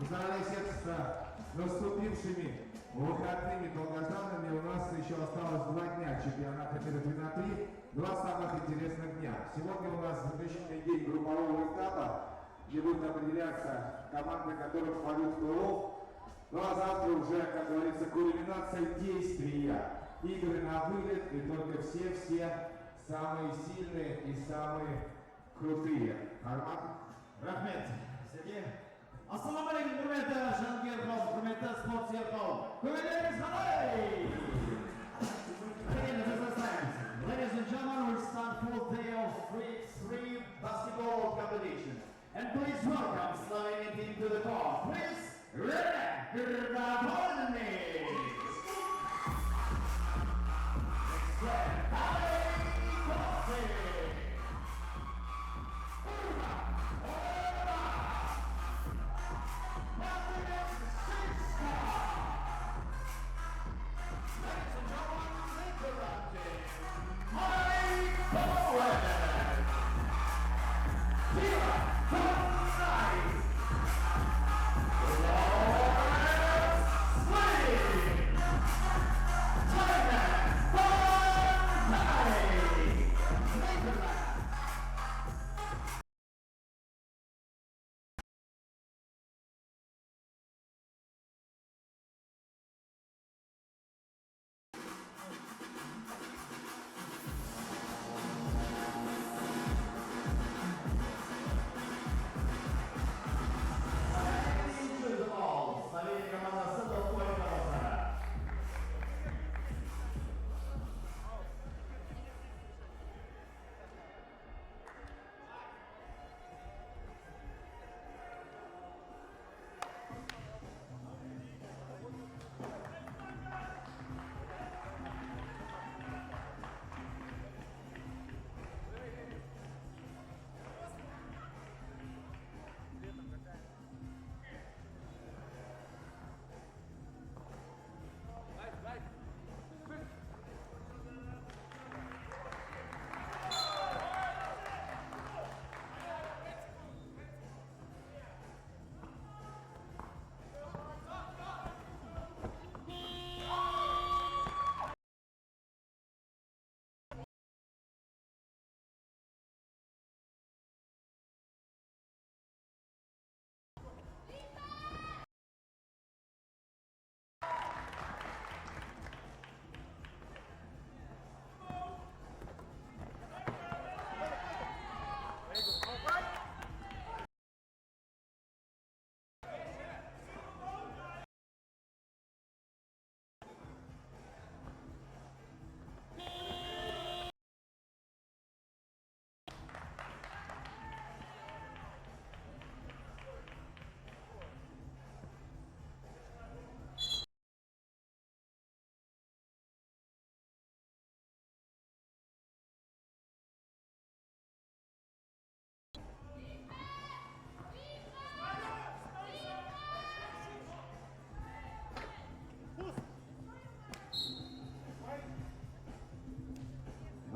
Поздравляю всех с наступившими выходными долгожданными. У нас еще осталось 2 дня чемпионата мира 3x3. 2 самых интересных дня. Сегодня у нас заключительный день группового этапа, где будут определяться команды, которые попадут в плей-офф. Ну а завтра уже, как говорится, кульминация действия. Игры на вылет, и только все самые сильные и самые крутые. Rahmet. Assalamu alaikum, hürmetli Jangier Kol, hürmetli sportçular Kol. Kuvvetleriniz halay! Ladies and gentlemen, we'll start full day of 3x3 basketball competition. And please welcome Slovenian team to the court. Please, rescheduled.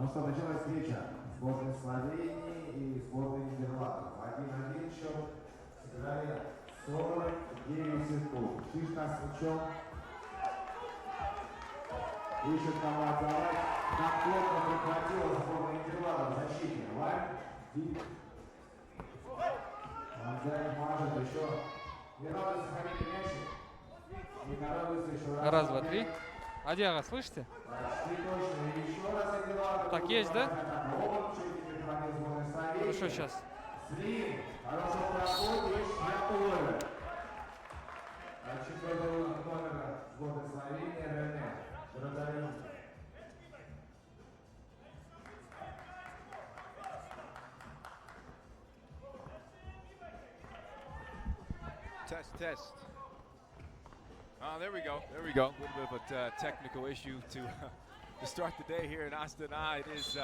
Ну что, началась встреча сборной Словении и сборной Нидерландов. 1-1 счет. Сыграли 49 секунд. Шишка с мячом. Ищет кого отдавать. Так плотно прихватила сборная Нидерландов в защите. Лайм. Манзель мажет еще. Не надо сохранить мячик. Не радуется еще Раз, два, три. Адиага, слышите? Так, есть, да? Ну что сейчас? Test. There we go. There we go. A little bit of a technical issue to start the day here in Astana. It is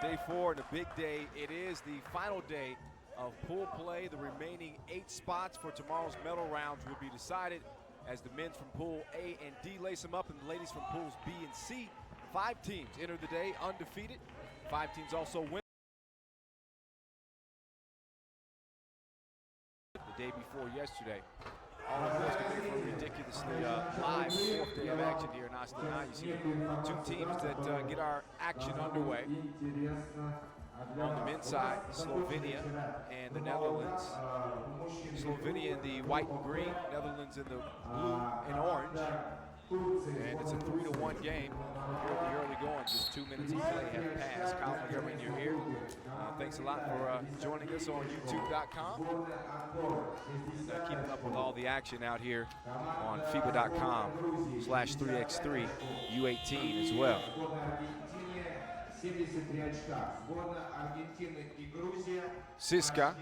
day 4 and a big day. It is the final day of pool play. The remaining 8 spots for tomorrow's medal rounds will be decided as the men from pool A and D lace them up and the ladies from pools B and C. 5 teams enter the day undefeated. 5 teams also win. The day before yesterday. all the boys can do for a ridiculously live fourth day of action here in Astana. You see two teams that get our action underway. On the men's side, Slovenia and the Netherlands. Slovenia in the white and green, Netherlands in the blue and orange. And it's a 3-1 game here at the early going. Just 2 minutes of play have passed. Kyle Montgomery, you're here. Thanks a lot for joining us on YouTube.com. And keeping up with all the action out here on FIBA.com/3x3 U18 as well. Siska,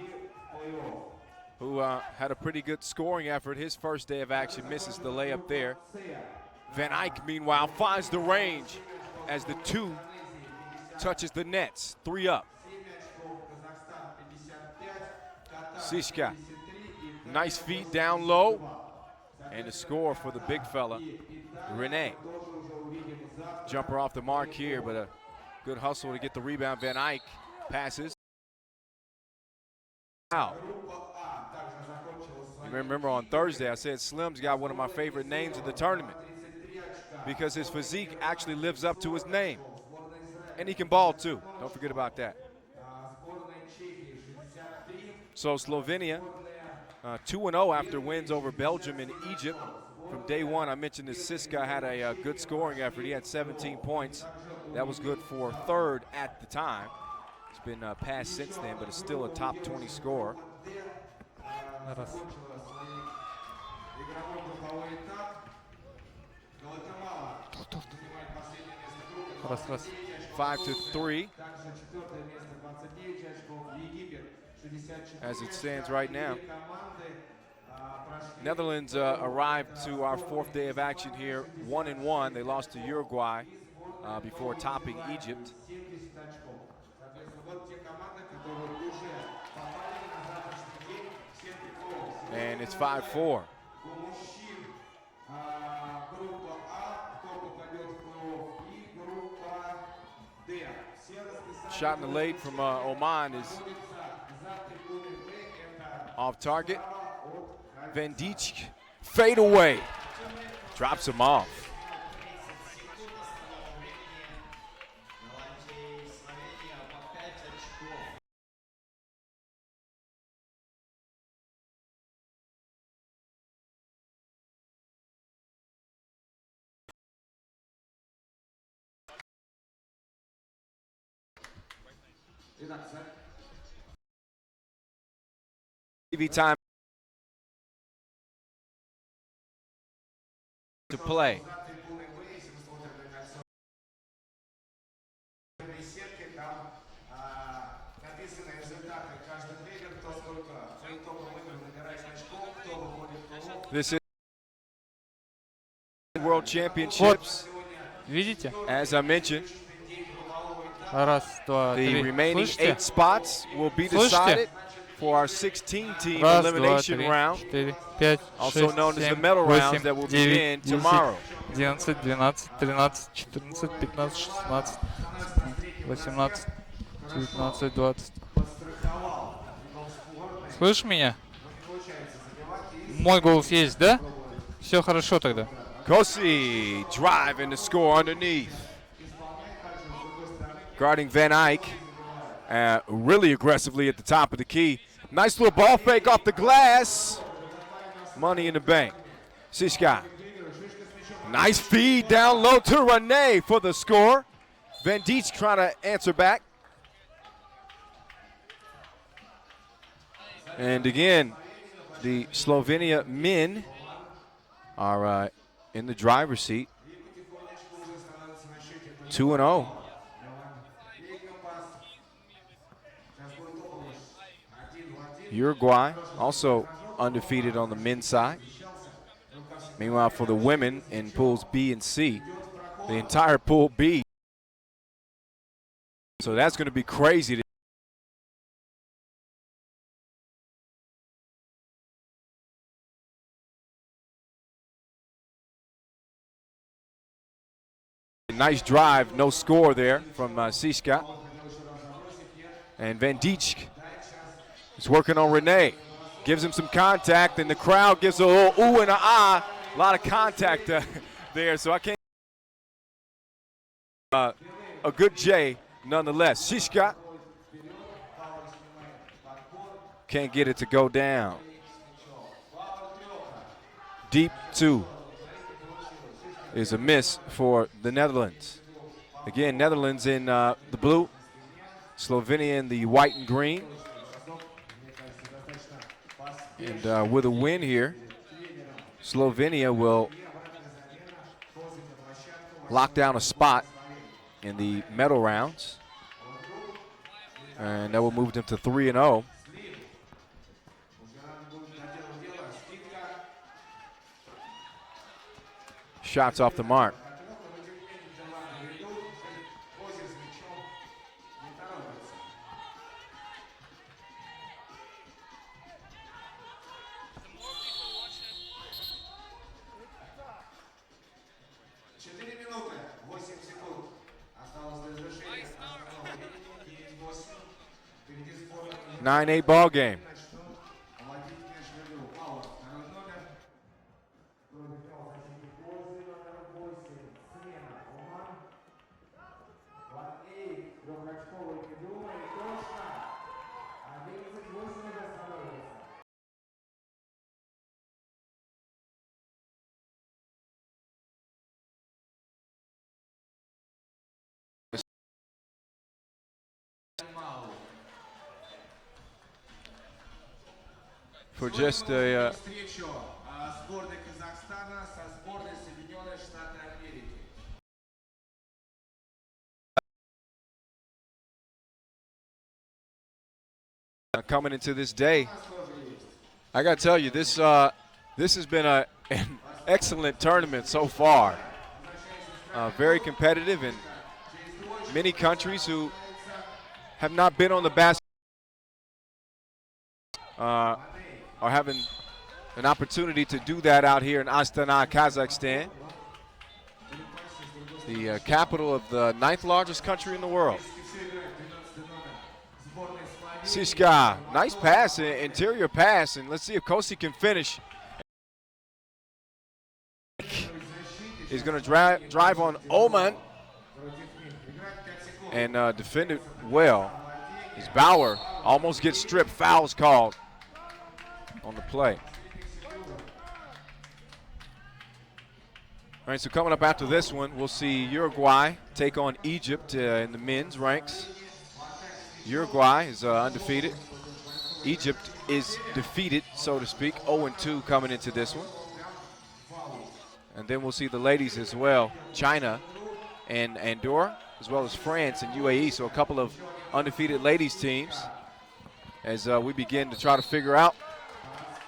who had a pretty good scoring effort his first day of action, misses the layup there. Van Eyck, meanwhile, finds the range as the 2 touches the nets. 3 up. Siska, nice feed down low. And the score for the big fella, Rene. Jumper off the mark here, but a good hustle to get the rebound. Van Eyck passes. Wow. You remember on Thursday I said Slim's got one of my favorite names of the tournament because his physique actually lives up to his name. And he can ball too. Don't forget about that. So Slovenia 2-0 after wins over Belgium and Egypt. From day one, I mentioned that Siska had a good scoring effort. He had 17 points. That was good for third at the time. It's been passed since then, but it's still a top 20 scorer. Раз. 5-3. As it stands right now. Netherlands arrived to our fourth day of action here 1-1. They lost to Uruguay before topping Egypt. And it's 5-4. Shot in the late from Oman is off target. Van Dijk, fade away. Drops him off. TV time to play. This is World Championships. Видите? As I mentioned, Раз, два, the три. remaining Слышите? 8 spots will be decided for our 16-team Раз, два, elimination три, round, 4, 5, also 6, known as the 7, medal rounds 8, that will 9, begin 10, tomorrow. 11, 12, 13, 14, 15, 16, 18, 19, 20. Слышишь меня? Мой голос есть, да? Все хорошо тогда. Kosi driving the score underneath. Guarding Van Eyck really aggressively at the top of the key. Nice little ball fake off the glass. Money in the bank. Siska. Nice feed down low to Rene for the score. Van Dijk trying to answer back. And again, the Slovenia men are in the driver's seat. 2-0. Uruguay also undefeated on the men's side. Meanwhile, for the women in pools B and C, the entire pool B. So that's going to be crazy. Nice drive, no score there from Siska. And Van Dijk is working on Rene. gives him some contact, and the crowd gives a little ooh and a ah. A lot of contact there, so I can't. A good J nonetheless. Shishka can't get it to go down. Deep 2 is a miss for the Netherlands. Again, Netherlands in the blue, Slovenia in the white and green. And with a win here, Slovenia will lock down a spot in the medal rounds, and that will move them to 3-0. Shots off the mark. Nine-8 ball game. For just a coming into this day, I gotta tell you, this has been an excellent tournament so far. Very competitive, and many countries who have not been on the basketball are having an opportunity to do that out here in Astana, Kazakhstan, the capital of the 9th largest country in the world. Sishka, nice pass, interior pass, and let's see if Kosi can finish. He's going to drive on Oman and defend it well. As Bauer almost gets stripped, fouls called on the play. All right, so coming up after this one, we'll see Uruguay take on Egypt in the men's ranks. Uruguay is undefeated. Egypt is defeated, so to speak, 0-2 coming into this one. And then we'll see the ladies as well, China and Andorra, as well as France and UAE, so a couple of undefeated ladies teams as we begin to try to figure out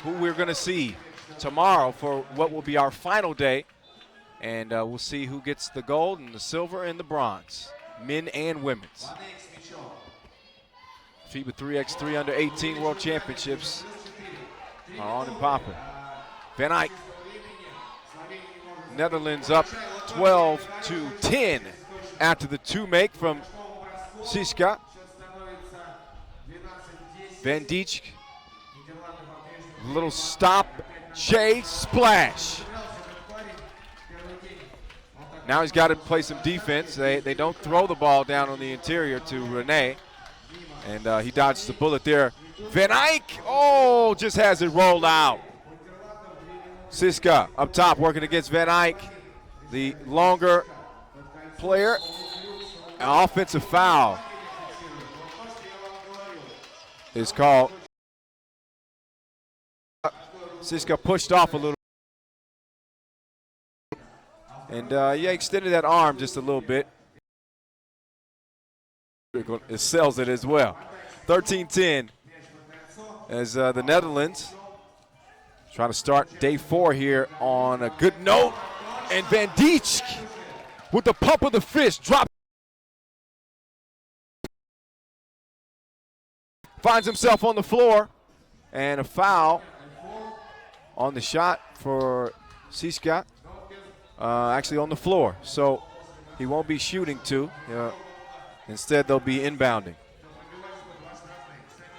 who we're going to see tomorrow for what will be our final day. And we'll see who gets the gold and the silver and the bronze, men and women's. FIBA 3x3 under 18 World Championships are on and popping. Van Eyck, Netherlands up 12-10 after the two make from Siska. Van Dijk, little stop, chase, splash. Now he's got to play some defense. They don't throw the ball down on the interior to Rene. And he dodged the bullet there. Van Eyck, oh, just has it rolled out. Siska up top working against Van Eyck, the longer player. An offensive foul is called. Siska pushed off a little. And yeah, extended that arm just a little bit. It sells it as well. 13-10 as the Netherlands trying to start day 4 here on a good note. And Van Dijk with the pump of the fist drop. Finds himself on the floor, and a foul on the shot for Siska. Actually on the floor, so he won't be shooting two. Instead, they'll be inbounding.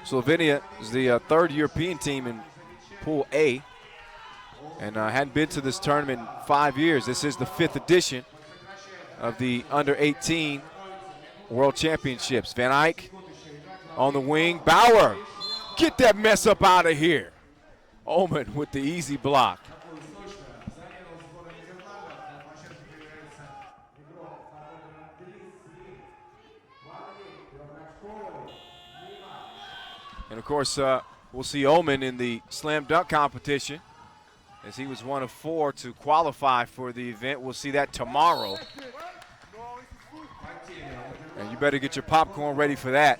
Slovenia is the third European team in Pool A and hadn't been to this tournament in 5 years. This is the 5th edition of the Under-18 World Championships. Van Eyck on the wing. Bauer, get that mess up out of here. Omen with the easy block. And of course, we'll see Omen in the slam dunk competition as he was one of 4 to qualify for the event. We'll see that tomorrow. And you better get your popcorn ready for that.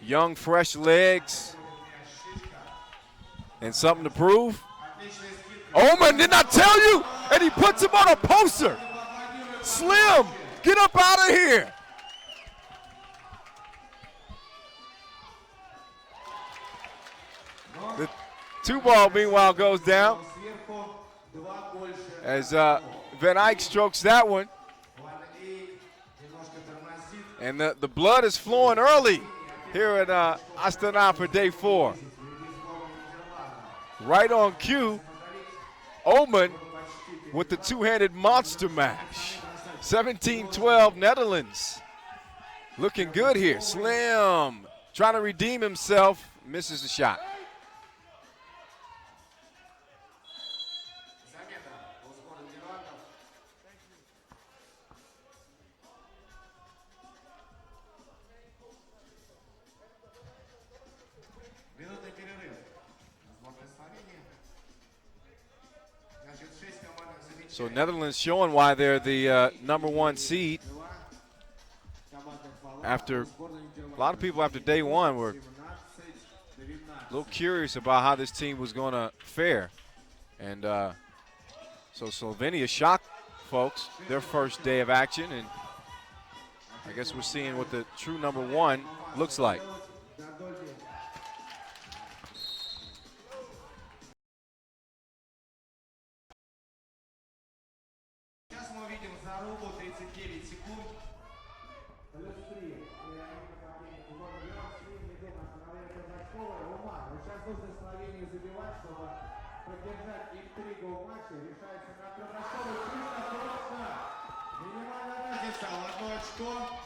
Young, fresh legs. And something to prove. Omen, didn't I tell you? And he puts him on a poster. Slim, get up out of here. The 2-ball, meanwhile, goes down as Van Eyck strokes that one. And the blood is flowing early here in Astana for day 4. Right on cue, Omen with the two-handed monster mash. 17-12 Netherlands. Looking good here. Slim trying to redeem himself, misses the shot. So Netherlands showing why they're the #1 seed. After a lot of people after day 1 were a little curious about how this team was going to fare. And so Slovenia shocked folks their first day of action. And I guess we're seeing what the true #1 looks like.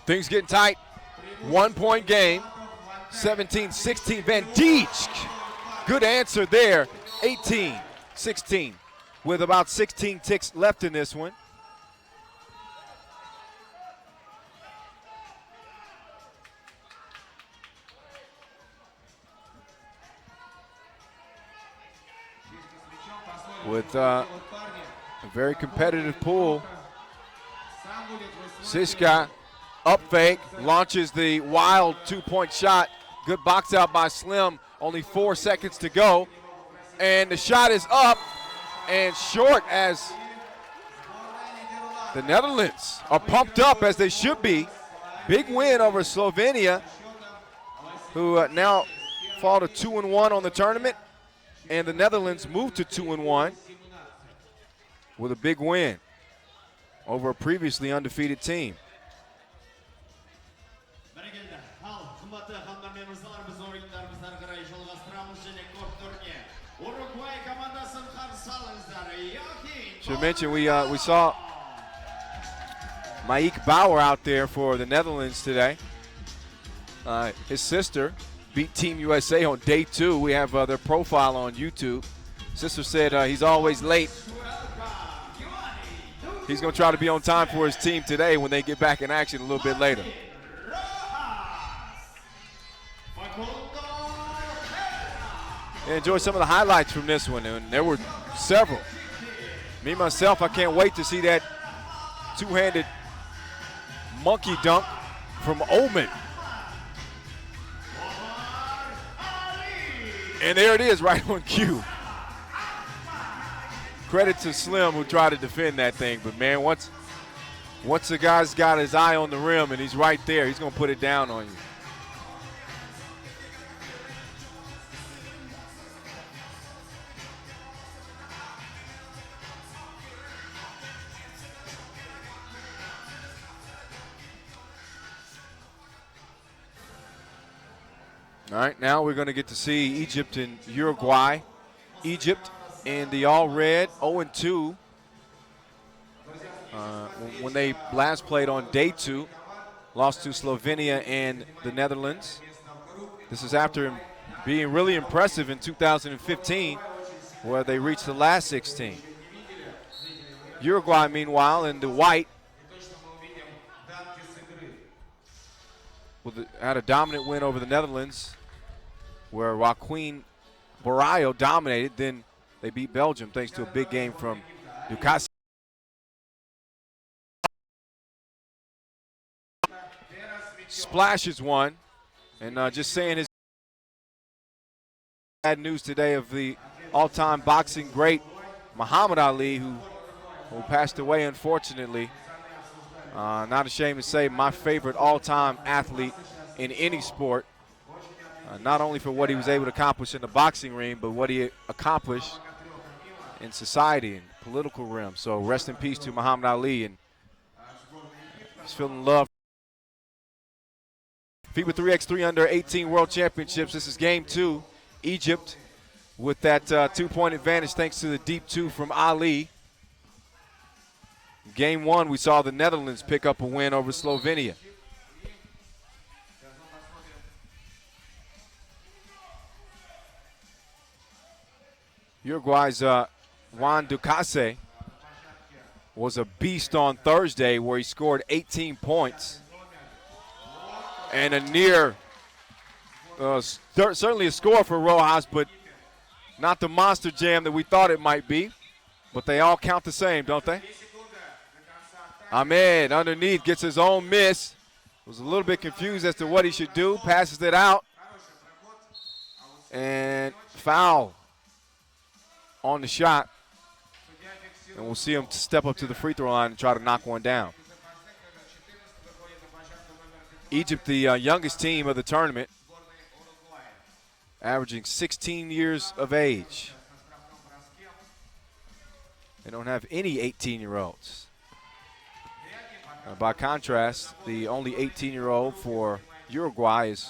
Things getting tight. 1-point game. 17-16. Van Dijk. Good answer there. 18-16 with about 16 ticks left in this one. With a very competitive pool. Siska up fake, launches the wild 2-point shot. Good box out by Slim. Only 4 seconds to go. And the shot is up and short as the Netherlands are pumped up as they should be. Big win over Slovenia, who now fall to 2-1 on the tournament. And the Netherlands moved to 2-1 with a big win over a previously undefeated team. Should mention we saw Mike Bauer out there for the Netherlands today. His sister beat Team USA on day 2. We have their profile on YouTube. Sister said he's always late. He's going to try to be on time for his team today when they get back in action a little bit later. Enjoy some of the highlights from this one, and there were several. Me, myself, I can't wait to see that two-handed monkey dunk from Omen. And there it is, right on cue. Credit to Slim who tried to defend that thing, but man, once the guy's got his eye on the rim and he's right there, he's gonna put it down on you. All right, now we're going to get to see Egypt and Uruguay. Egypt in the all-red, 0-2. When they last played on day 2, lost to Slovenia and the Netherlands. This is after being really impressive in 2015, where they reached the last 16. Uruguay, meanwhile, in the white, had a dominant win over the Netherlands, where Joaquin Barallo dominated. Then they beat Belgium thanks to a big game from Dukas. Splashes one, and just saying his bad news today of the all-time boxing great Muhammad Ali, who passed away unfortunately. Not ashamed to say, my favorite all-time athlete in any sport. Not only for what he was able to accomplish in the boxing ring, but what he accomplished in society and political realm. So rest in peace to Muhammad Ali, and he's feeling love. FIBA 3x3 under 18 World Championships. This is game 2. Egypt with that 2-point advantage thanks to the deep 2 from Ali. Game 1, we saw the Netherlands pick up a win over Slovenia. Uruguay's Juan Ducase was a beast on Thursday, where he scored 18 points. And a near, certainly a score for Rojas, but not the monster jam that we thought it might be. But they all count the same, don't they? Ahmed underneath gets his own miss. Was a little bit confused as to what he should do. Passes it out. And foul on the shot. And we'll see him step up to the free throw line and try to knock one down. Egypt, the youngest team of the tournament, averaging 16 years of age. They don't have any 18-year-olds. By contrast, the only 18-year-old for Uruguay is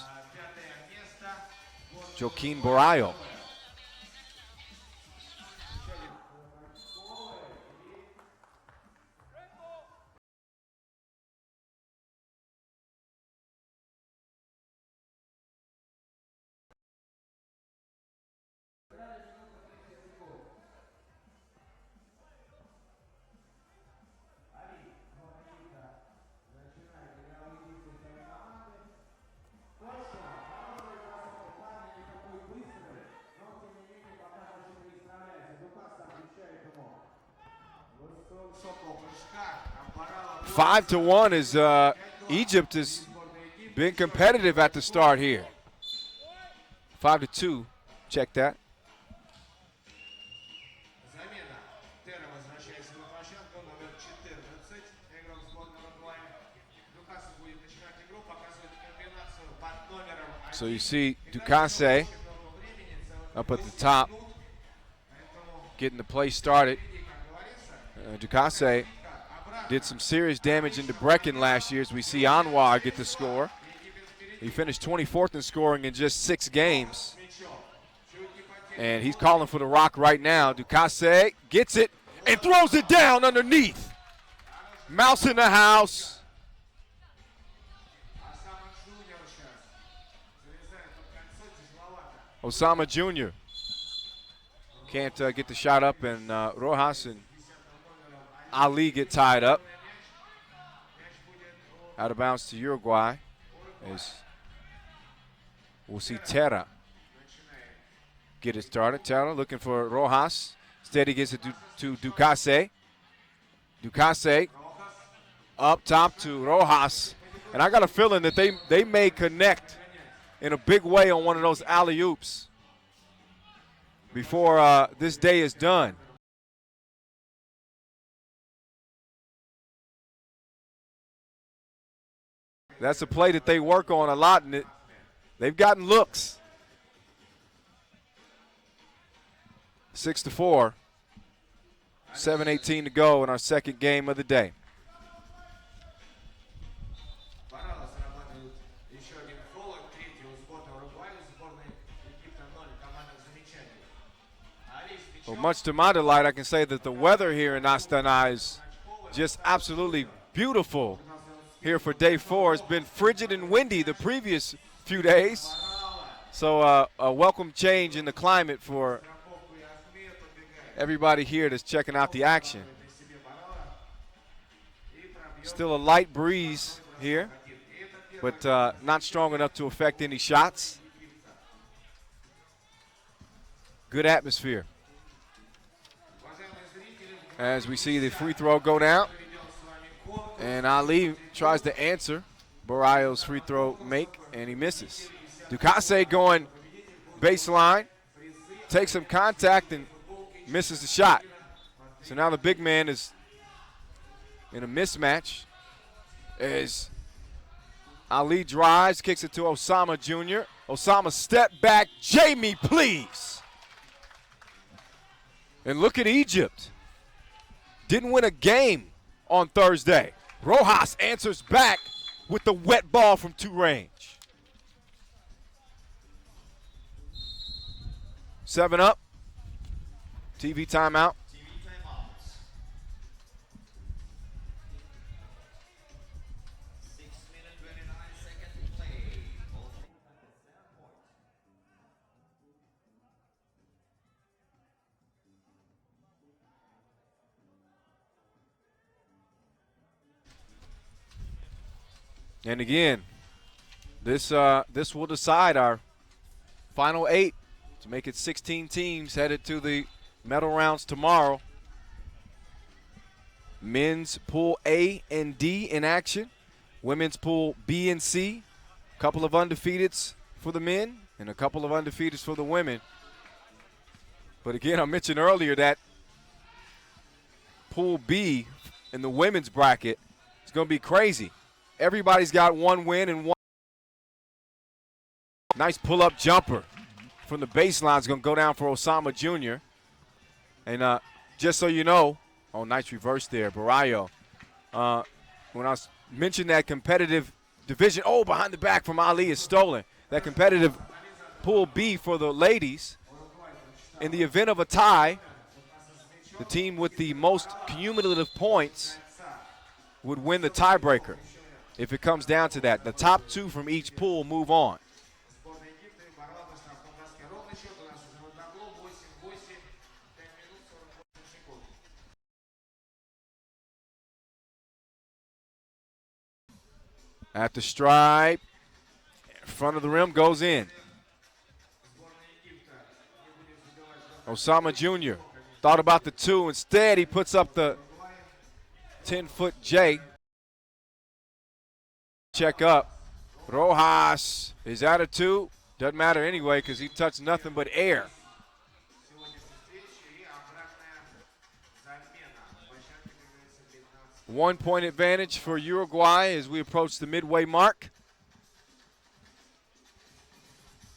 Joaquin Barallo. Five to 1 is Egypt has been competitive at the start here. 5-2, check that. So you see Ducase up at the top, getting the play started. Ducase did some serious damage into Brecken last year, as we see Anwar get the score. He finished 24th in scoring in just 6 games. And he's calling for the rock right now. Ducase gets it and throws it down underneath. Mouse in the house. Osama Jr. can't get the shot up, and Rojas and Ali get tied up. Out of bounds to Uruguay. As we'll see Terra get it started. Terra looking for Rojas. Instead he gets it to Ducase. Ducase up top to Rojas. And I got a feeling that they may connect in a big way on one of those alley-oops before this day is done. That's a play that they work on a lot, and they've gotten looks. 6-4, 7:18 to go in our second game of the day. Well, much to my delight, I can say that the weather here in Astana is just absolutely beautiful here for day 4. It's been frigid and windy the previous few days. So a welcome change in the climate for everybody here that's checking out the action. Still a light breeze here, but not strong enough to affect any shots. Good atmosphere. As we see the free throw go down, and Ali tries to answer Barrio's free throw make, and he misses. Ducasse going baseline, takes some contact and misses the shot. So now the big man is in a mismatch as Ali drives, kicks it to Osama Jr. Osama, step back, Jamie, please. And look at Egypt. Didn't win a game on Thursday. Rojas answers back with the wet ball from 2 range. 7 up. TV timeout. And again, this will decide our final 8 to make it 16 teams headed to the medal rounds tomorrow. Men's pool A and D in action. Women's pool B and C. A couple of undefeateds for the men and a couple of undefeateds for the women. But again, I mentioned earlier that pool B in the women's bracket is going to be crazy. Everybody's got 1 win and 1. Nice pull-up jumper from the baseline is going to go down for Osama Jr. And just so you know, oh, nice reverse there, Barrio. When I mentioned that competitive division, oh, behind the back from Ali is stolen. That competitive pool B for the ladies, in the event of a tie, the team with the most cumulative points would win the tiebreaker. If it comes down to that, the top 2 from each pool move on. At the stripe, front of the rim goes in. Osama Jr. thought about the 2. Instead, he puts up the 10-foot J. Check up. Rojas, his attitude doesn't matter anyway because he touched nothing but air. One-point advantage for Uruguay as we approach the midway mark.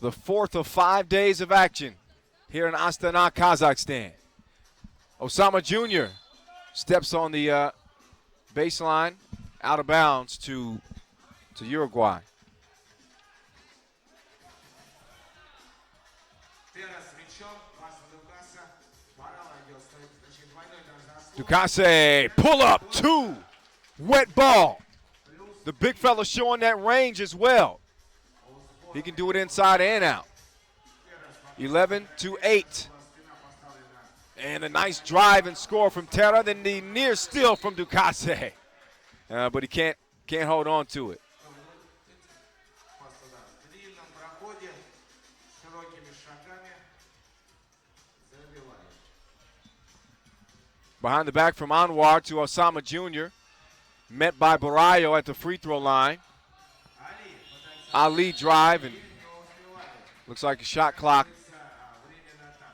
The 4th of 5 days of action here in Astana, Kazakhstan. Osama Jr. steps on the baseline, out of bounds to Uruguay. Ducasse, pull up 2, wet ball. The big fella showing that range as well. He can do it inside and out. 11-8. And a nice drive and score from Terra, then the near steal from Ducasse. But he can't hold on to it. Behind the back from Anwar to Osama Jr. Met by Barrio at the free throw line. Ali drive, and looks like a shot clock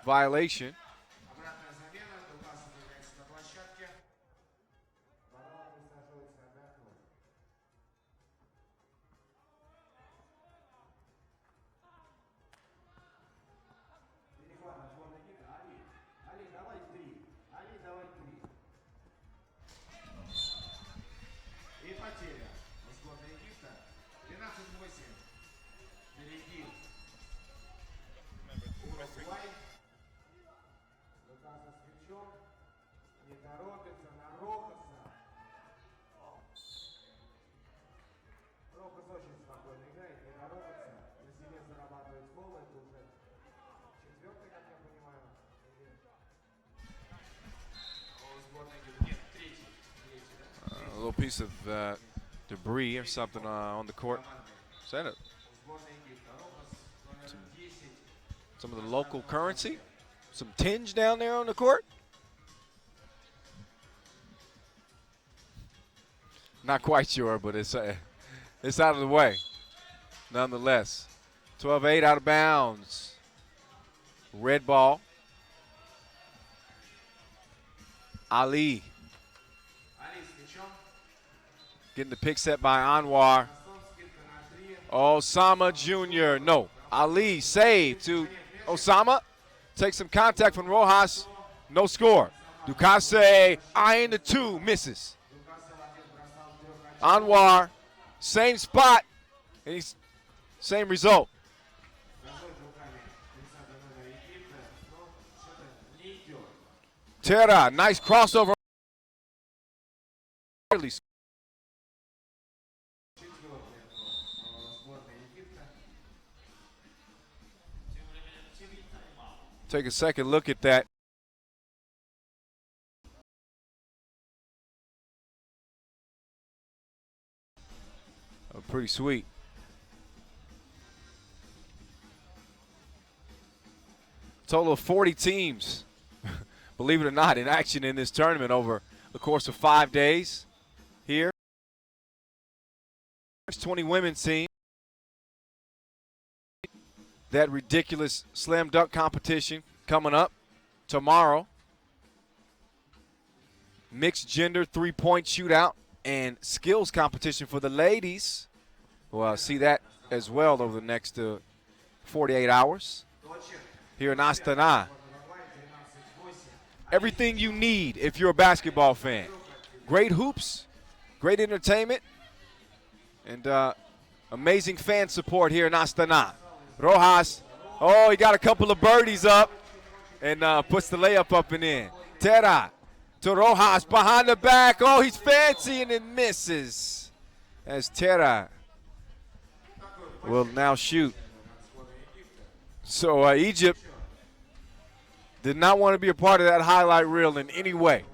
violation. мячом. Не торопится на Рохаса. Рохас очень спокойно играет, не торопится. На себе зарабатывает фол. Это уже четвертый, как я понимаю. Нет, третий. A little piece of debris or something on the court. Is that some of the local currency? Some tinge down there on the court? Not quite sure, but it's out of the way, nonetheless. 12-8 out of bounds. Red ball. Ali. Getting the pick set by Anwar. Osama Jr. No. Ali save to Osama. Takes some contact from Rojas. No score. Ducasse eyeing the two. Misses. Anwar. Same spot. And he's same result. Terra. Nice crossover. Take a second look at that. Oh, pretty sweet. Total of 40 teams, believe it or not, in action in this tournament over the course of 5 days here. 20 women's team. That ridiculous slam dunk competition coming up tomorrow. Mixed gender three-point shootout and skills competition for the ladies. We'll see that as well over the next 48 hours here in Astana. Everything you need if you're a basketball fan. Great hoops, great entertainment, and amazing fan support here in Astana. Rojas, oh, he got a couple of birdies up and puts the layup up and in. Terra to Rojas behind the back. Oh, he's fancy and it misses. As Terra will now shoot. So Egypt did not want to be a part of that highlight reel in any way.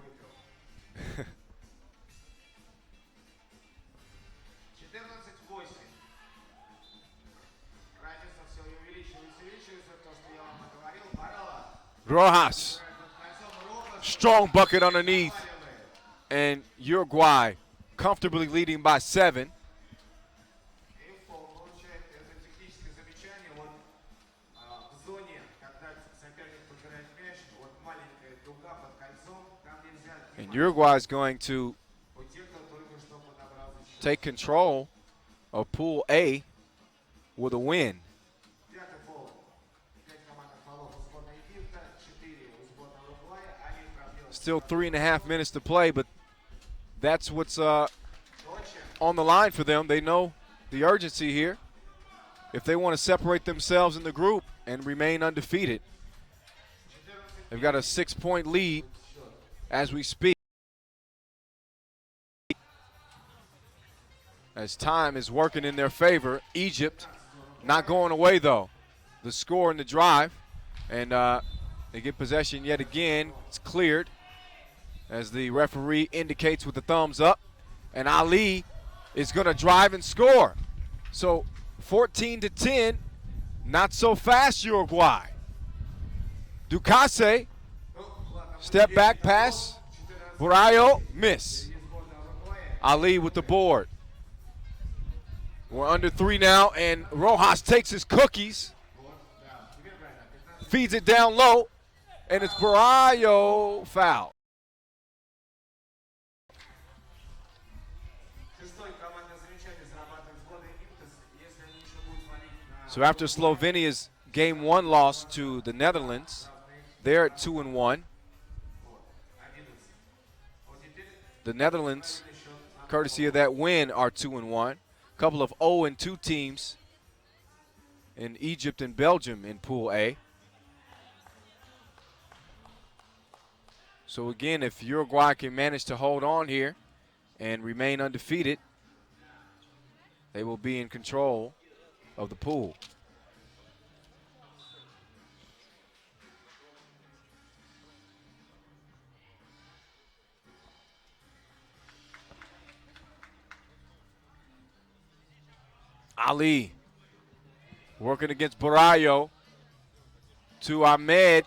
Rojas, strong bucket underneath, and Uruguay comfortably leading by 7. And Uruguay is going to take control of Pool A with a win. Still 3.5 minutes to play, but that's what's on the line for them. They know the urgency here. If they want to separate themselves in the group and remain undefeated, they've got a 6-point lead as we speak. As time is working in their favor, Egypt not going away though. The score in the drive, and they get possession yet again. It's cleared as the referee indicates with the thumbs up, and Ali is going to drive and score. So 14-10, not so fast Uruguay. Ducasse, step back pass, Burayo, miss. Ali with the board. We're under 3 now, and Rojas takes his cookies, feeds it down low, and it's Burayo foul. So after Slovenia's Game 1 loss to the Netherlands, they're at 2-1. The Netherlands, courtesy of that win, are 2-1. A couple of 0-2 teams in Egypt and Belgium in Pool A. So again, if Uruguay can manage to hold on here and remain undefeated, they will be in control of the pool. Ali working against Barallo to Ahmed.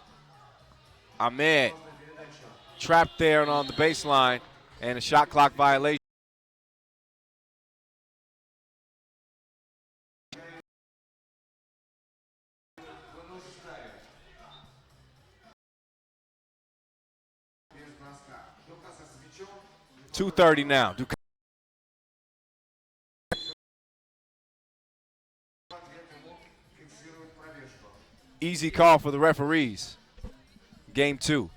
Ahmed trapped there on the baseline, and a shot clock violation. .230 now. Easy call for the referees. Game 2.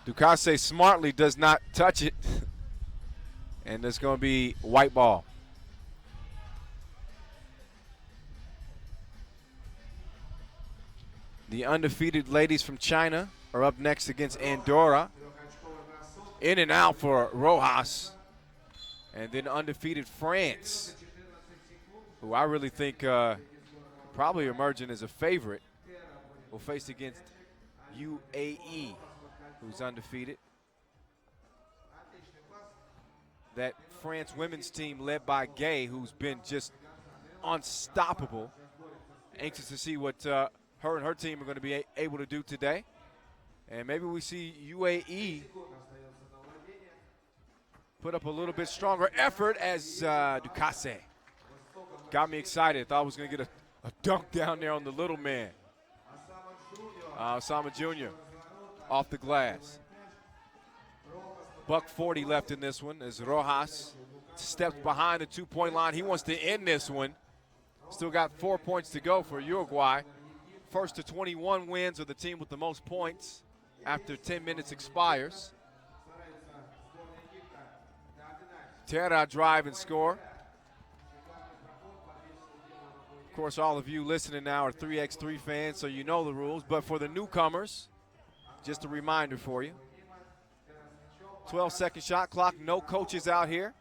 Ducasse smartly does not touch it. And there's going to be white ball. The undefeated ladies from China are up next against Andorra. In and out for Rojas. And then undefeated France, who I really think probably emerging as a favorite, will face against UAE, who's undefeated. That France women's team led by Gay, who's been just unstoppable. Anxious to see what her and her team are going to be able to do today. And maybe we see UAE put up a little bit stronger effort as Ducasse got me excited. Thought I was going to get a dunk down there on the little man. Osama Jr. off the glass. $1:40 left in this one as Rojas steps behind the two-point line. He wants to end this one. Still got 4 points to go for Uruguay. First to 21 wins of the team with the most points after 10 minutes expires. Terra drive and score. Of course, all of you listening now are 3x3 fans, so you know the rules. But for the newcomers, just a reminder for you. 12-second shot clock, no coaches out here.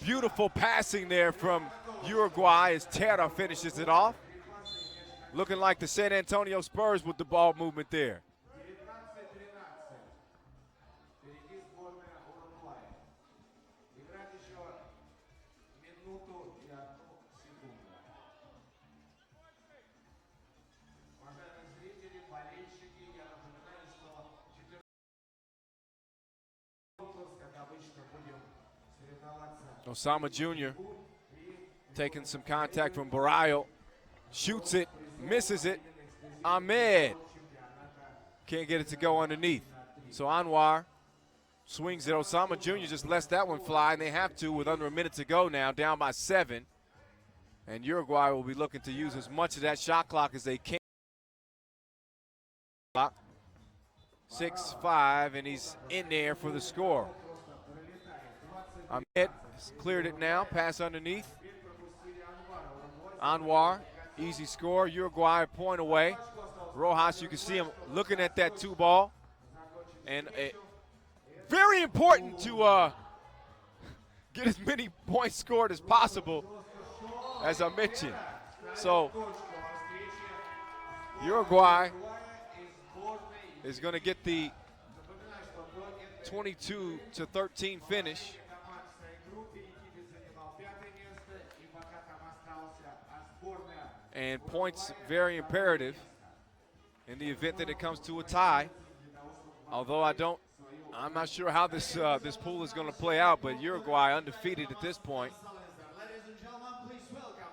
Beautiful passing there from Uruguay as Terra finishes it off. Looking like the San Antonio Spurs with the ball movement there. Osama Jr. taking some contact from Barallo. Shoots it, misses it. Ahmed can't get it to go underneath. So Anwar swings it. Osama Jr. just lets that one fly, and they have to with under a minute to go now, down by 7. And Uruguay will be looking to use as much of that shot clock as they can. 6-5, and he's in there for the score. Ahmed cleared it now, pass underneath. Anwar, easy score. Uruguay a point away. Rojas, you can see him looking at that 2-ball. And very important to get as many points scored as possible, as I mentioned. So Uruguay is going to get the 22-13 finish. And points very imperative in the event that it comes to a tie. Although I'm not sure how this this pool is going to play out, but Uruguay undefeated at this point. Ladies and gentlemen, please welcome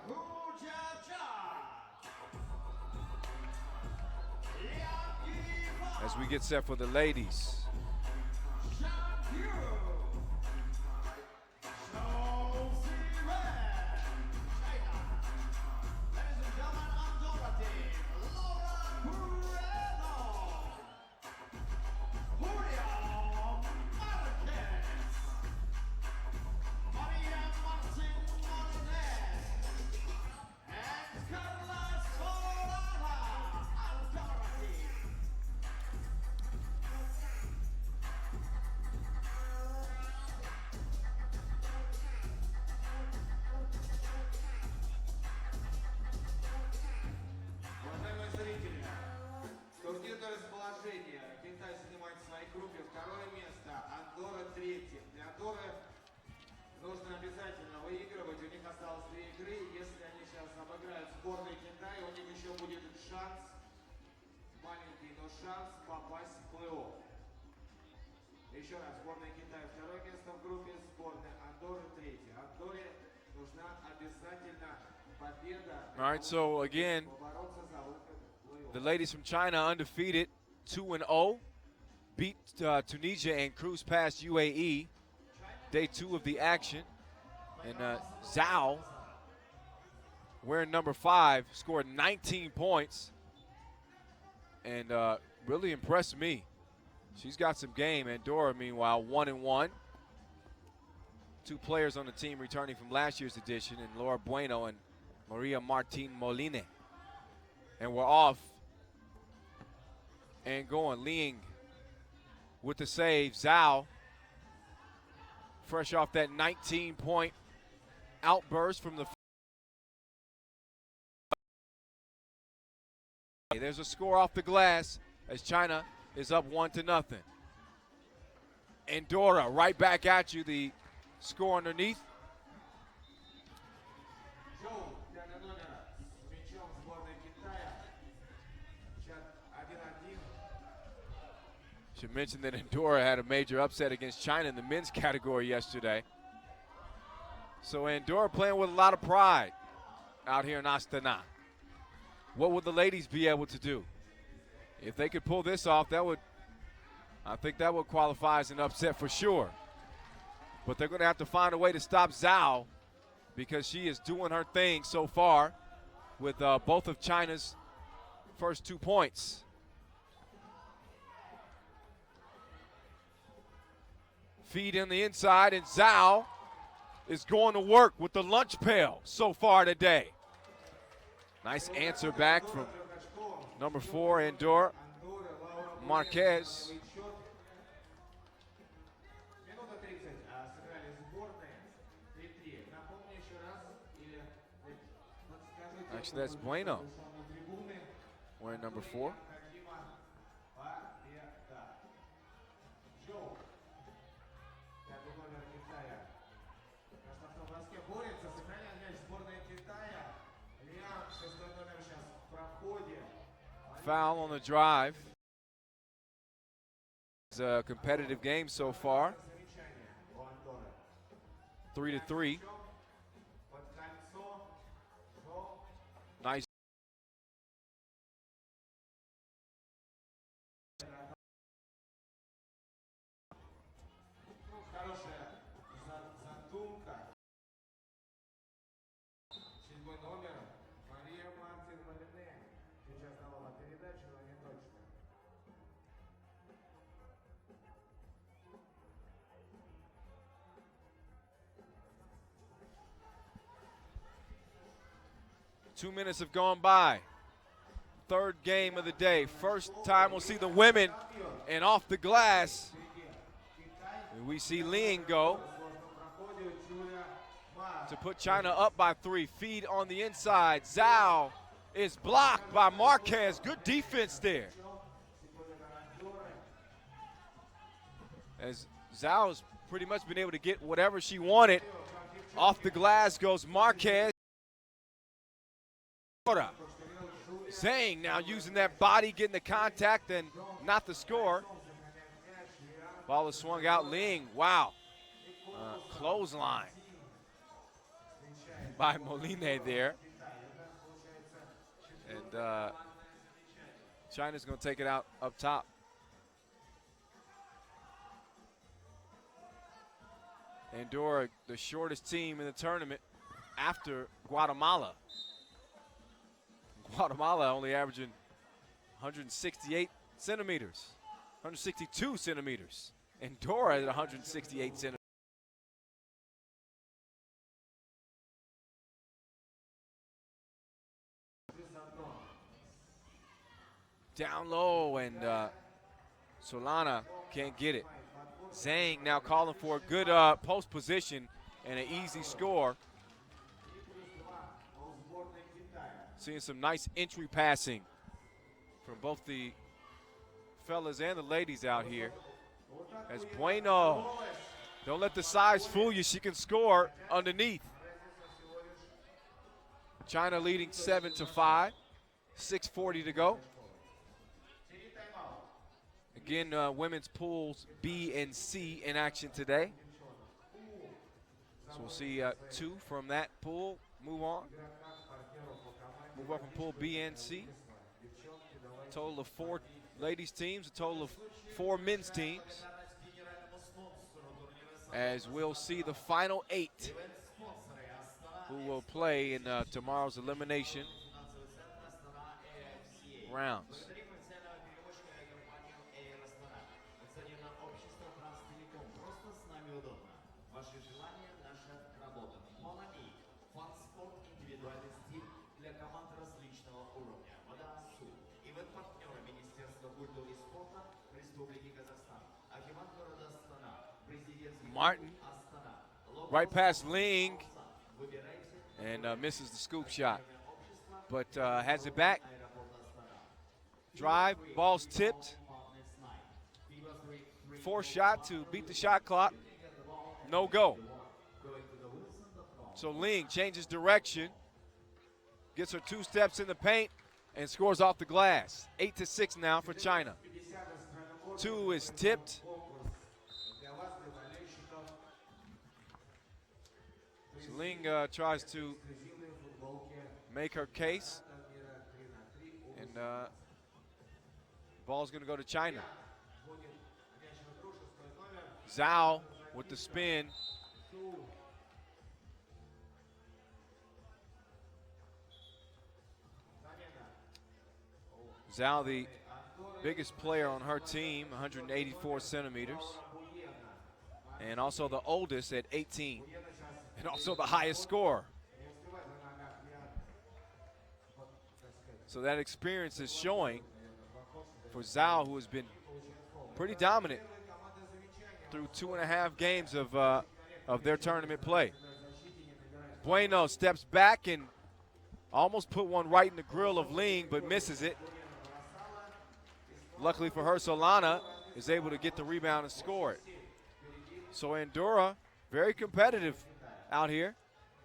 As we get set for the ladies. шанс, маленький, но шанс попасть в плей-офф. Еще раз, сборная Китая второе место в группе, сборная Андорры третье. Андорре нужна обязательно победа. All right, so again, the ladies from China undefeated, 2-0, beat Tunisia and cruised past UAE. Day 2 of the action. And Zhao, wearing number 5, scored 19 points and really impressed me. She's got some game. Andorra, meanwhile, 1-1. 2 players on the team returning from last year's edition, and Laura Bueno and Maria Martin Moline. And we're off and going. Liang with the save. Zhao, fresh off that 19-point outburst from the. There's a score off the glass as China is up 1-0. Andorra right back at you. The score underneath. Should mention that Andorra had a major upset against China in the men's category yesterday. So Andorra playing with a lot of pride out here in Astana. What would the ladies be able to do? If they could pull this off, I think that would qualify as an upset for sure. But they're going to have to find a way to stop Zhao because she is doing her thing so far with both of China's first 2 points. Feed in the inside, and Zhao is going to work with the lunch pail so far today. Nice answer back from number 4, Andorra, Marquez. Actually, that's Bueno, wearing number 4. Foul on the drive. It's a competitive game so far. 3-3. Nice. Two minutes have gone by. Third game of the day. First time we'll see the women, and off the glass, we see Liang go to put China up by 3. Feed on the inside. Zhao is blocked by Marquez. Good defense there. As Zhao's pretty much been able to get whatever she wanted. Off the glass goes Marquez. Zhang now using that body, getting the contact and not the score. Ball is swung out. Liang, wow. Clothesline by Moline there. And China's going to take it out up top. Andorra, the shortest team in the tournament after Guatemala. Guatemala only averaging 168 centimeters, 162 centimeters. Andorra at 168 centimeters. Down low, and Solana can't get it. Zhang now calling for a good post position and an easy score. Seeing some nice entry passing from both the fellas and the ladies out here. As Bueno, don't let the size fool you. She can score underneath. China leading 7-5. 6:40 to go. Again, women's pools B and C in action today. So we'll see 2 from that pool move on. Move up from pool B and C. Total of 4 ladies teams, a total of 4 men's teams. As we'll see the final 8 who will play in tomorrow's elimination rounds. Martin, right past Ling, and misses the scoop shot, but has it back. Drive, ball's tipped. 4 shot to beat the shot clock. No go. So Ling changes direction, gets her 2 steps in the paint, and scores off the glass. 8-6 now for China. 2 is tipped. So Ling tries to make her case, and ball's going to go to China. Zhao with the spin. Zhao, the biggest player on her team, 184 centimeters, and also the oldest at 18, and also the highest scorer. So that experience is showing for Zhao, who has been pretty dominant through 2.5 games of their tournament play. Bueno steps back and almost put one right in the grill of Ling, but misses it. Luckily for her, Solana is able to get the rebound and score it. So Andorra, very competitive out here.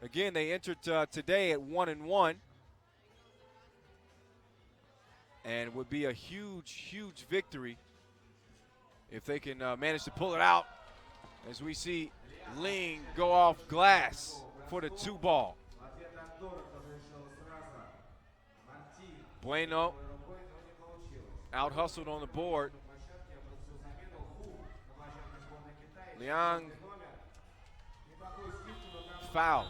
Again, they entered today at 1-1. And would be a huge, huge victory if they can manage to pull it out, as we see Ling go off glass for the 2 ball. Bueno out hustled on the board. Liang foul.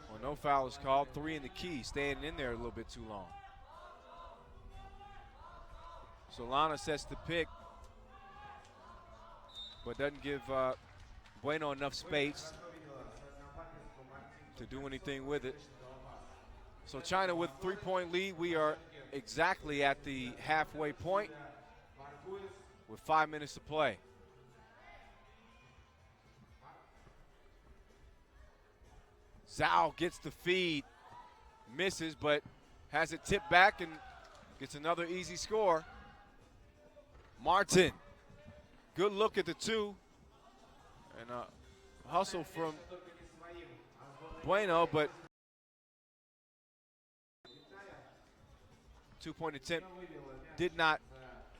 Well, no foul is called. 3 in the key, staying in there a little bit too long. Solana sets the pick, but doesn't give Bueno enough space to do anything with it. So China with a 3-point lead. We are exactly at the halfway point with 5 minutes to play. Zhao gets the feed, misses, but has it tipped back and gets another easy score. Martin, good look at the 2, and a hustle from Bueno, but 2-point attempt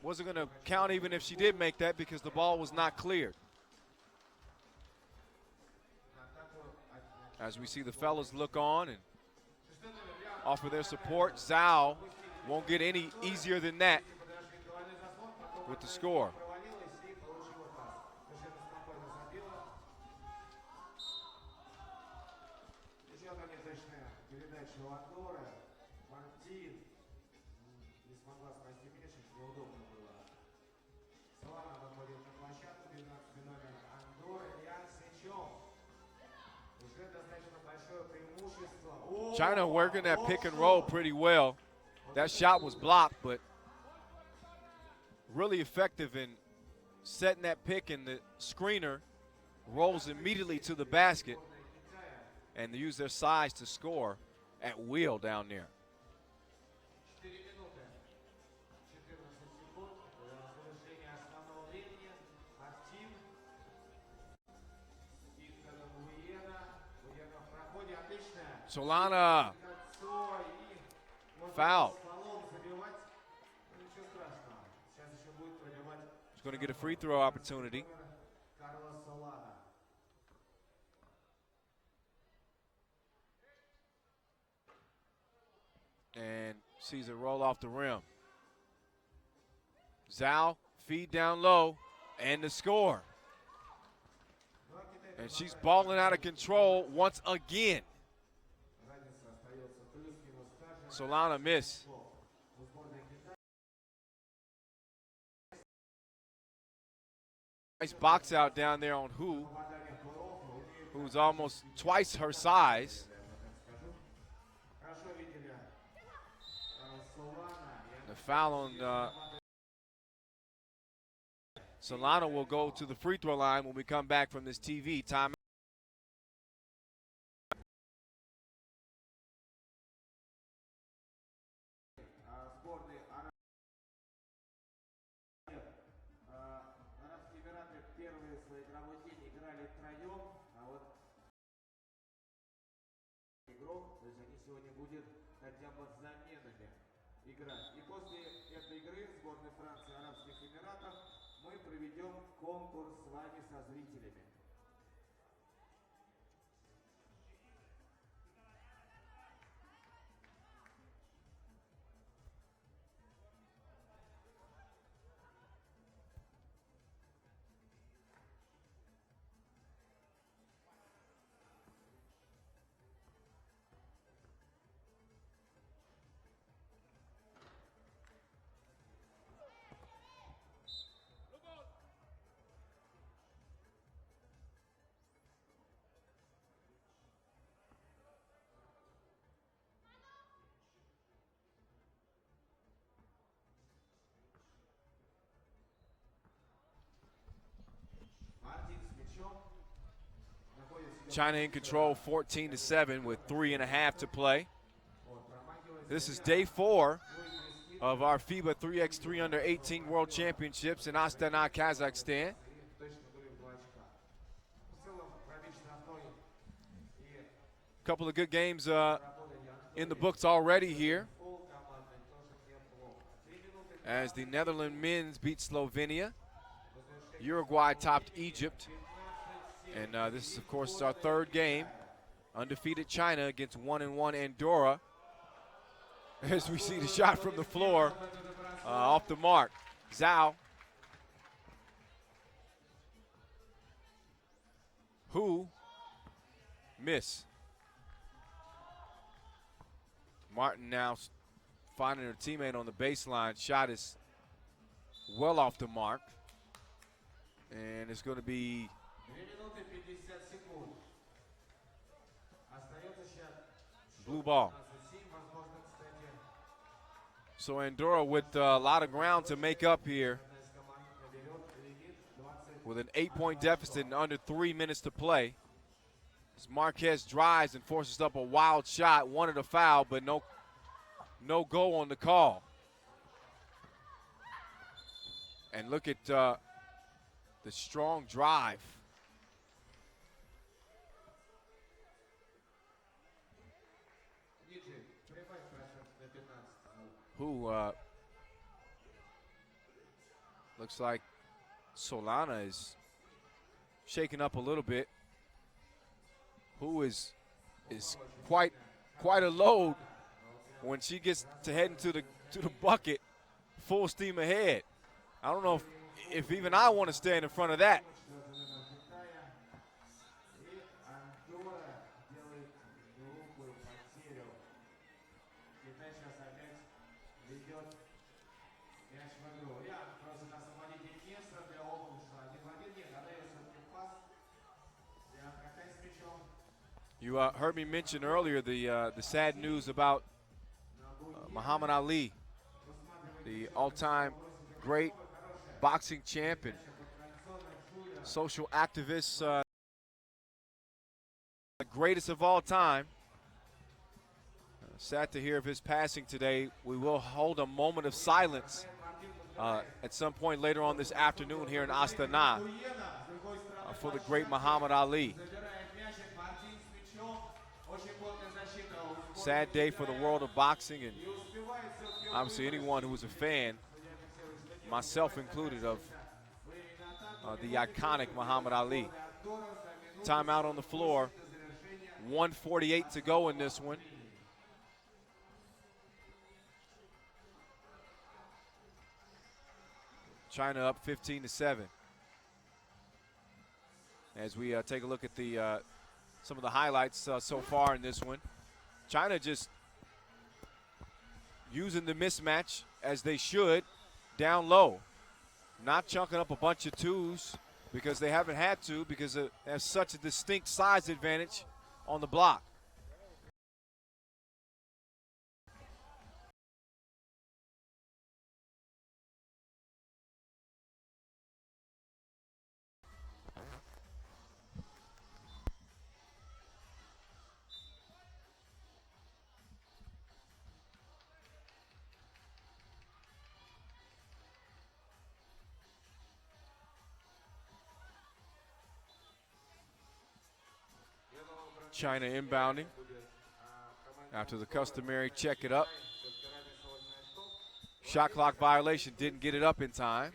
wasn't going to count even if she did make that, because the ball was not cleared. As we see the fellas look on and offer their support, Zhao won't get any easier than that with the score. China working that pick and roll pretty well. That shot was blocked, but really effective in setting that pick, and the screener rolls immediately to the basket, and they use their size to score at will down there. Solana. Foul. He's going to get a free throw opportunity. And sees it roll off the rim. Zhao, feed down low, and the score. And she's balling out of control once again. Solana miss. Nice box out down there on who's almost twice her size. The foul on Solana will go to the free throw line when we come back from this TV time. Играть. И после этой игры сборной Франции и Арабских Эмиратов мы проведем конкурс с вами, со зрителями. China in control 14-7 with 3.5 to play. This is day 4 of our FIBA 3x3 Under-18 World Championships in Astana, Kazakhstan. Couple of good games in the books already here, as the Netherlands men's beat Slovenia. Uruguay topped Egypt. And this is, of course, our third game. Undefeated China against 1-1 Andorra. As we see the shot from the floor, off the mark. Zhao. Who miss. Martin now finding her teammate on the baseline. Shot is well off the mark. And it's going to be blue ball. So Andorra with a lot of ground to make up here, with an 8-point deficit and under 3 minutes to play. As Marquez drives and forces up a wild shot, wanted a foul, but no goal on the call. And look at the strong drive. Who looks like Solana is shaken up a little bit. Who is quite a load when she gets to heading to the bucket, full steam ahead. I don't know if even I want to stand in front of that. You heard me mention earlier the sad news about Muhammad Ali, the all-time great boxing champion, social activist, the greatest of all time. Sad to hear of his passing today. We will hold a moment of silence at some point later on this afternoon here in Astana for the great Muhammad Ali. Sad day for the world of boxing, and obviously anyone who was a fan, myself included, of the iconic Muhammad Ali. Timeout on the floor. 1:48 to go in this one. China up 15-7. As we take a look at the some of the highlights so far in this one. China just using the mismatch as they should, down low. Not chunking up a bunch of twos because they haven't had to, because they have such a distinct size advantage on the block. China inbounding after the customary check it up. Shot clock violation, didn't get it up in time.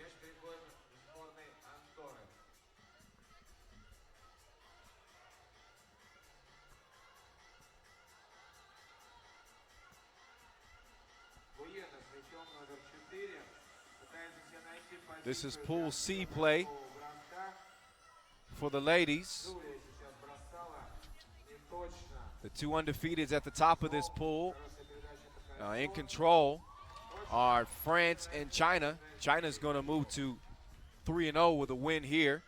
This is Pool C play for the ladies. The two undefeateds at the top of this pool in control are France and China. China's going to move to 3-0 with a win here.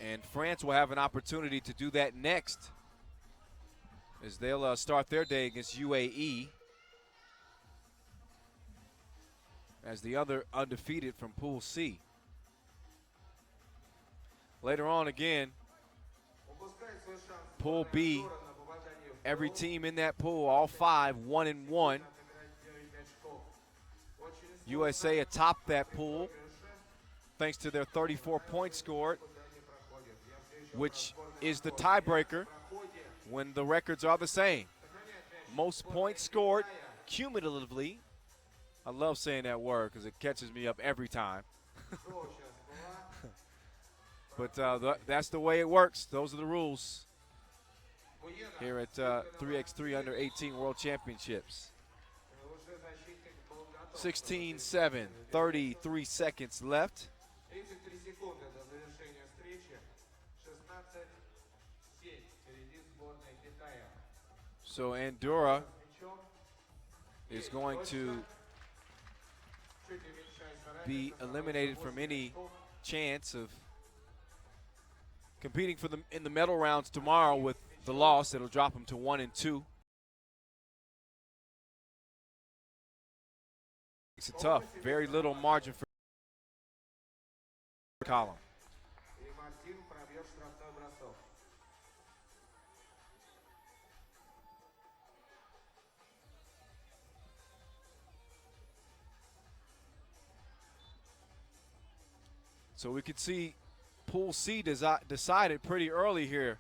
And France will have an opportunity to do that next, as they'll start their day against UAE as the other undefeated from Pool C. Later on again, Pool B, every team in that pool, all five, 1-1. USA atop that pool thanks to their 34 points scored, which is the tiebreaker when the records are the same. Most points scored cumulatively. I love saying that word because it catches me up every time. But that's the way it works. Those are the rules here at 3x3 Under 18 World Championships. 16-7, 33 seconds left. So Andorra is going to be eliminated from any chance of competing for in the medal rounds tomorrow. With the loss, it'll drop them to 1-2. Makes it tough. Very little margin for column. So we could see Pool C decided pretty early here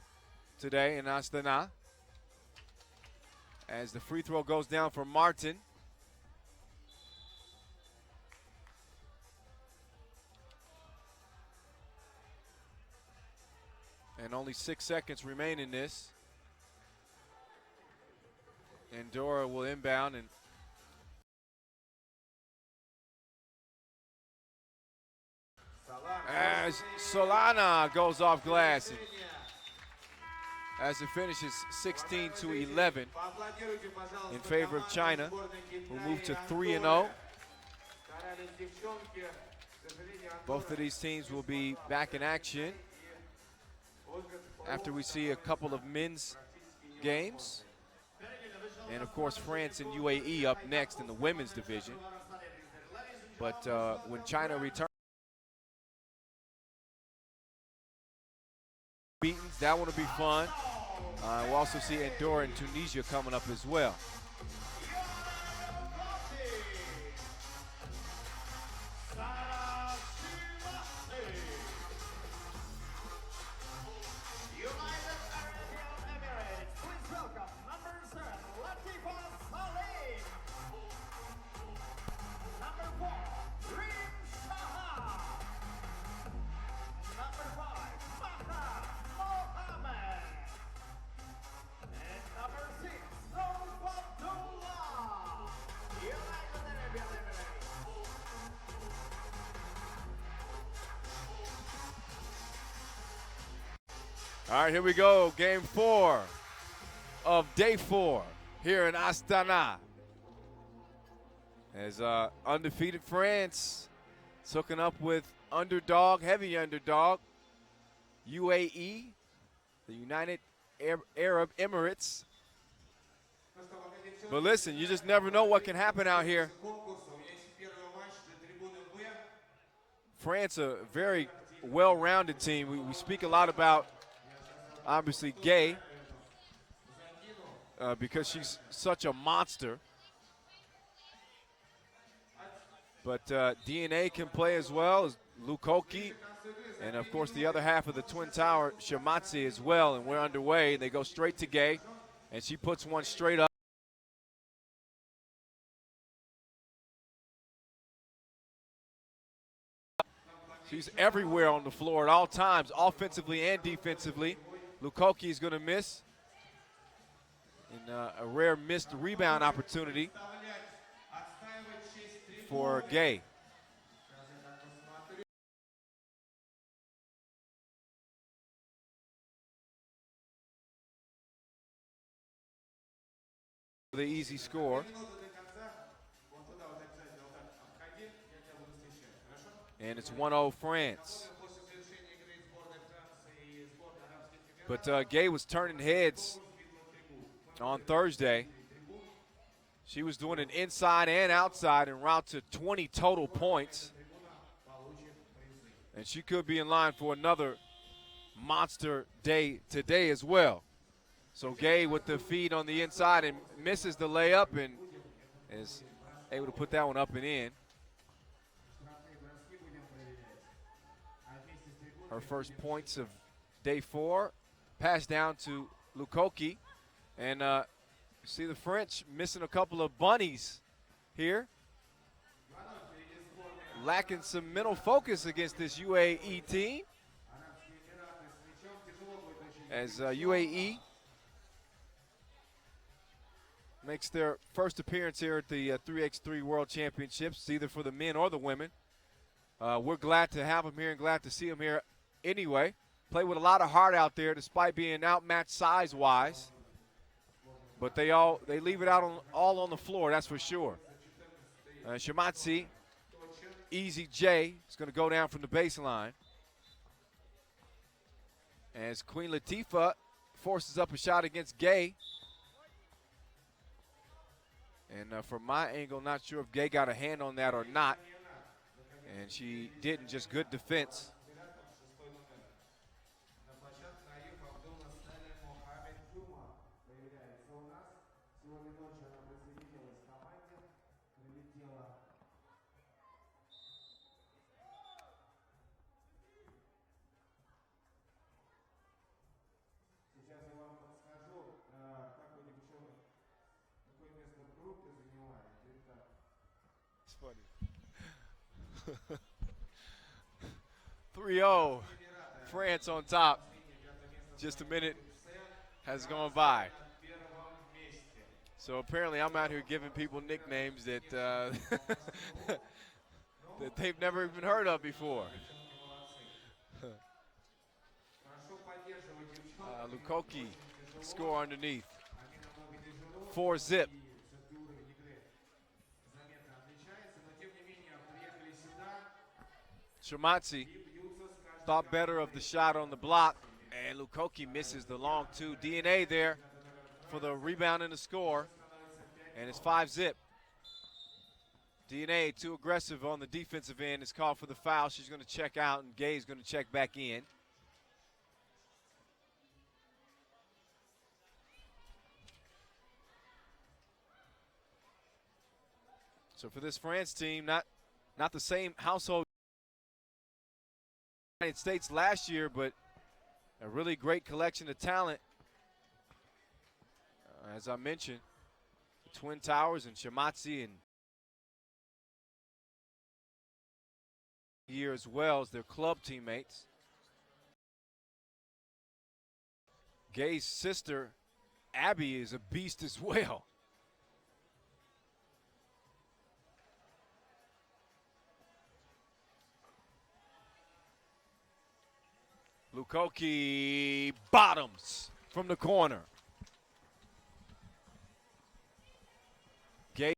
today in Astana, as the free throw goes down for Martin. And only 6 seconds remain in this. Andorra will inbound, and as Solana goes off glass, as it finishes 16-11 in favor of China, who move to 3-0. Both of these teams will be back in action after we see a couple of men's games. And of course, France and UAE up next in the women's division. But when China returns, that one will be fun. We'll also see Andorra and Tunisia coming up as well. All right, here we go. Game 4 of day 4 here in Astana. As undefeated France is hooking up with underdog, heavy underdog, UAE, the United Arab Emirates. But listen, you just never know what can happen out here. France, a very well-rounded team. We speak a lot about, obviously, Gay, because she's such a monster. But DNA can play as well as Lukoki, and of course the other half of the Twin Tower, Shamatsi, as well. And we're underway. They go straight to Gay, and she puts one straight up. She's everywhere on the floor at all times, offensively and defensively. Lukoki is going to miss. And a rare missed rebound opportunity for Gay. The easy score. And it's 1-0 France. But Gay was turning heads on Thursday. She was doing it inside and outside en route to 20 total points. And she could be in line for another monster day today as well. So Gay with the feed on the inside and misses the layup and is able to put that one up and in. Her first points of day 4. Pass down to Lukoki. And you see the French missing a couple of bunnies here. Lacking some mental focus against this UAE team. As UAE makes their first appearance here at the 3x3 World Championships, either for the men or the women. We're glad to have them here and glad to see them here anyway. Play with a lot of heart out there despite being outmatched size-wise. But they leave it out all on the floor, that's for sure. Shamatsi, Easy J, is going to go down from the baseline. As Queen Latifah forces up a shot against Gay. And from my angle, not sure if Gay got a hand on that or not. And she didn't, just good defense. It's funny. 3-0, France on top. Just a minute has gone by. So apparently I'm out here giving people nicknames that that they've never even heard of before. Lukoki score underneath. 4-zip. Shamatsi thought better of the shot on the block, and Lukoki misses the long two. DNA there for the rebound and the score, and it's 5-zip. DNA too aggressive on the defensive end is called for the foul. She's going to check out, and Gay's going to check back in. So for this France team, not the same household United States last year, but a really great collection of talent. As I mentioned, the Twin Towers and Shamatsi and year as well as their club teammates. Gay's sister, Abby, is a beast as well. Lukoki bottoms from the corner. Gay.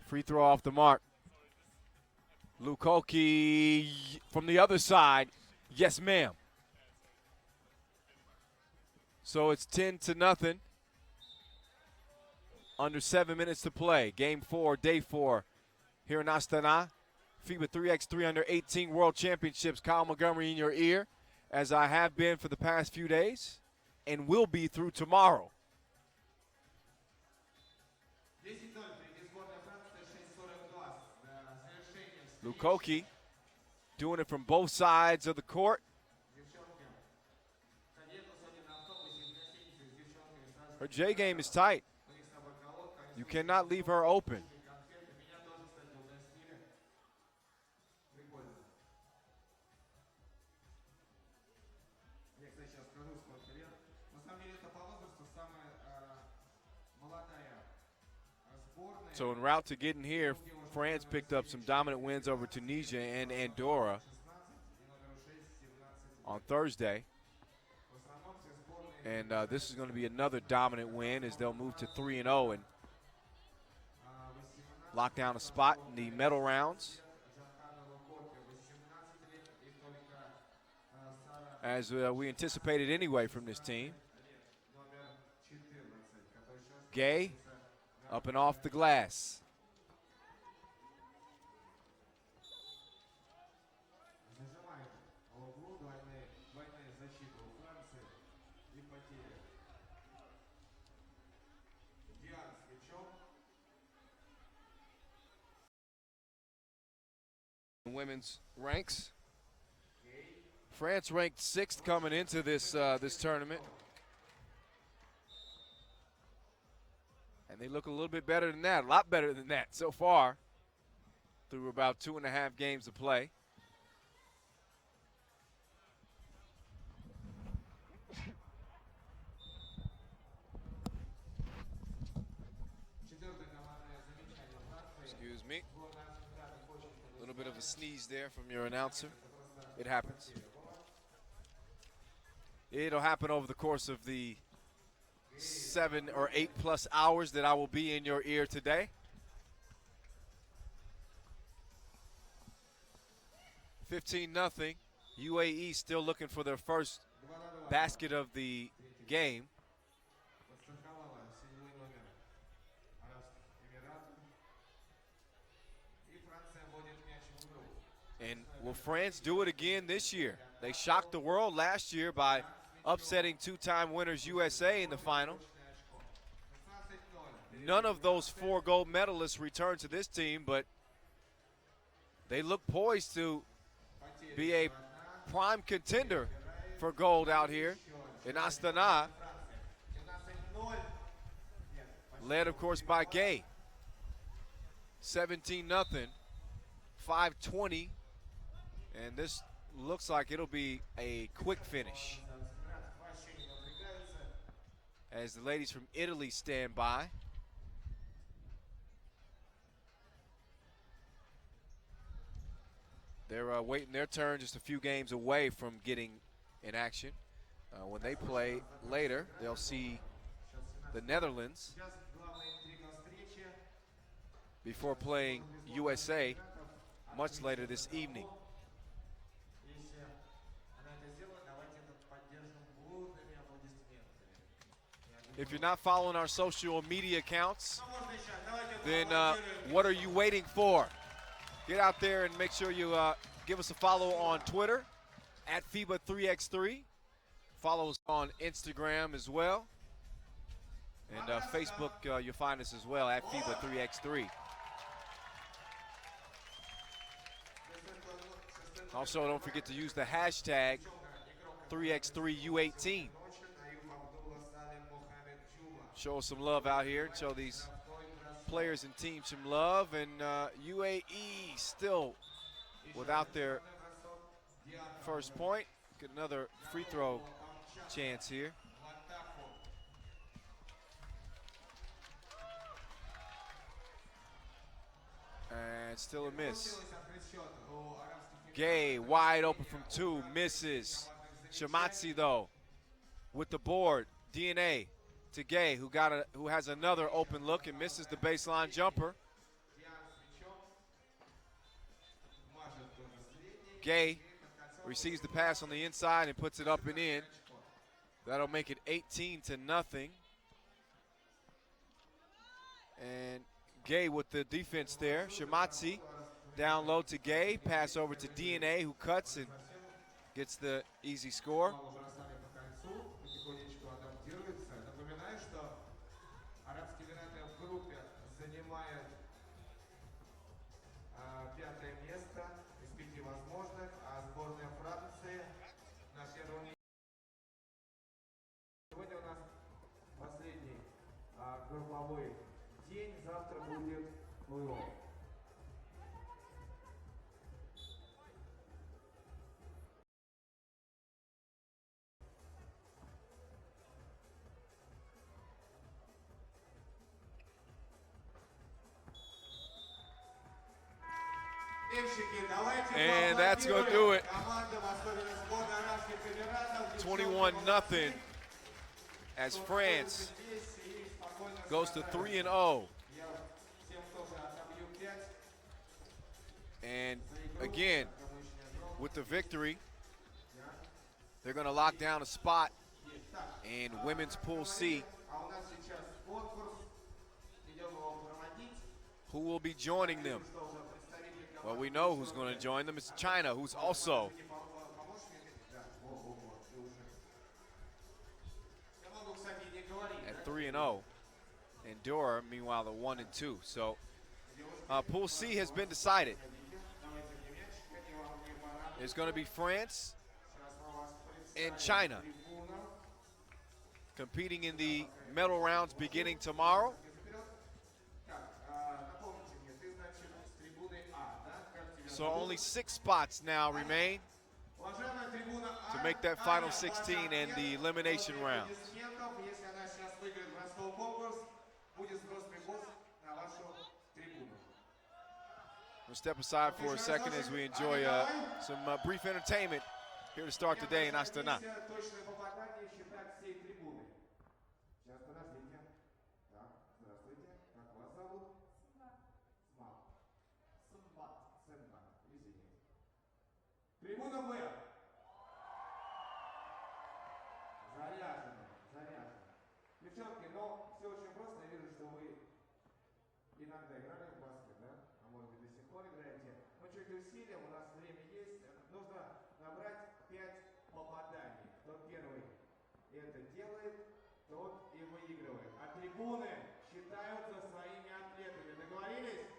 Free throw off the mark. Lukoki from the other side. Yes, ma'am. So it's 10-0. Under 7 minutes to play. Game 4, day 4 here in Astana. FIBA 3x3 Under 18 World Championships. Kyle Montgomery in your ear, as I have been for the past few days and will be through tomorrow. Lukoki doing it from both sides of the court. Her J game is tight. You cannot leave her open. So en route to getting here, France picked up some dominant wins over Tunisia and Andorra on Thursday. And this is going to be another dominant win as they'll move to 3-0 and lock down a spot in the medal rounds, as we anticipated anyway from this team. Gay up and off the glass. Women's ranks. France ranked 6th coming into this this tournament, and they look a little bit better than that, a lot better than that so far through about 2.5 games of play. Excuse me. A little bit of a sneeze there from your announcer. It happens. It'll happen over the course of the 7 or 8+ hours that I will be in your ear today. 15-0. UAE still looking for their first basket of the game. And will France do it again this year? They shocked the world last year by upsetting 2-time winners USA in the final. None of those 4 gold medalists returned to this team, but they look poised to be a prime contender for gold out here in Astana, led, of course, by Gay. 17-0, 5:20, and this looks like it'll be a quick finish as the ladies from Italy stand by. They're waiting their turn, just a few games away from getting in action. When they play later, they'll see the Netherlands before playing USA much later this evening. If you're not following our social media accounts, then what are you waiting for? Get out there and make sure you give us a follow on Twitter at FIBA 3x3. Follow us on Instagram as well. And Facebook, you'll find us as well at FIBA 3x3. Also, don't forget to use the hashtag 3x3 U18. Show us some love out here and show these players and teams some love. And UAE still without their first point. Get another free throw chance here. And still a miss. Gay wide open from 2, misses. Shamatsi though with the board. DNA to Gay, who has another open look and misses the baseline jumper. Gay receives the pass on the inside and puts it up and in. That'll make it 18-0. And Gay with the defense there. Shamatsi down low to Gay, pass over to DNA who cuts and gets the easy score. Групповой день, завтра будет плей-офф. And that's going to do it. 21-0 as France goes to 3-0. And again, with the victory, they're going to lock down a spot in Women's Pool C. Who will be joining them? Well, we know who's going to join them. It's China, who's also at 3-0. Andorra, meanwhile, the 1-2. So Pool C has been decided. It's going to be France and China competing in the medal rounds beginning tomorrow. So only 6 spots now remain to make that final 16 and the elimination round. We'll step aside for a second as we enjoy some brief entertainment here to start the day in Astana. Трибуна Б. Заряжено, заряжено. Девчонки, но все очень просто. Я вижу, что вы иногда играли в баскет, да? А может быть до сих пор играете. Мы чуть усилим, у нас время есть. Нужно набрать 5 попаданий. Кто первый это делает, тот и выигрывает. А трибуны считаются своими атлетами. Договорились?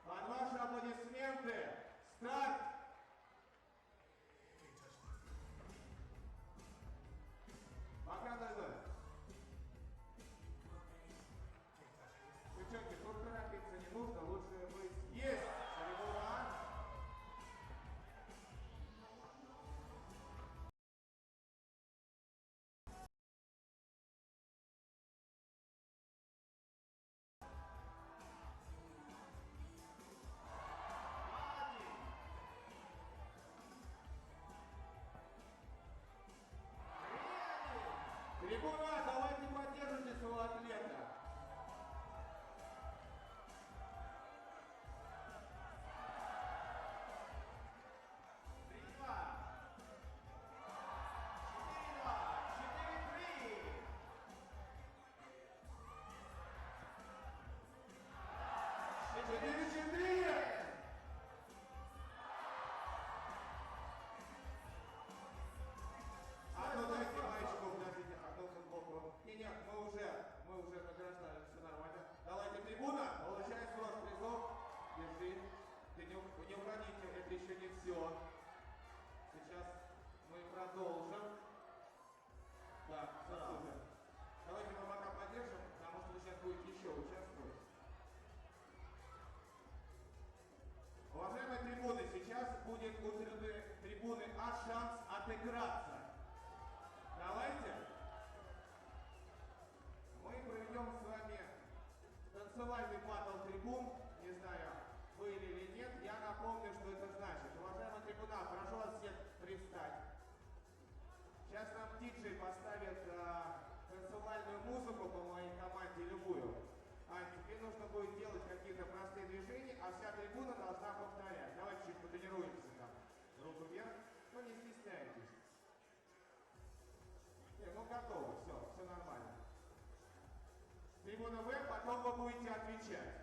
Под ваши аплодисменты. Старт! Пока, дорогой. Девчонки, тут торопиться не нужно, лучше быть. Есть! Трибуна. Трибуна, давайте поддержите своего атлета. Одну дайте мальчику, подождите, одну футболку играться. Давайте мы проведем с вами танцевальный батл трибун. Не знаю, были или нет. Я напомню, что это значит. Уважаемые трибуна, прошу вас всех привстать. Сейчас нам диджей поставит танцевальную музыку по моей команде, любую. Теперь нужно будет делать какие-то простые движения, а вся трибуна должна повторять. Давайте чуть потренируемся там. Руку вверх. Ну не стесняйтесь. Ну готовы, все нормально. Трибуна В, потом вы будете отвечать.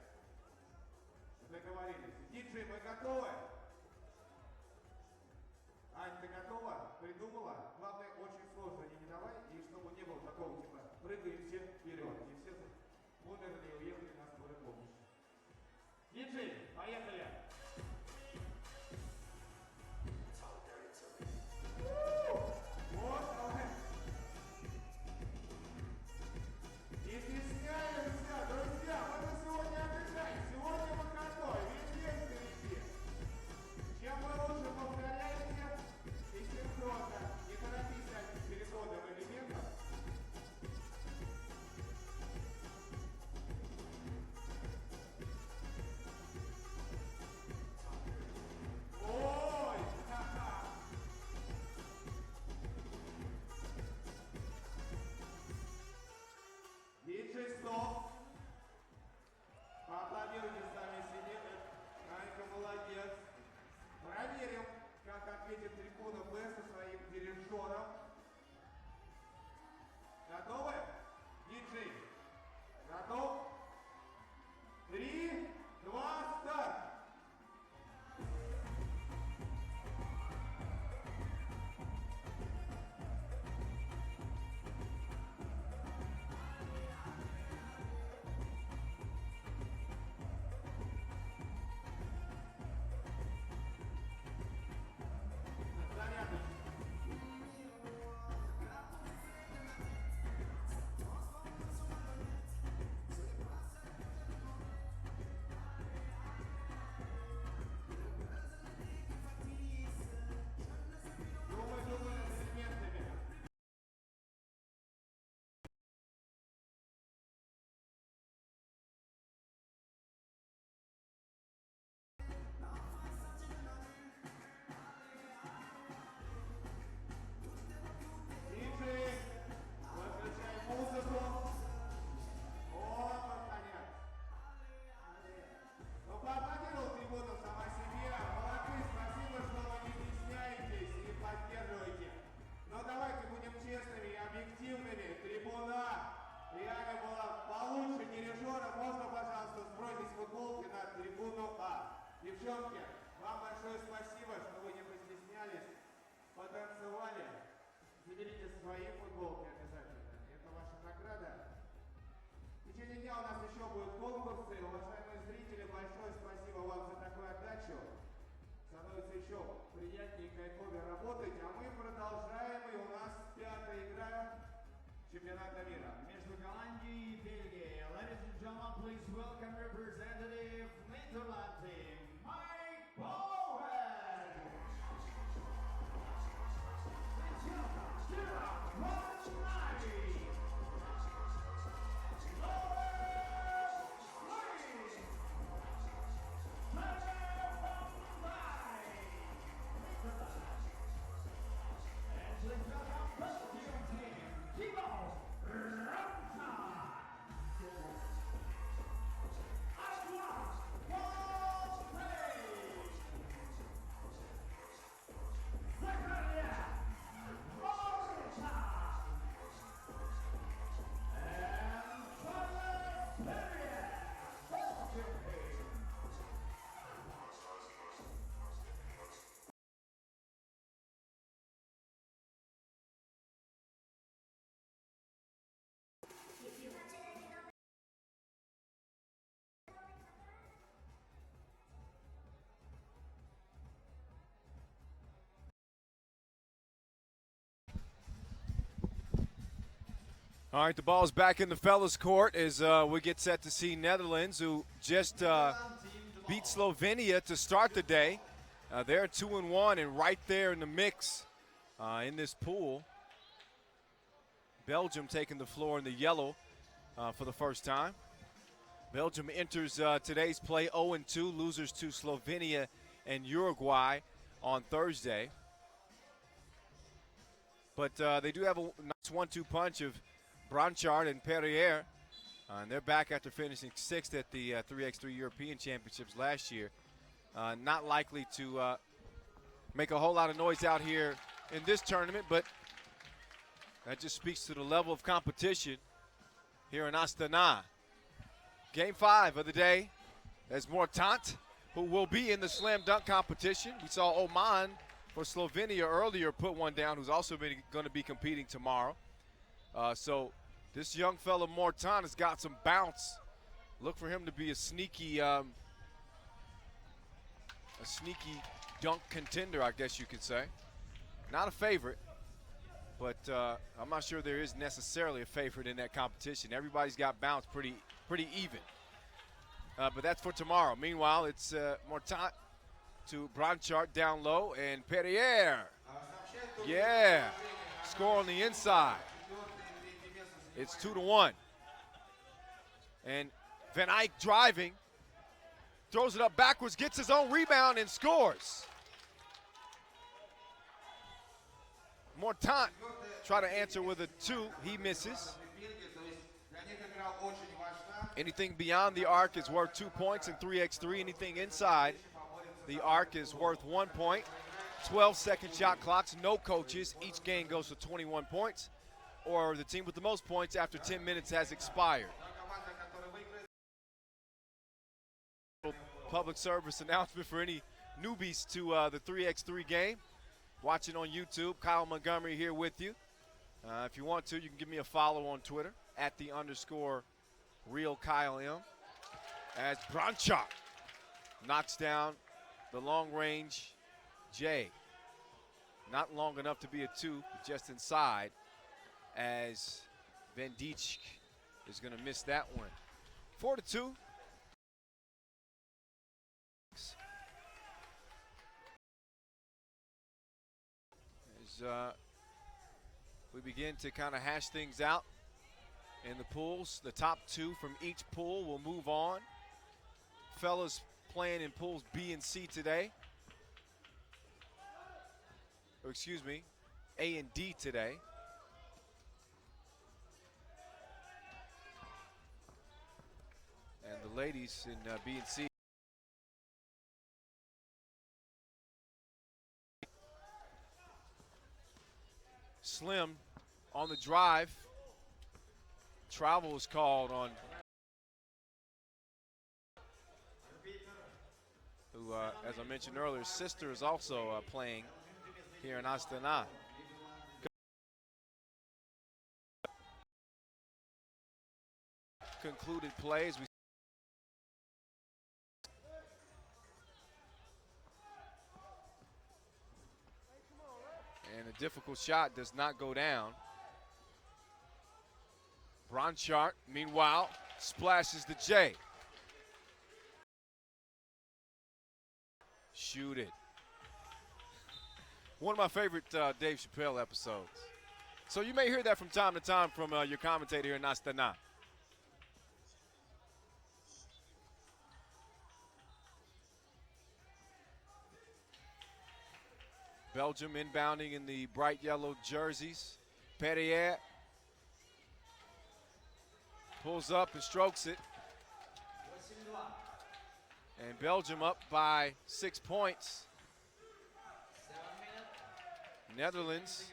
Договорились. Диджей, мы готовы? Ань, ты готова? Придумала? Главное, очень сложно не давай, и чтобы не было такого типа прыгаем все вперед. И все умерли и уехали на скорой помощи. Диджей, поехали! Вот, давай! Не стесняемся, друзья! Мы на сегодня отдыхаем! Сегодня выходной! Весь день впереди! Чем вы лучше повторяете и синхронно, не торопись от переходов элементов. Ой! Ха-ха! Диджей, стоп! Поаплодируйте сами себе. Анька, молодец. Проверим, как ответит трибуна Б со своим дирижером. Готовы? Диджей, готов? 3, 2, старт! Девчонки, вам большое спасибо, что вы не постеснялись, потанцевали. Заберите свои футболки обязательно. Это ваша награда. В течение дня у нас еще будут конкурсы. Уважаемые зрители, большое спасибо вам за такую отдачу. Становится еще приятнее и кайфовее работать. А мы продолжаем. И у нас пятая игра чемпионата мира. Между Голландией и Бельгией. Ladies and gentlemen, please welcome representative Netherlands team. All right, the ball is back in the fellas' court as we get set to see Netherlands, who just beat Slovenia to start the day. They're 2-1 and right there in the mix in this pool. Belgium taking the floor in the yellow for the first time. Belgium enters today's play 0-2, losers to Slovenia and Uruguay on Thursday. But they do have a nice 1-2 punch of Branchard and Perrier. And they're back after finishing 6th at the 3x3 European Championships last year. Not likely to make a whole lot of noise out here in this tournament, but that just speaks to the level of competition here in Astana. Game 5 of the day, as Mortant, who will be in the slam dunk competition. We saw Oman for Slovenia earlier put one down, who's also going to be competing tomorrow. So this young fella Mortant has got some bounce. Look for him to be a sneaky dunk contender, I guess you could say. Not a favorite, but I'm not sure there is necessarily a favorite in that competition. Everybody's got bounce pretty even. But that's for tomorrow. Meanwhile, it's Mortant to Branchard down low, and Perrier. Yeah, score on the inside. It's 2-1. And Van Eyck driving, throws it up backwards, gets his own rebound, and scores. Mortant try to answer with a 2. He misses. Anything beyond the arc is worth 2 points in 3x3. Anything inside the arc is worth 1 point. 12-second shot clocks, no coaches. Each game goes to 21 points, or the team with the most points after 10 minutes has expired. Public service announcement for any newbies to the 3x3 game. Watching on YouTube, Kyle Montgomery here with you. If you want to, you can give me a follow on Twitter at @_RealKyleM. As Branchard knocks down the long range J. Not long enough to be a 2, just inside, as Van Dijk is going to miss that one. 4-2. As we begin to kind of hash things out in the pools, the top 2 from each pool will move on. Fellas playing in pools B and C today. Or excuse me, A and D today. And the ladies in B and C. Slim on the drive. Travel was called on who, as I mentioned earlier, his sister is also playing here in Astana. Concluded plays. And a difficult shot does not go down. Branchard, meanwhile, splashes the J. Shoot it. One of my favorite Dave Chappelle episodes. So you may hear that from time to time from your commentator here in Astana. Belgium inbounding in the bright yellow jerseys. Perrier pulls up and strokes it. And Belgium up by 6 points. Netherlands,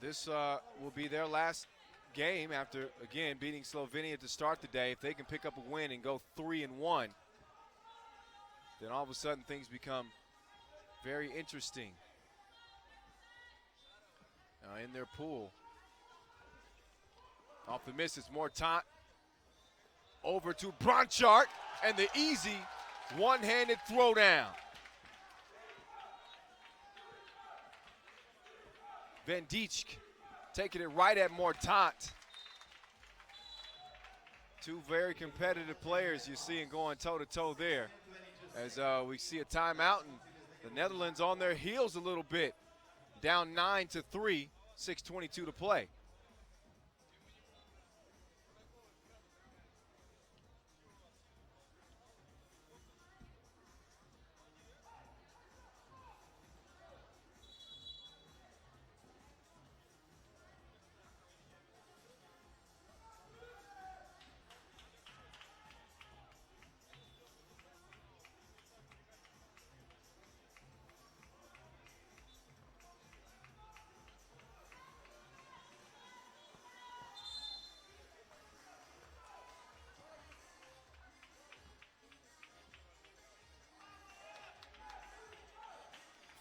this will be their last game after, again, beating Slovenia to start the day. If they can pick up a win and go 3-1, then all of a sudden things become very interesting in their pool. Off the miss, it's Mortant. Over to Branchard, and the easy one-handed throwdown. Van Dijk taking it right at Mortant. Two very competitive players you're seeing going toe-to-toe there. As we see a timeout, and The Netherlands on their heels a little bit. Down 9-3, 6:22 to play.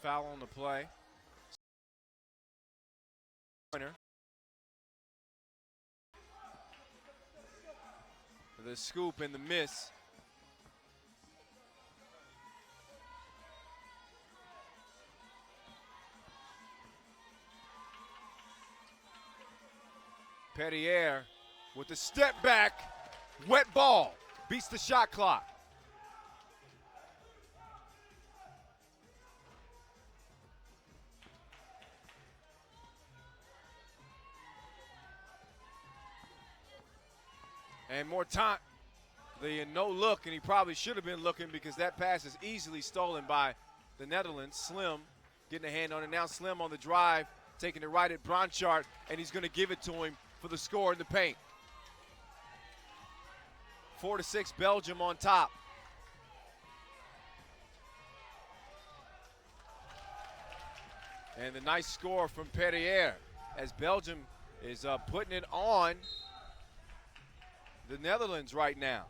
Foul on the play. Pointer. The scoop and the miss. Perrier with the step back, wet ball, beats the shot clock. And more time, the no look, and he probably should have been looking because that pass is easily stolen by the Netherlands. Slim getting a hand on it now. Slim on the drive, taking it right at Bronchart, and he's going to give it to him for the score in the paint. 4-6 Belgium on top. And the nice score from Perrier as Belgium is putting it on the Netherlands right now.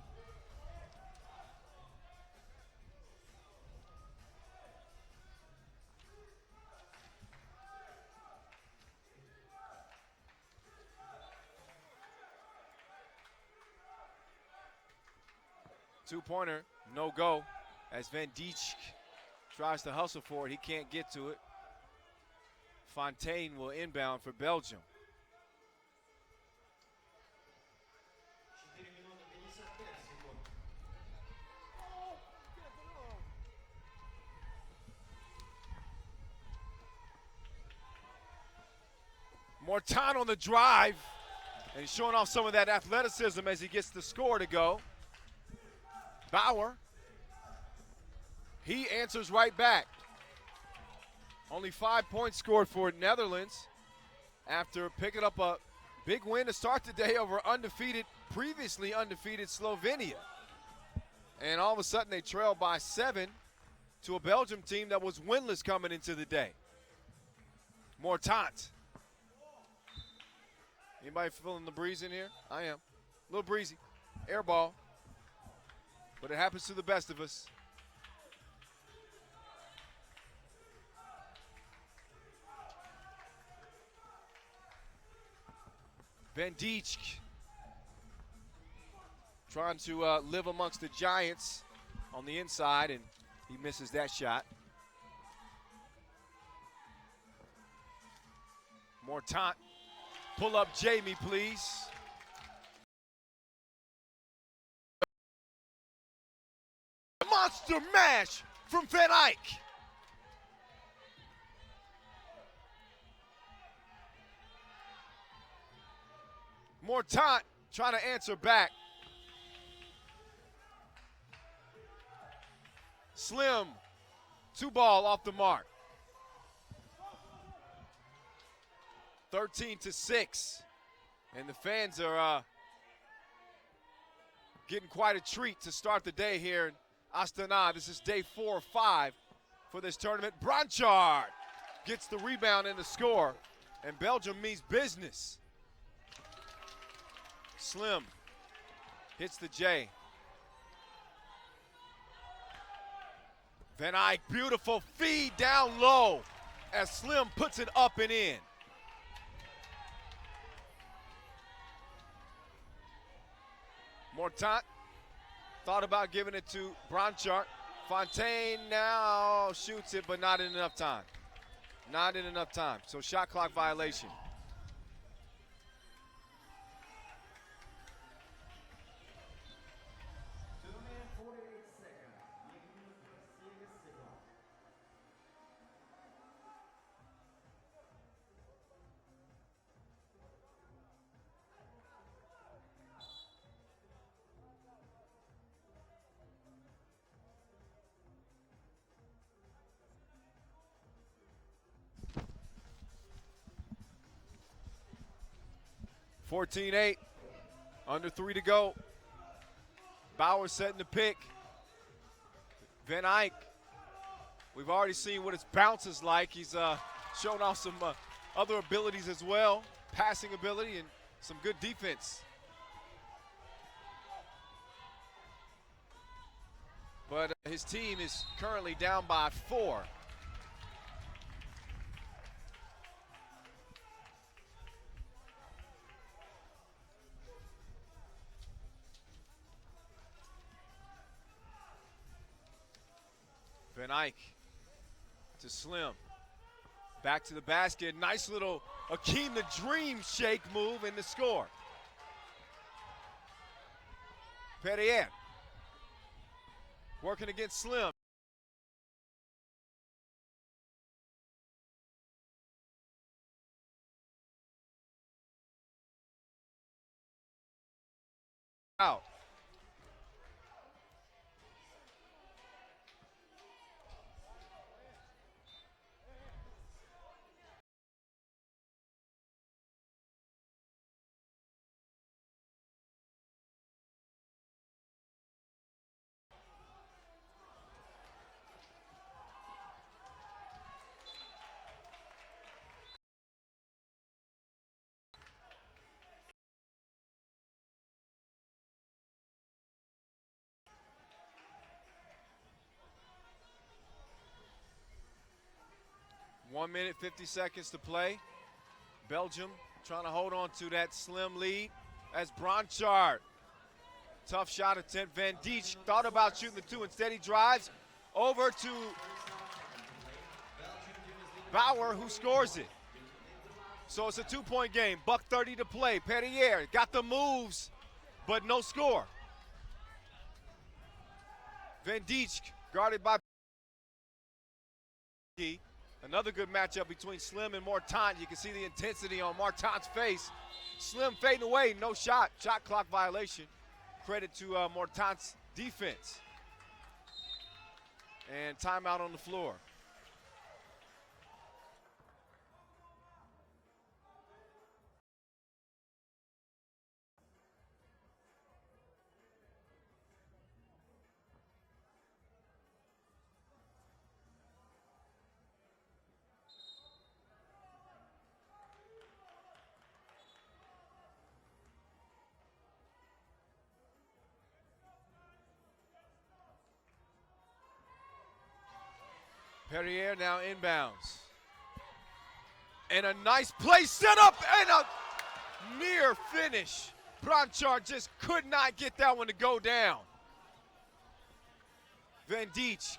Two-pointer, no go, as Van Dijk tries to hustle for it. He can't get to it. Fontaine will inbound for Belgium. Mortan on the drive, and he's showing off some of that athleticism as he gets the score to go. Bauer, he answers right back. Only 5 points scored for Netherlands after picking up a big win to start the day over previously undefeated Slovenia. And all of a sudden they trail by 7 to a Belgium team that was winless coming into the day. Mortant. Anybody feeling the breeze in here? I am. A little breezy. Air ball. But it happens to the best of us. Van Dijk trying to live amongst the giants on the inside, and he misses that shot. Mortant, pull up Jamie, please. Monster mash from Van Eyck. Mortant trying to answer back. Slim, 2-ball off the mark. 13-6. And the fans are getting quite a treat to start the day here in Astana. This is day 4 or 5 for this tournament. Bronchard gets the rebound and the score, and Belgium means business. Slim hits the J. Van Eyck, beautiful feed down low as Slim puts it up and in. Mortant thought about giving it to Bronchart. Fontaine now shoots it, but not in enough time. Not in enough time, so shot clock violation. 14-8, under 3 to go. Bauer setting the pick. Van Eyck, we've already seen what his bounce is like. He's shown off some other abilities as well, passing ability and some good defense. But his team is currently down by 4. Van Eyck to Slim. Back to the basket. Nice little Akeem the Dream shake move in the score. Perrier working against Slim. Out. One minute, 50 seconds to play. Belgium trying to hold on to that slim lead as Bronchard. Tough shot attempt. Van Dijk thought about shooting the 2. Instead he drives over to Bauer, who scores it. So it's a 2-point game. $1:30 to play. Perrier got the moves, but no score. Van Dijk guarded by Another good matchup between Slim and Mortant. You can see the intensity on Mortant's face. Slim fading away, no shot. Shot clock violation. Credit to Mortant's defense. And timeout on the floor. Perrier now inbounds. And a nice play set up and a near finish. Bronchard just could not get that one to go down. Van Dijk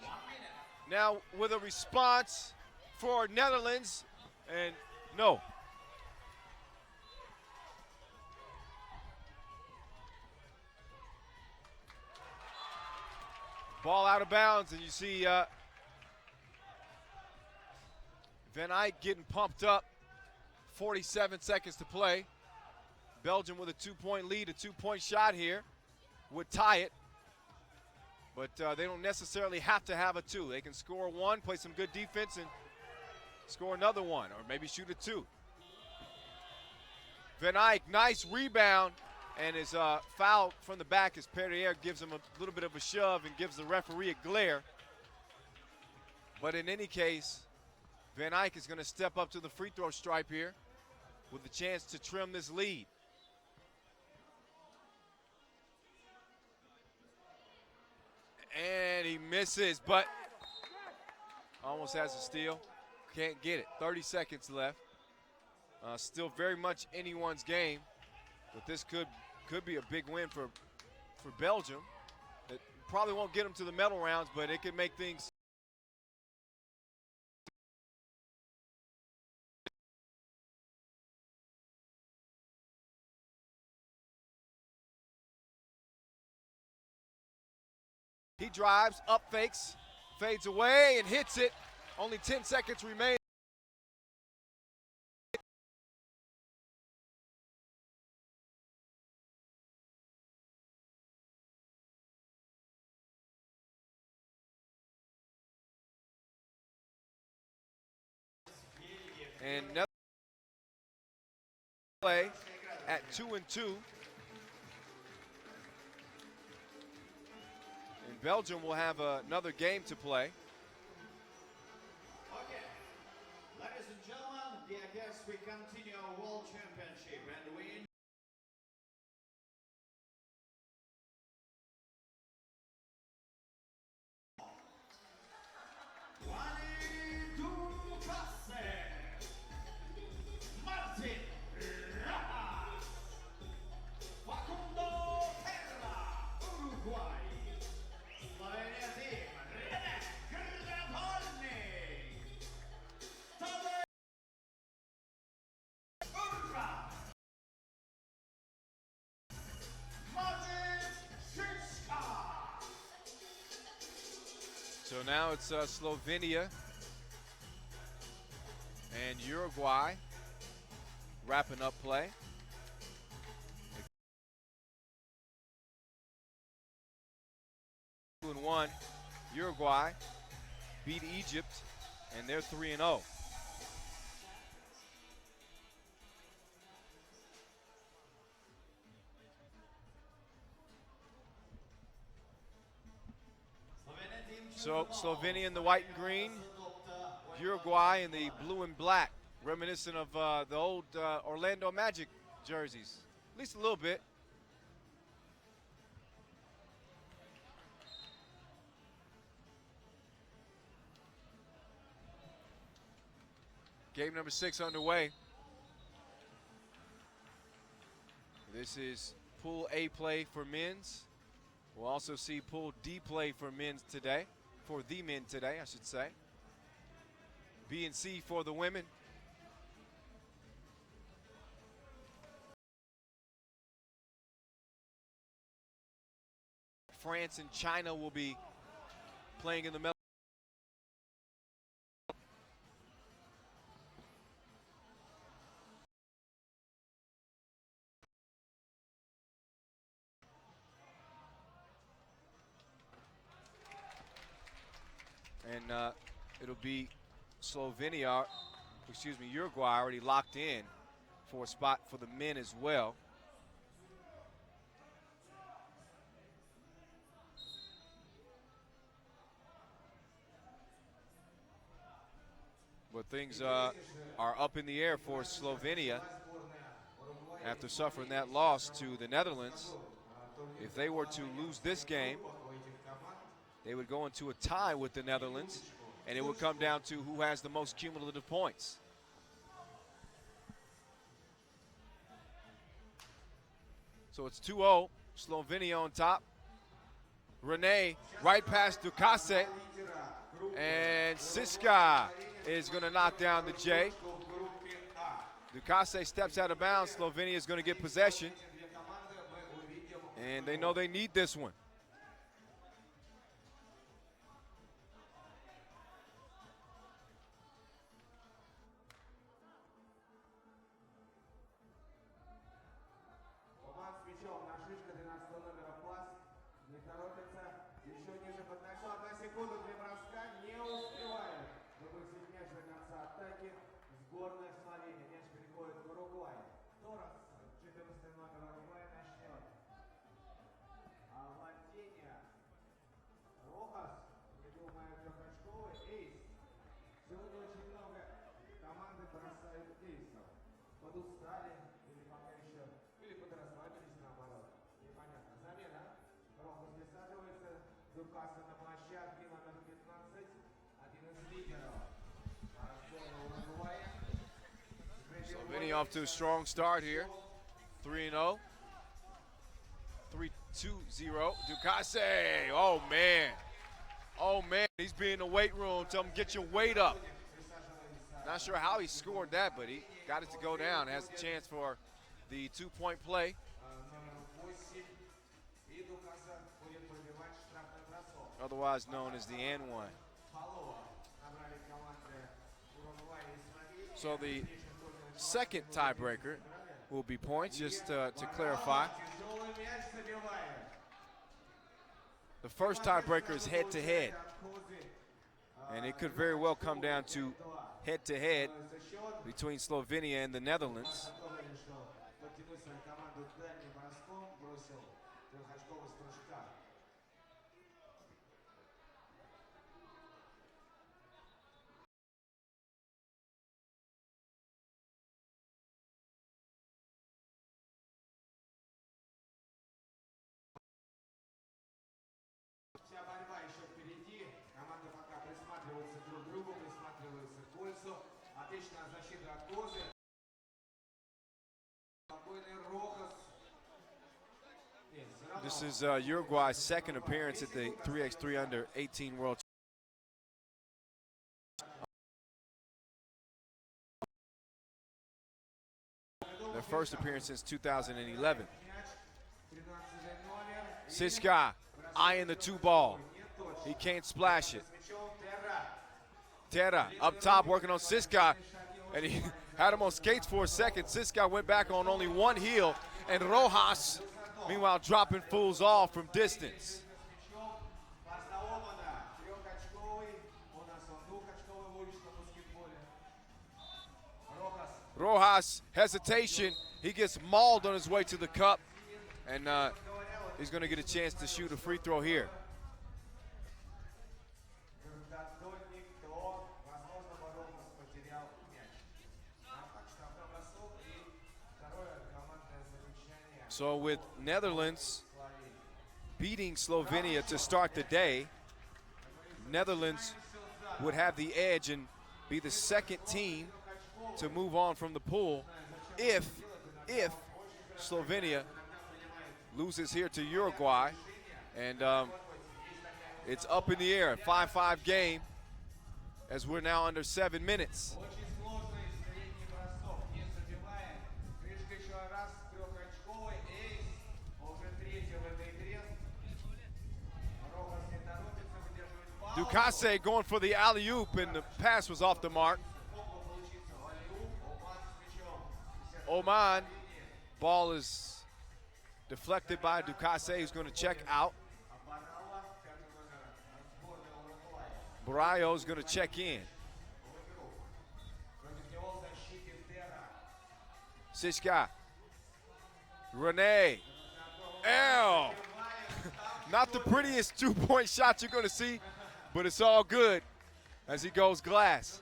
now with a response for Netherlands, and no. Ball out of bounds, and you see Van Eyck getting pumped up. 47 seconds to play. Belgium with a 2-point lead, a 2-point shot here would tie it. But they don't necessarily have to have a 2. They can score 1, play some good defense, and score another 1, or maybe shoot a 2. Van Eyck, nice rebound, and is fouled from the back as Perrier gives him a little bit of a shove and gives the referee a glare. But in any case, Van Eyck is going to step up to the free throw stripe here with the chance to trim this lead. And he misses, but almost has a steal. Can't get it. 30 seconds left. Still very much anyone's game, but this could be a big win for Belgium. It probably won't get them to the medal rounds, but it could make things. He drives, up fakes, fades away, and hits it. Only 10 seconds remain. And play at 2-2. And Belgium will have another game to play. Okay, ladies and gentlemen, dear guests, we continue our World Championship and we Uruguay. Slovenia team, So now it's Slovenia and Uruguay wrapping up play. 2-1. Uruguay beat Egypt, and they're 3-0. So Slovenia in the white and green, Uruguay in the blue and black, reminiscent of the old Orlando Magic jerseys, at least a little bit. Game number 6 underway. This is Pool A play for men's. We'll also see Pool D play for men's today, for the men today, I should say. B and C for the women. France and China will be playing in the middle. And it'll be Slovenia, excuse me, Uruguay already locked in for a spot for the men as well. But things are up in the air for Slovenia after suffering that loss to the Netherlands. If they were to lose this game, they would go into a tie with the Netherlands, and it would come down to who has the most cumulative points. So it's 2-0, Slovenia on top. Rene right past Ducasse, and Siska is going to knock down the J. Ducasse steps out of bounds. Slovenia is going to get possession, and they know they need this one. Slovenia off to a strong start here. 3-0. 3-2-0. Ducasse. Oh, man. Oh, man. He's been in the weight room. Tell him, get your weight up. Not sure how he scored that, but he got it to go down. Has a chance for the 2-point play. Otherwise known as the N1. So the second tiebreaker will be points, just to clarify. The first tiebreaker is head-to-head. And it could very well come down to head-to-head between Slovenia and the Netherlands. подтянуть свою команду к дальним броском, бросил трехочковый с прыжка. Вся борьба еще впереди. Команды пока присматриваются друг к другу, присматриваются к кольцу. Отличная защита от козы. Спокойный Рохас. This is Uruguay's second appearance at the 3x3 under 18 World Championships. Their first appearance since 2011. Siska eyeing the two ball. He can't splash it. Terra up top working on Siska, and he had him on skates for a second. Siska went back on only one heel, and Rojas, meanwhile, dropping fools off from distance. Rojas, hesitation. He gets mauled on his way to the cup, and he's going to get a chance to shoot a free throw here. So with Netherlands beating Slovenia to start the day, Netherlands would have the edge and be the second team to move on from the pool if Slovenia loses here to Uruguay. And it's up in the air, a 5-5 game as we're now under 7 minutes. Ducasse going for the alley-oop, and the pass was off the mark. Oman, ball is deflected by Ducasse, who's going to check out. Barrio is going to check in. Siska. Rene. Ew. Not the prettiest two-point shot you're going to see, but it's all good as he goes glass.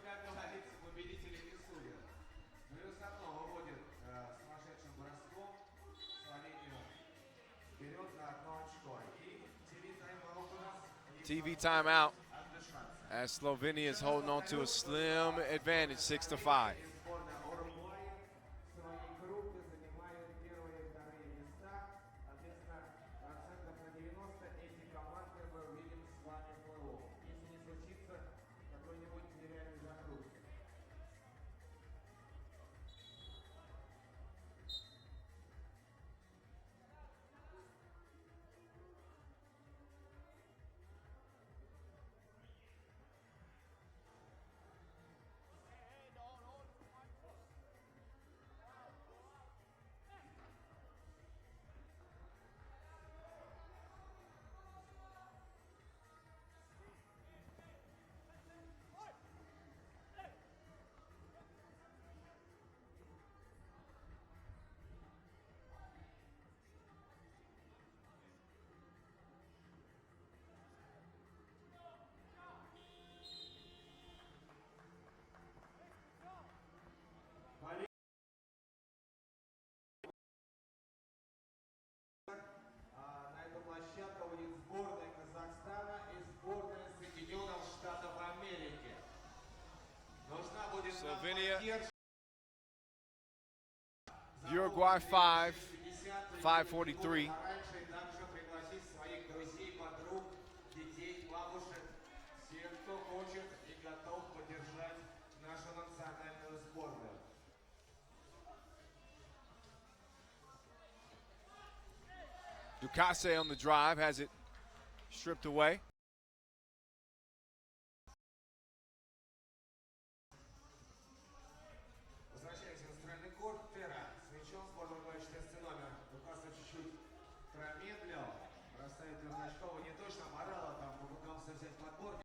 TV timeout as Slovenia is holding on to a slim advantage, 6-5. На эту площадку выйдет сборная Казахстана и сборная Соединенных Штатов Америки. Нужна будет Slovenia, Uruguay 5, 5:43. Раньше также пригласить своих друзей, подруг, детей, бабушек, всех, кто хочет и готов поддержать нашу национальную сборную. Ducasse on the drive, has it stripped away. Возвращаемся на центральный корт. Терра с мячом, сборная 24 номер. Дукаса чуть-чуть промедлил. Бросает Трехочкова. Не точно, Морало там попытался взять подбор.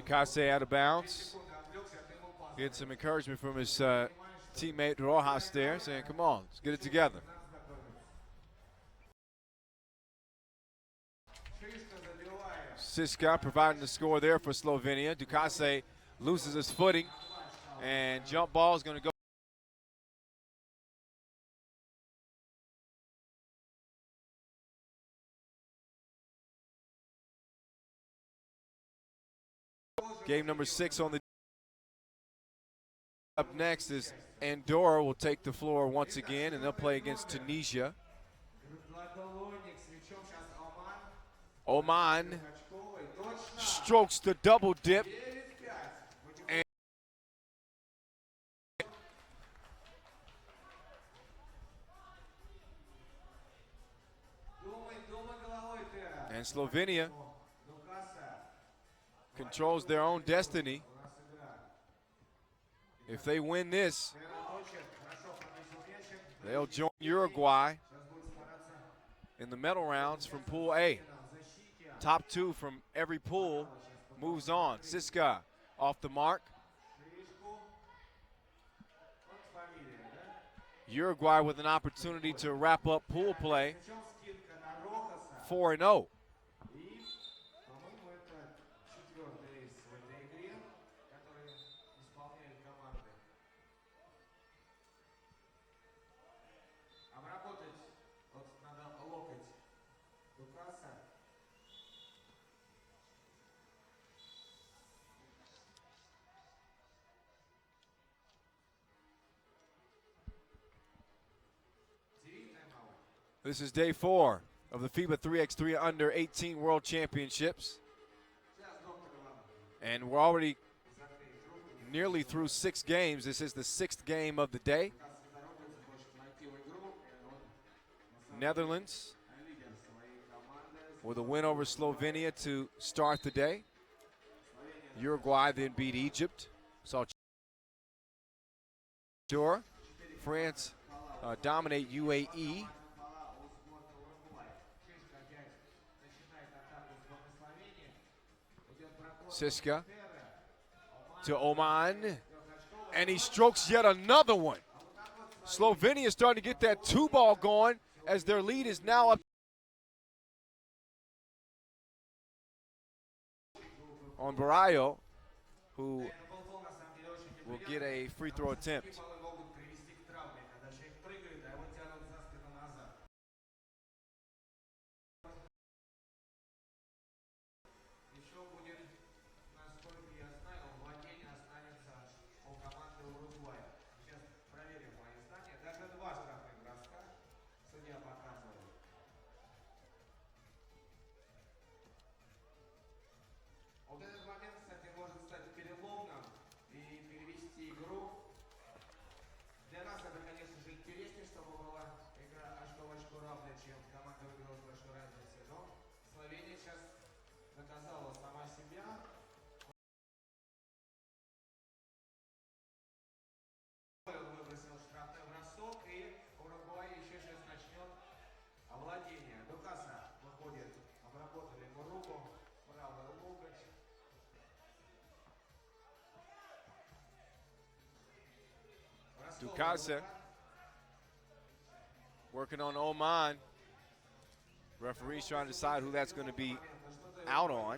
Dukase out of bounds. Get some encouragement from his teammate Rojas there, saying, come on, let's get it together. Siska providing the score there for Slovenia. Dukase loses his footing, and jump ball is going to go. Game number 6 on the. Up next is Andorra will take the floor once again, and they'll play against Tunisia. Oman strokes the double dip. And Slovenia controls their own destiny. If they win this, they'll join Uruguay in the medal rounds from Pool A. Top 2 from every pool moves on. Siska off the mark. Uruguay with an opportunity to wrap up pool play 4-0. This is day 4 of the FIBA 3x3 U18 World Championships. And we're already nearly through 6 games. This is the 6th game of the day. Netherlands with a win over Slovenia to start the day. Uruguay then beat Egypt. Saw France dominate UAE. Siska to Oman, and he strokes yet another one. Slovenia is starting to get that 2-ball going as their lead is now up on Barrio, who will get a free throw attempt. Dukase working on Oman. Referee's trying to decide who that's going to be out on.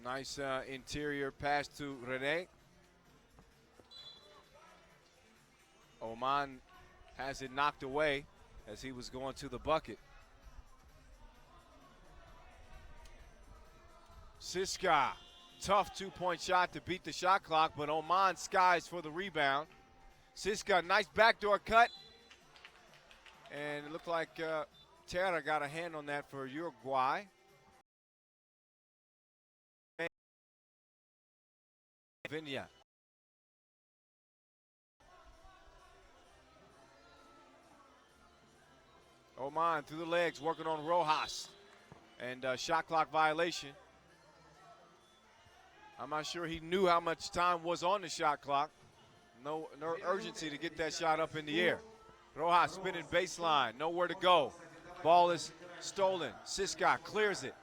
Nice interior pass to Rene. Oman has it knocked away as he was going to the bucket. Siska, tough 2-point shot to beat the shot clock, but Oman skies for the rebound. Siska, nice backdoor cut. And it looked like Terra got a hand on that for Uruguay. Vinya. Oman through the legs, working on Rojas. And shot clock violation. I'm not sure he knew how much time was on the shot clock. No urgency to get that shot up in the air. Rojas spinning baseline, nowhere to go. Ball is stolen. Siska clears it.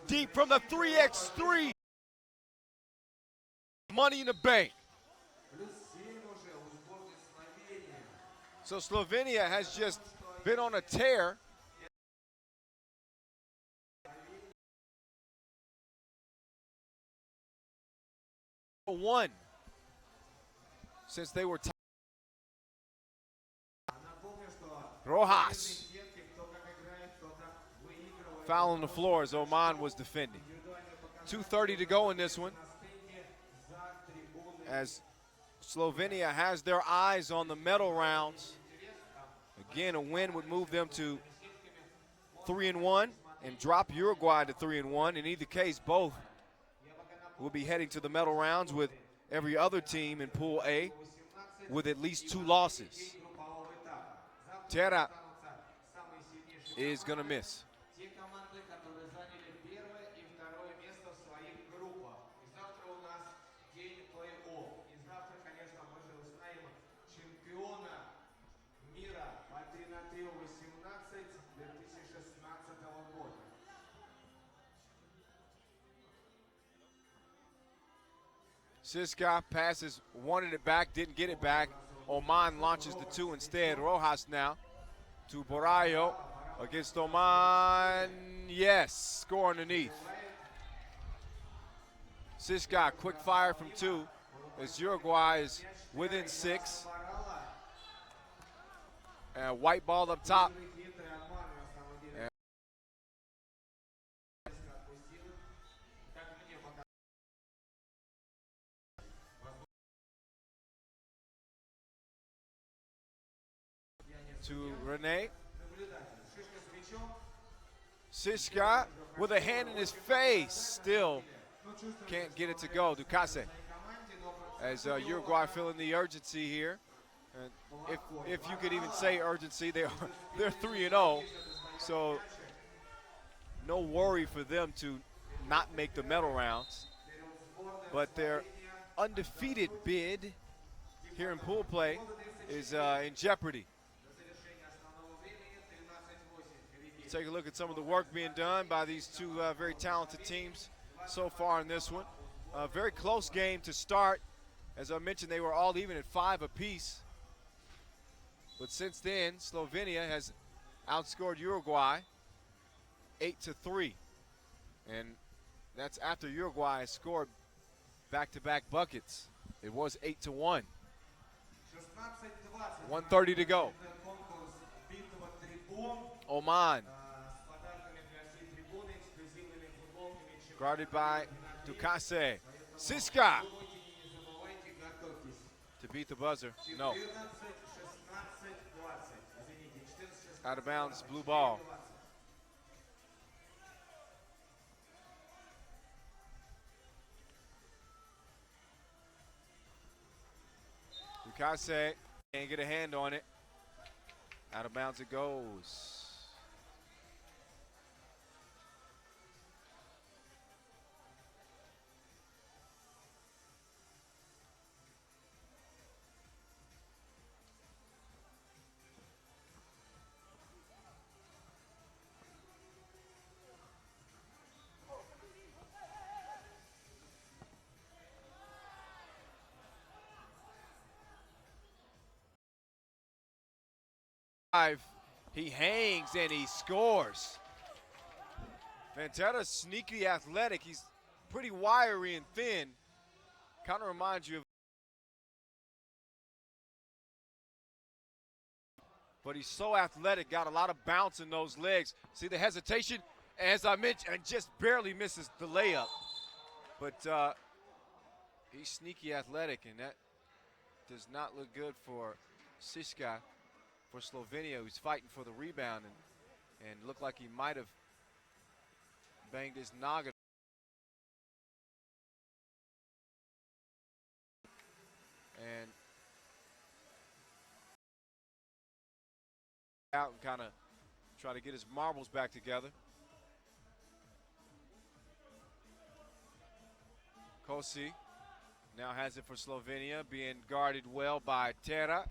Deep from the 3x3. Money in the bank. So Slovenia has just been on a tear. One since they were Rojas. Foul on the floor as Oman was defending. 2:30 to go in this one, as Slovenia has their eyes on the medal rounds. Again, a win would move them to 3-1 and drop Uruguay to 3-1. In either case, both will be heading to the medal rounds, with every other team in Pool A with at least 2 losses. Terra is going to miss. Siska passes, wanted it back, didn't get it back. Oman launches the 2 instead. Rojas now to Borayo against Oman. Yes, score underneath. Siska, quick fire from 2 as Uruguay is within 6. White ball up top. To Rene. Siska with a hand in his face, still can't get it to go. Ducase, as Uruguay feeling the urgency here. And if you could even say urgency, they're 3-0, so no worry for them to not make the medal rounds. But their undefeated bid here in pool play is in jeopardy. Take a look at some of the work being done by these 2 very talented teams so far in this one. A very close game to start. As I mentioned, they were all even at 5 apiece. But since then, Slovenia has outscored Uruguay 8-3. And that's after Uruguay has scored back-to-back buckets. It was 8-1. 1:30 to go. Oman. Guarded by Ducase. Siska to beat the buzzer. No. Out of bounds, blue ball. Ducase can't get a hand on it. Out of bounds it goes. He hangs and he scores. Vantera's sneaky athletic. He's pretty wiry and thin. Kind of reminds you of, but he's so athletic, got a lot of bounce in those legs. See the hesitation, as I mentioned, and just barely misses the layup. But he's sneaky athletic, and that does not look good for Siska. For Slovenia, who's fighting for the rebound and looked like he might have banged his noggin. And out and kind of try to get his marbles back together. Kosi now has it for Slovenia, being guarded well by Terra.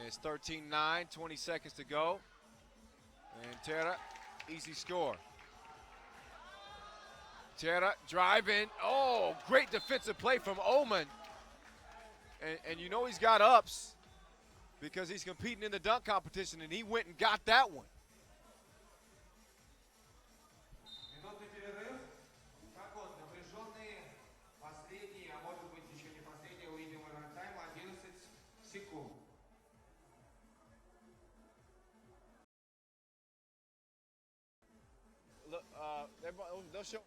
It's 13-9, 20 seconds to go. And Terra, easy score. Terra driving. Oh, great defensive play from Oman. And you know he's got ups because he's competing in the dunk competition, and he went and got that one. Минутный перерыв. Как он, напряженный, последний, а может быть еще не последний, увидим рантайм, 11 секунд. Look, they'll show.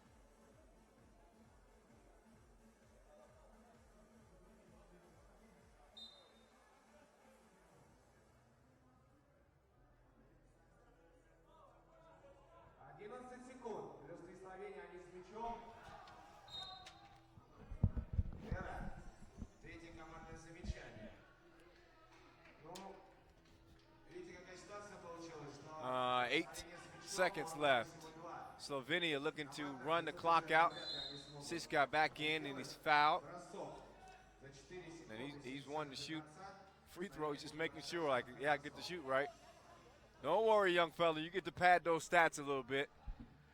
Секунд. Плюс 3 Словения, они с мячом. Вера, третье командное замечание. Ну, видите, какая ситуация получилась, что... 8 seconds left. Slovenia looking to run the clock out. Sis got back in and he's fouled. And he's wanting to shoot free throws, just making sure, like, yeah, I get the shoot right. Don't worry, young fella, you get to pad those stats a little bit.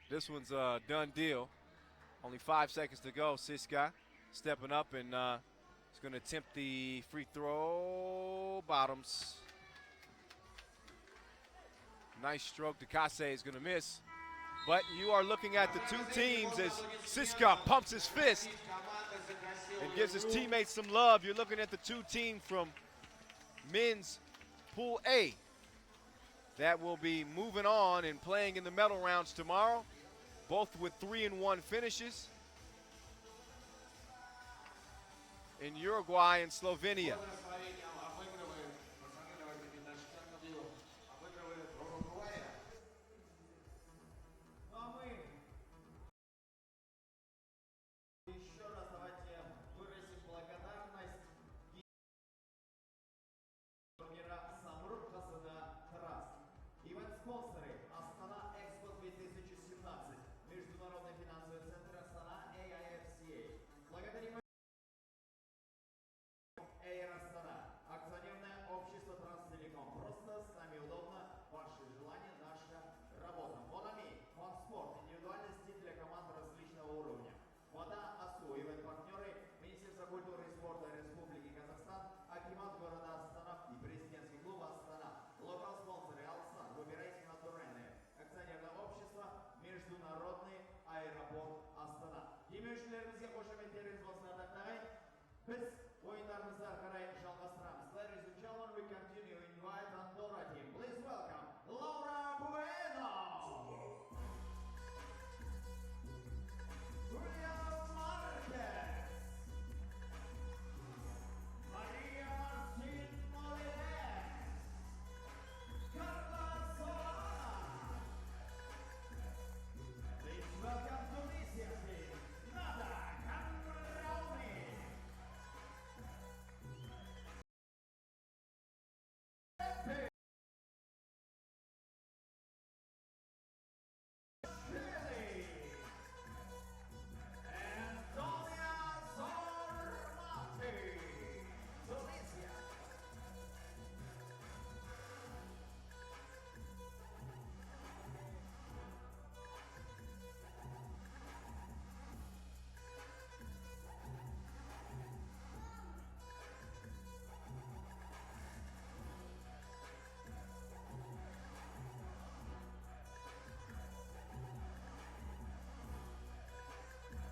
This one's a done deal. Only 5 seconds to go. Siska stepping up and is going to attempt the free throw. Bottoms. Nice stroke. Takase is going to miss. But you are looking at the two teams as Siska pumps his fist and gives his teammates some love. You're looking at the two teams from men's Pool A that will be moving on and playing in the medal rounds tomorrow, both with 3-1 finishes in Uruguay and Slovenia. Еще раз давайте выразим благодарность турнира Samruk-Kazyna Trust. Ивент-спонсоры Astana Expo 2017, Международный финансовый центр Astana AIFCA. Благодарим Air Astana, акционерное общество Транстелеком. Просто с нами удобно, ваши желания, наша работа. Монами, фан-спорт, индивидуальный стиль для команд различного уровня. Вода АСУ, ивент-партнеры, Министерство культуры и спорта Республики Казахстан, Акимат города Астана и президентский клуб Астана. Локал-спонсоры Алсан, выбирайте натуральные. Акционерное общество, Международный аэропорт Астана. Демеушілерімізге қошеметтеріңіз болсын ардақтағай. Біз ойындарымызды ары қарай жалғастырамыз. Ladies and gentlemen, we continue to invite Andorra team. Please welcome Laura Bueno. Julia Marquez. Maria Martin Molines. Carla Solana. Please welcome Tunisia team. Nada Kamraoui. Chile. Antonia Zormati. Tunisia.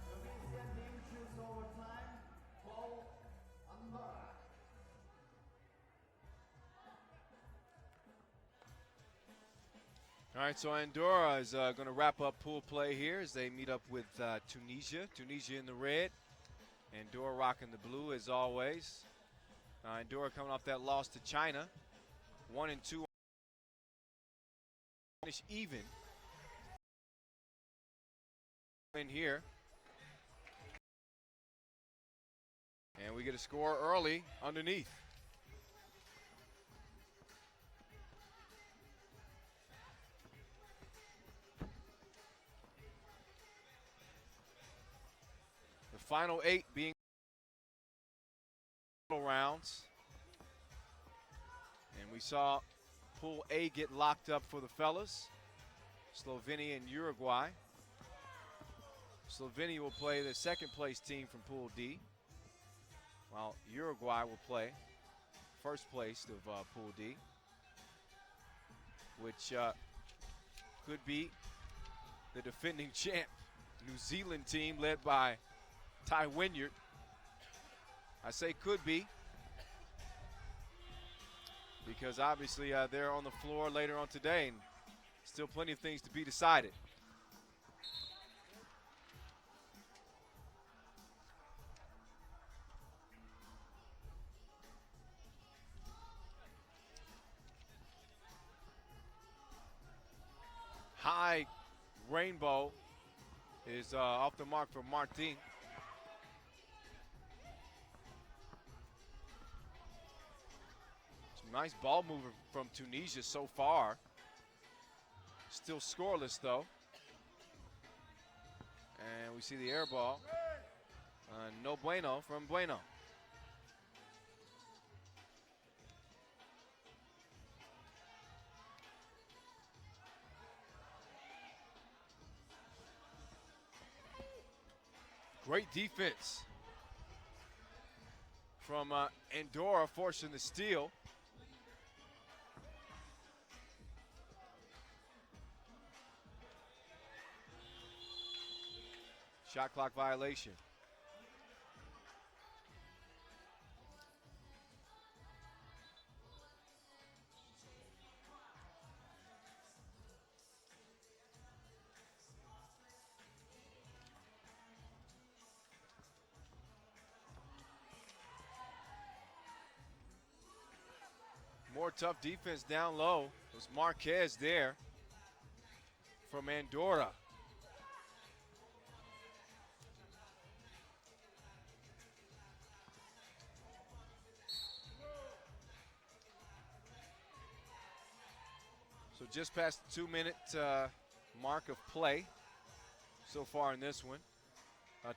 Tunisia team choose overtime. Ball Andorra. All right, so Andorra is going to wrap up pool play here as they meet up with Tunisia. Tunisia in the red. Andorra rocking the blue as always. Andorra coming off that loss to China. 1-2. Finish even. In here. And we get a score early underneath. The final 8 being rounds. And we saw Pool A get locked up for the fellas. Slovenia and Uruguay. Slovenia will play the second place team from Pool D, while Uruguay will play first place of Pool D, which could be the defending champ New Zealand team led by Ty Wynyard. I say could be because obviously they're on the floor later on today and still plenty of things to be decided. High rainbow is off the mark for Martin. Some nice ball movement from Tunisia so far. Still scoreless though. And we see the air ball. No bueno from Bueno. Great defense from Andorra, forcing the steal. Shot clock violation. More tough defense down low. It was Marquez there from Andorra. So just past the 2-minute mark of play so far in this one.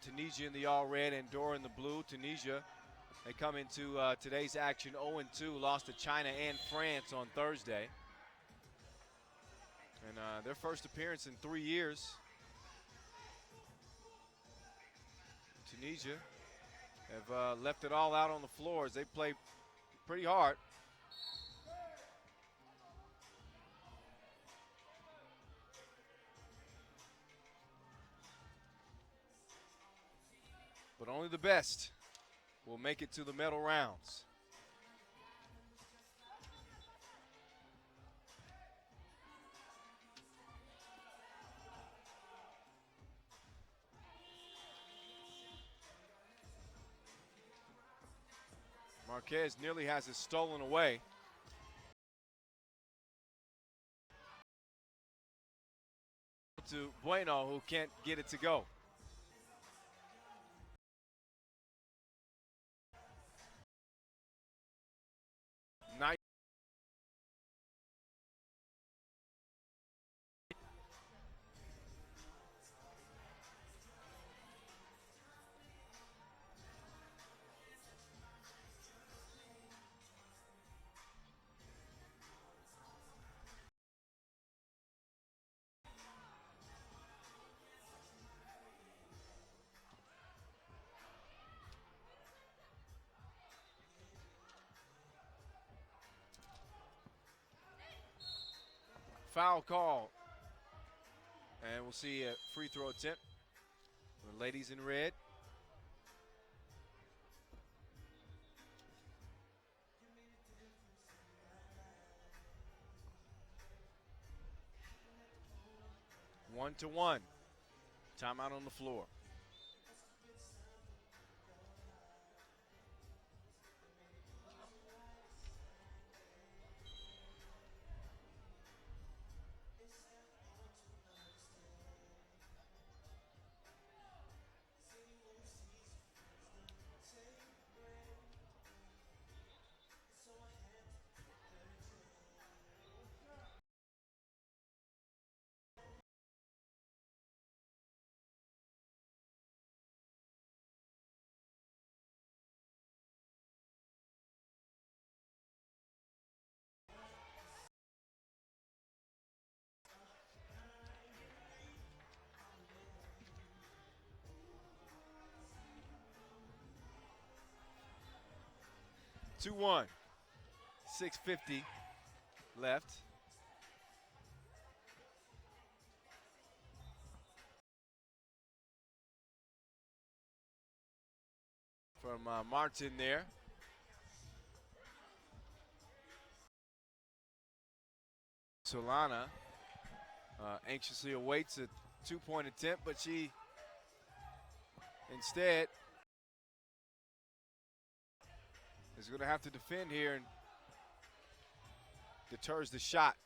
Tunisia in the all red, Andorra in the blue. Tunisia, they come into today's action 0-2, lost to China and France on Thursday. And their first appearance in 3 years. Tunisia have left it all out on the floor as they play pretty hard. But only the best will make it to the medal rounds. Marquez nearly has it stolen away. To Bueno, who can't get it to go. Nice. Foul call. And we'll see a free throw attempt. The ladies in red. One to one. Timeout on the floor. 2-1. 6:50 left. From Martin there. Solana anxiously awaits a two-point attempt, but she instead is going to have to defend here and deters the shot.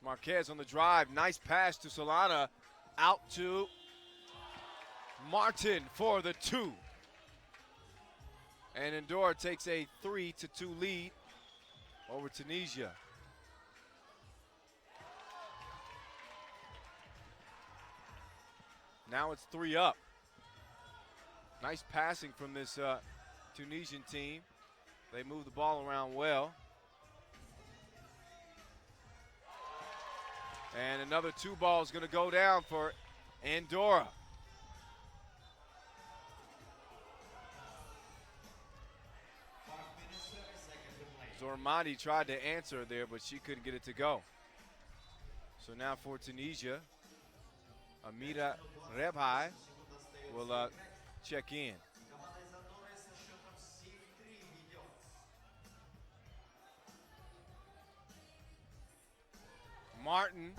Marquez on the drive, nice pass to Solana, out to Martin for the two. And Andorra takes a 3-2 lead over Tunisia. Now it's 3 up. Nice passing from this Tunisian team. They move the ball around well. And another 2 ball is going to go down for Andorra. Zormati tried to answer there, but she couldn't get it to go. So now for Tunisia, Amira Rebhai will check in. Martin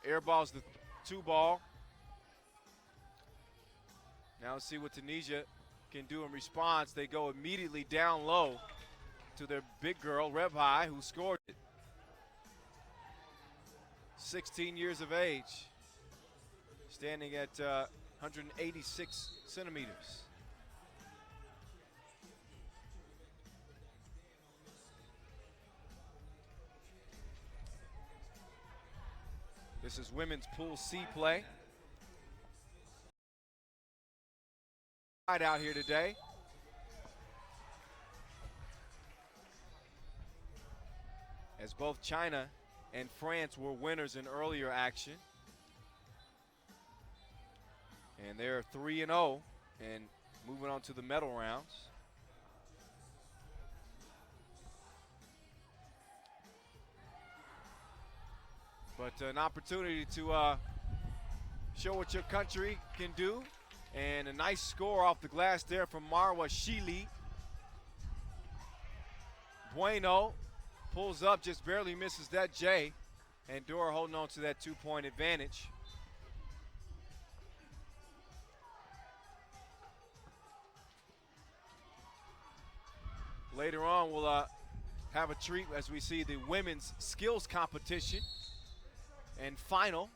airballs the 2 ball. Now let's see what Tunisia can do in response. They go immediately down low to their big girl, Rebhai, who scored it. 16 years of age, standing at 186 centimeters. This is women's Pool C play. Right out here today. As both China and France were winners in earlier action. And they're 3-0 and moving on to the medal rounds. But an opportunity to show what your country can do. And a nice score off the glass there from Marwa Shili. Bueno pulls up, just barely misses that J. Andorra holding on to that 2-point advantage. Later on, we'll have a treat as we see the women's skills competition and final.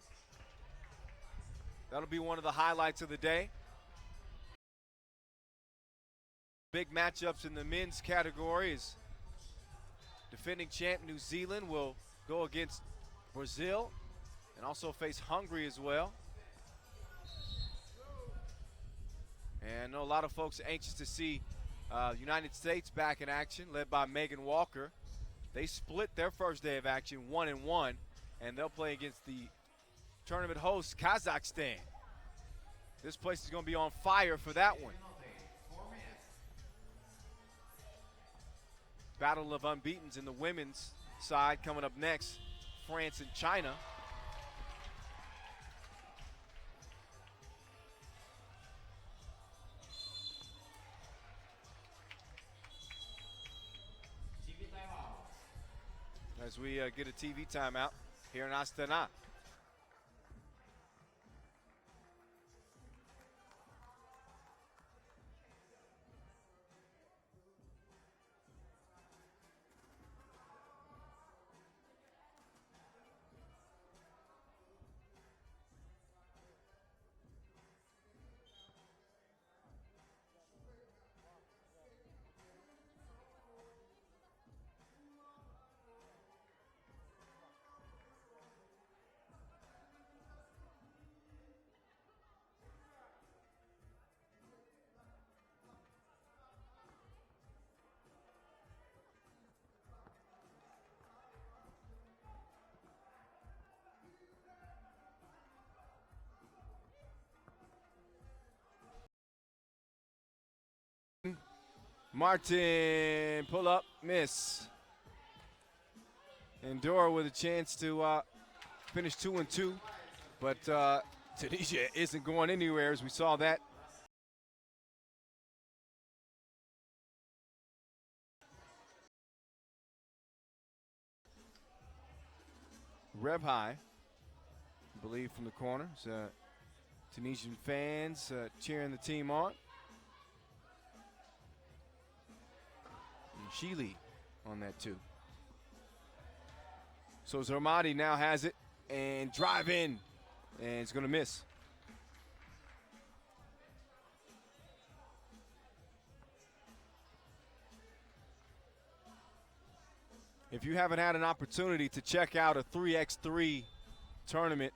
That'll be one of the highlights of the day. Big matchups in the men's category is defending champ New Zealand will go against Brazil and also face Hungary as well. And I know a lot of folks are anxious to see United States back in action, led by Megan Walker. They split their first day of action 1-1, and they'll play against the tournament host Kazakhstan. This place is going to be on fire for that one. Battle of unbeatens in the women's side coming up next, France and China. As we get a TV timeout here in Astana. Martin, pull up, miss. Andorra with a chance to finish 2-2, but Tunisia isn't going anywhere, as we saw that. Reb high, I believe, from the corner. Tunisian fans cheering the team on. And Shili on that too. So Zarmadi now has it and drive in, and it's going to miss. If you haven't had an opportunity to check out a 3x3 tournament,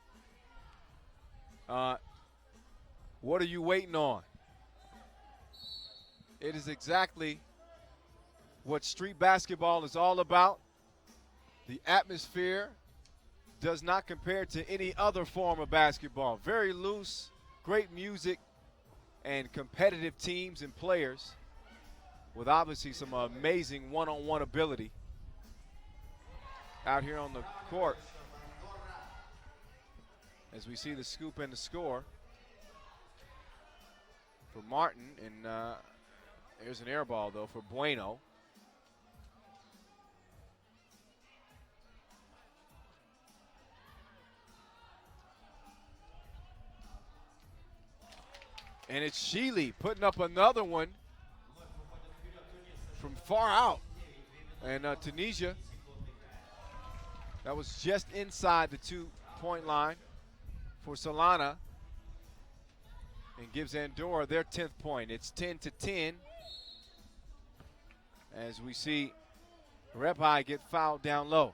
what are you waiting on? It is exactly what street basketball is all about. The atmosphere does not compare to any other form of basketball. Very loose, great music, and competitive teams and players with obviously some amazing one-on-one ability out here on the court. As we see the scoop and the score for Martin, and there's an air ball though for Bueno. And it's Shili putting up another one from far out. And Tunisia, that was just inside the 2-point line for Solana, and gives Andorra their 10th point. It's 10-10 as we see Repai get fouled down low.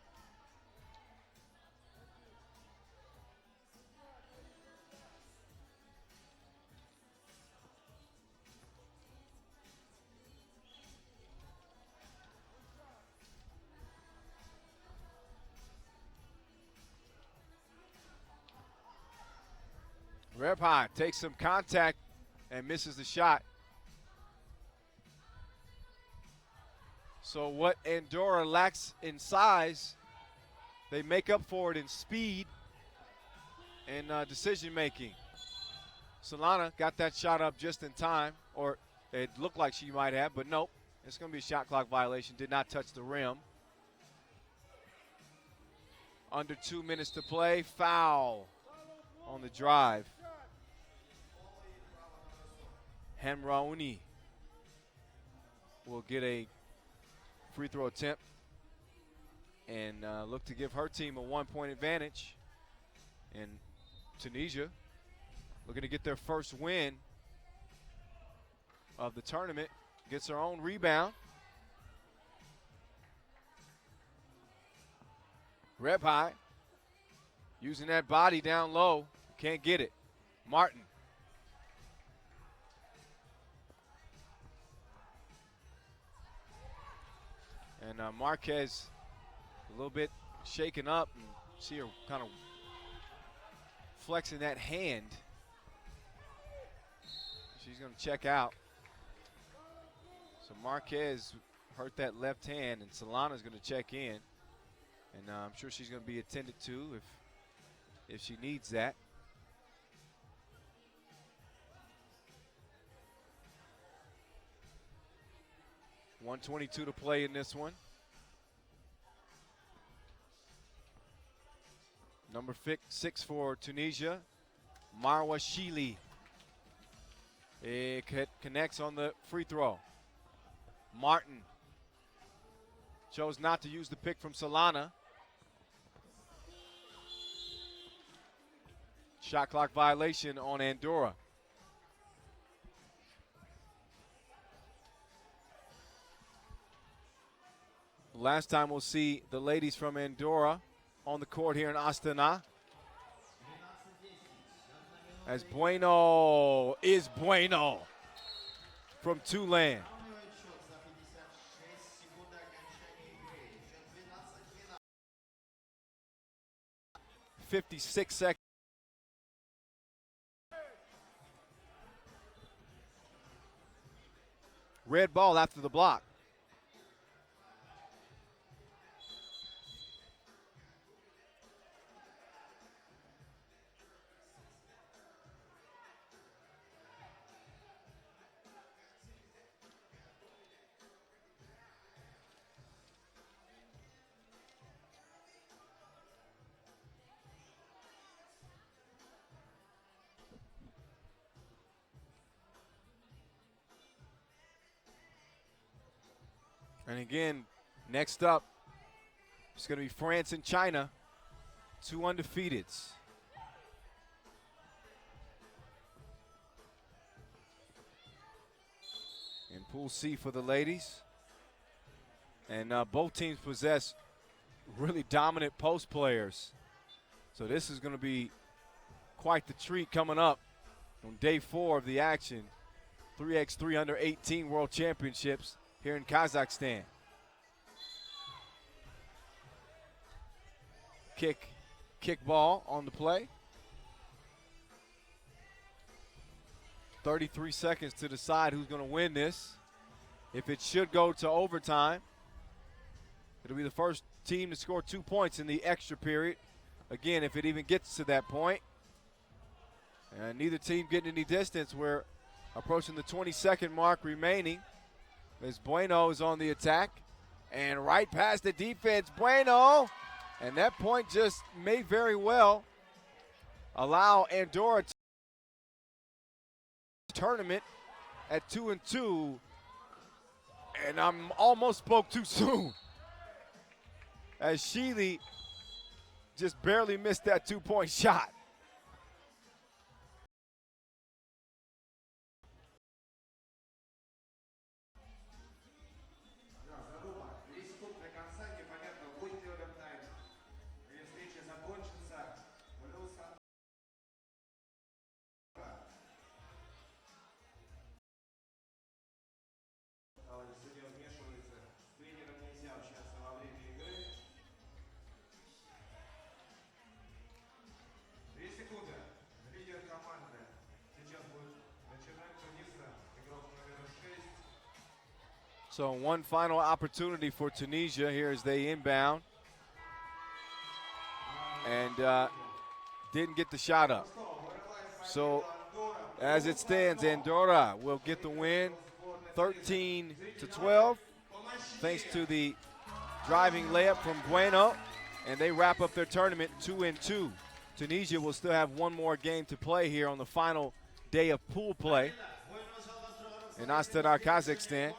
Repai takes some contact and misses the shot. So what Andorra lacks in size, they make up for it in speed and decision making. Solana got that shot up just in time, or it looked like she might have, but nope. It's going to be a shot clock violation. Did not touch the rim. Under 2 minutes to play. Foul on the drive. Hamraouni will get a free throw attempt and look to give her team a 1-point advantage. And Tunisia looking to get their first win of the tournament. Gets her own rebound. Repai using that body down low. Can't get it. Martin. And Marquez a little bit shaken up, and see her kind of flexing that hand. She's going to check out. So Marquez hurt that left hand, and Solana's going to check in. And I'm sure she's going to be attended to if she needs that. .122 to play in this one. Number 6 for Tunisia, Marwa Shili. It connects on the free throw. Martin chose not to use the pick from Solana. Shot clock violation on Andorra. Last time we'll see the ladies from Andorra on the court here in Astana. As Bueno is Bueno from Tulane. 56 seconds. red ball after the block. And again, next up, it's going to be France and China, 2 undefeateds. In Pool C for the ladies. And both teams possess really dominant post players. So this is going to be quite the treat coming up on day 4 of the action. 3x3 under 18 World Championships here in Kazakhstan. Kick ball on the play. 33 seconds to decide who's going to win this. If it should go to overtime, it'll be the first team to score 2 points in the extra period. Again, if it even gets to that point. And neither team getting any distance. We're approaching the 20-second mark remaining. As Bueno is on the attack. And right past the defense, Bueno. And that point just may very well allow Andorra to tournament at 2-2. And I'm almost spoke too soon. As Sheely just barely missed that 2-point shot. So one final opportunity for Tunisia here as they inbound. And didn't get the shot up. So as it stands, Andorra will get the win 13-12 thanks to the driving layup from Bueno. And they wrap up their tournament 2-2. Tunisia will still have one more game to play here on the final day of pool play in Astana, Kazakhstan.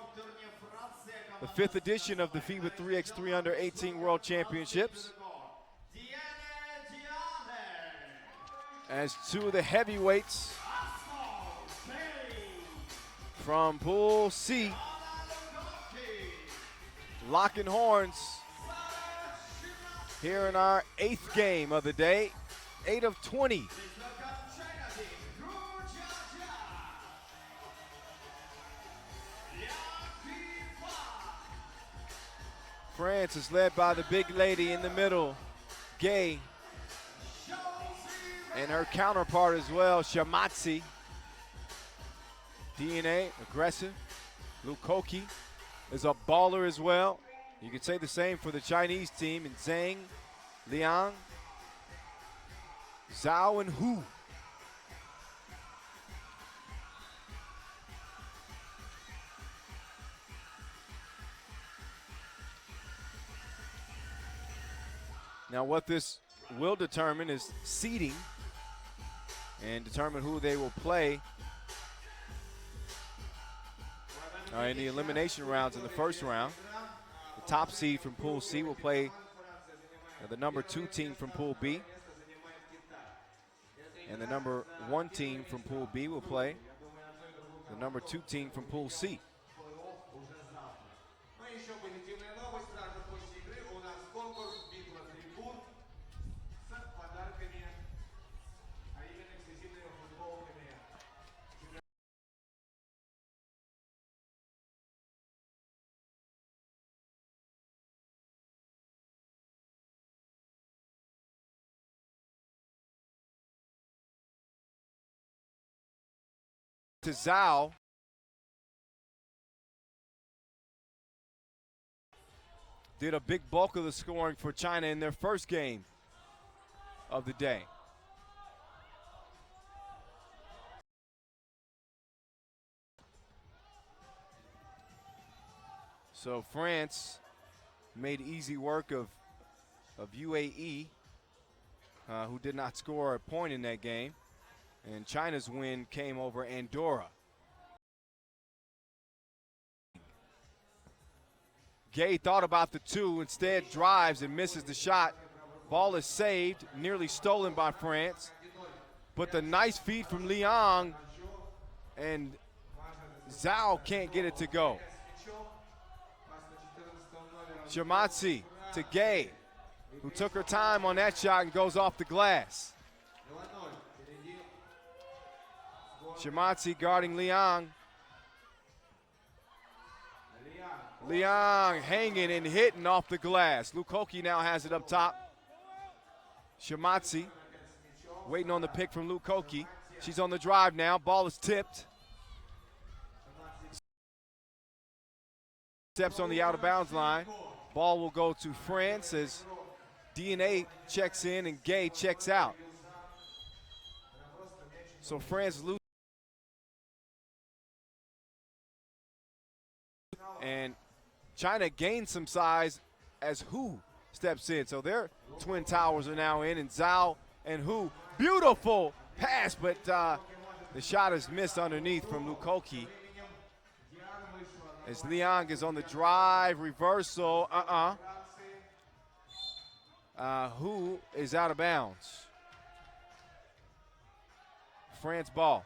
The 5th edition of the FIBA 3x3 Under 18 World Championships. As 2 of the heavyweights from Pool C locking horns here in our 8th game of the day, 8 of 20. France is led by the big lady in the middle, Gay, and her counterpart as well, Shamatsi. DNA, aggressive. Lukoki is a baller as well. You could say the same for the Chinese team in Zhang, Liang, Zhao, and Hu. Now what this will determine is seeding and determine who they will play in the elimination rounds in the first round. The top seed from Pool C will play the number 2 team from Pool B. And the number 1 team from Pool B will play the number 2 team from Pool C. To Zhao. did a big bulk of the scoring for China in their first game of the day. So France made easy work of UAE, who did not score a point in that game. And China's win came over Andorra. Gay thought about the two, instead drives and misses the shot. Ball is saved, nearly stolen by France. But the nice feed from Liang, and Zhao can't get it to go. Shamatsi to Gay, who took her time on that shot and goes off the glass. Shamatsi guarding Liang. Liang hanging and hitting off the glass. Lukoki now has it up top. Shamatsi waiting on the pick from Lukoki. She's on the drive now. Ball is tipped. Steps on the out of bounds line. Ball will go to France as DNA checks in and Gay checks out. So France loses. And China gains some size as Hu steps in. So their twin towers are now in, and Zhao and Hu. Beautiful pass, but the shot is missed underneath from Lukoki. As Liang is on the drive, reversal, Hu is out of bounds. France ball.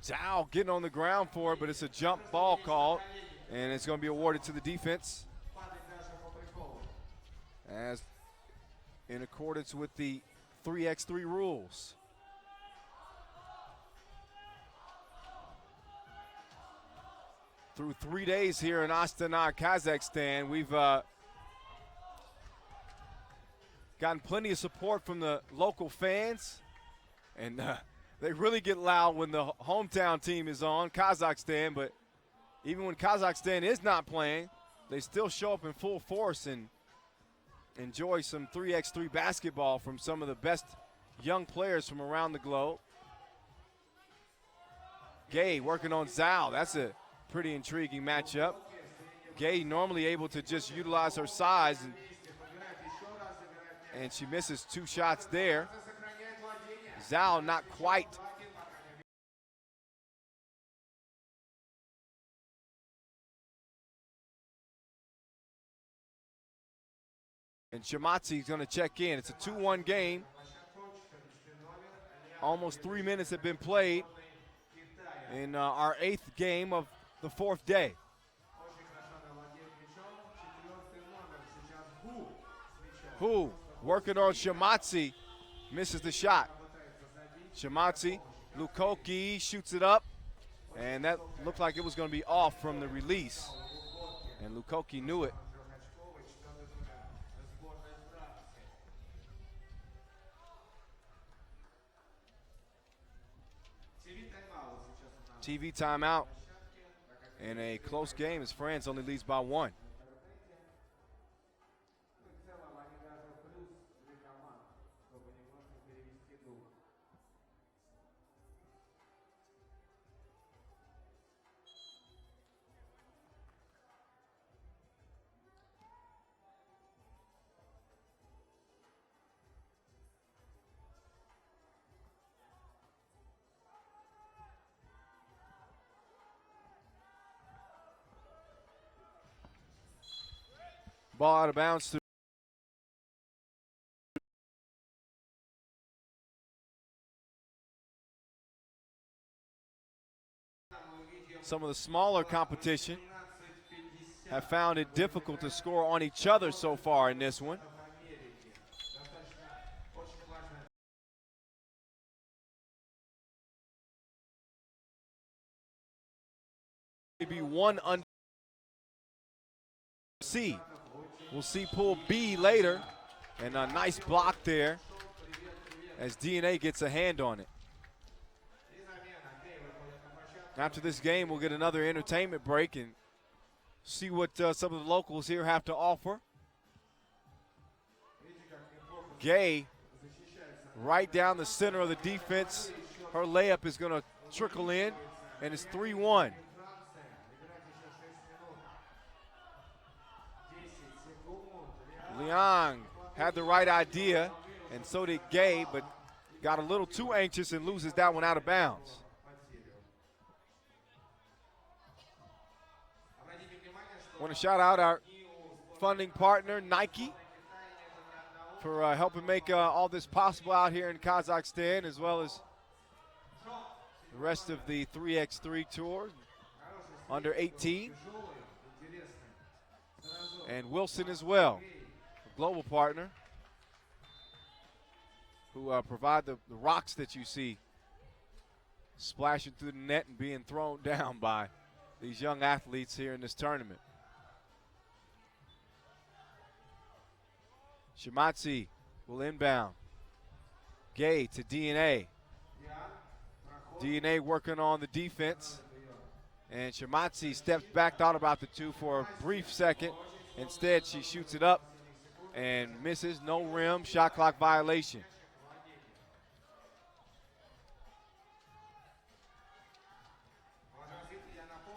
Zhao getting on the ground for it, but it's a jump ball called, and it's going to be awarded to the defense, as in accordance with the 3x3 rules. Through 3 days here in Astana, Kazakhstan, we've gotten plenty of support from the local fans, and they really get loud when the hometown team is on, Kazakhstan, but even when Kazakhstan is not playing, they still show up in full force and enjoy some 3x3 basketball from some of the best young players from around the globe. Gay working on Zhao. That's a pretty intriguing matchup. Gay normally able to just utilize her size, and she misses 2 shots there. Zhao not quite. And Shamatsi is going to check in. It's a 2-1 game. Almost 3 minutes have been played in our 8th game of the 4th day. Hu working on Shamatsi, misses the shot. Shamatsi, Lukoki shoots it up, and that looked like it was going to be off from the release, and Lukoki knew it. TV timeout, and a close game as France only leads by 1. Ball out of bounds to some of the smaller competition have found it difficult to score on each other so far in this one. Maybe one under C. We'll see pool B later, and a nice block there as DNA gets a hand on it. After this game, we'll get another entertainment break and see what some of the locals here have to offer. Gay, right down the center of the defense. Her layup is going to trickle in, and it's 3-1. Liang had the right idea, and so did Gay, but got a little too anxious and loses that one out of bounds. Want to shout out our funding partner, Nike, for helping make all this possible out here in Kazakhstan, as well as the rest of the 3x3 tour, under 18. And Wilson as well, a global partner, who provide the rocks that you see splashing through the net and being thrown down by these young athletes here in this tournament. Shimatsi will inbound. Gay to DNA. DNA working on the defense. And Shimatsi steps back, thought about the two for a brief second. Instead, she shoots it up and misses. No rim, shot clock violation.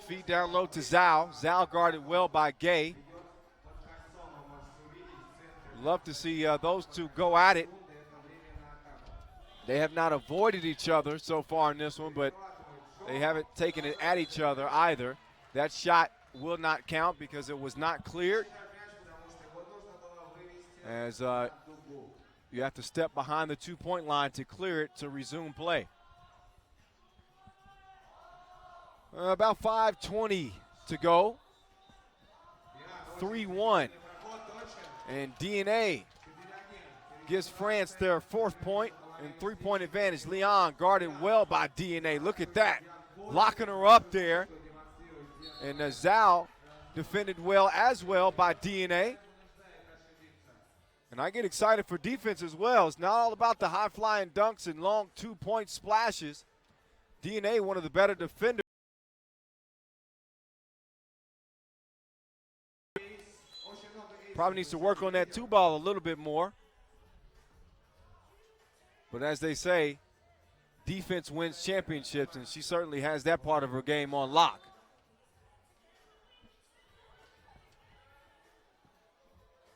Feed down low to Zhao. Zhao guarded well by Gay. Love to see those two go at it. They have not avoided each other so far in this one, but they haven't taken it at each other either. That shot will not count because it was not cleared, as you have to step behind the two-point line to clear it to resume play. About 5:20 to go. 3-1. And DNA gives France their fourth point and three-point advantage. Leon guarded well by DNA. Look at that. Locking her up there. And Zhao defended well as well by DNA. And I get excited for defense as well. It's not all about the high-flying dunks and long two-point splashes. DNA, one of the better defenders. Probably needs to work on that two ball a little bit more. But as they say, defense wins championships, and she certainly has that part of her game on lock.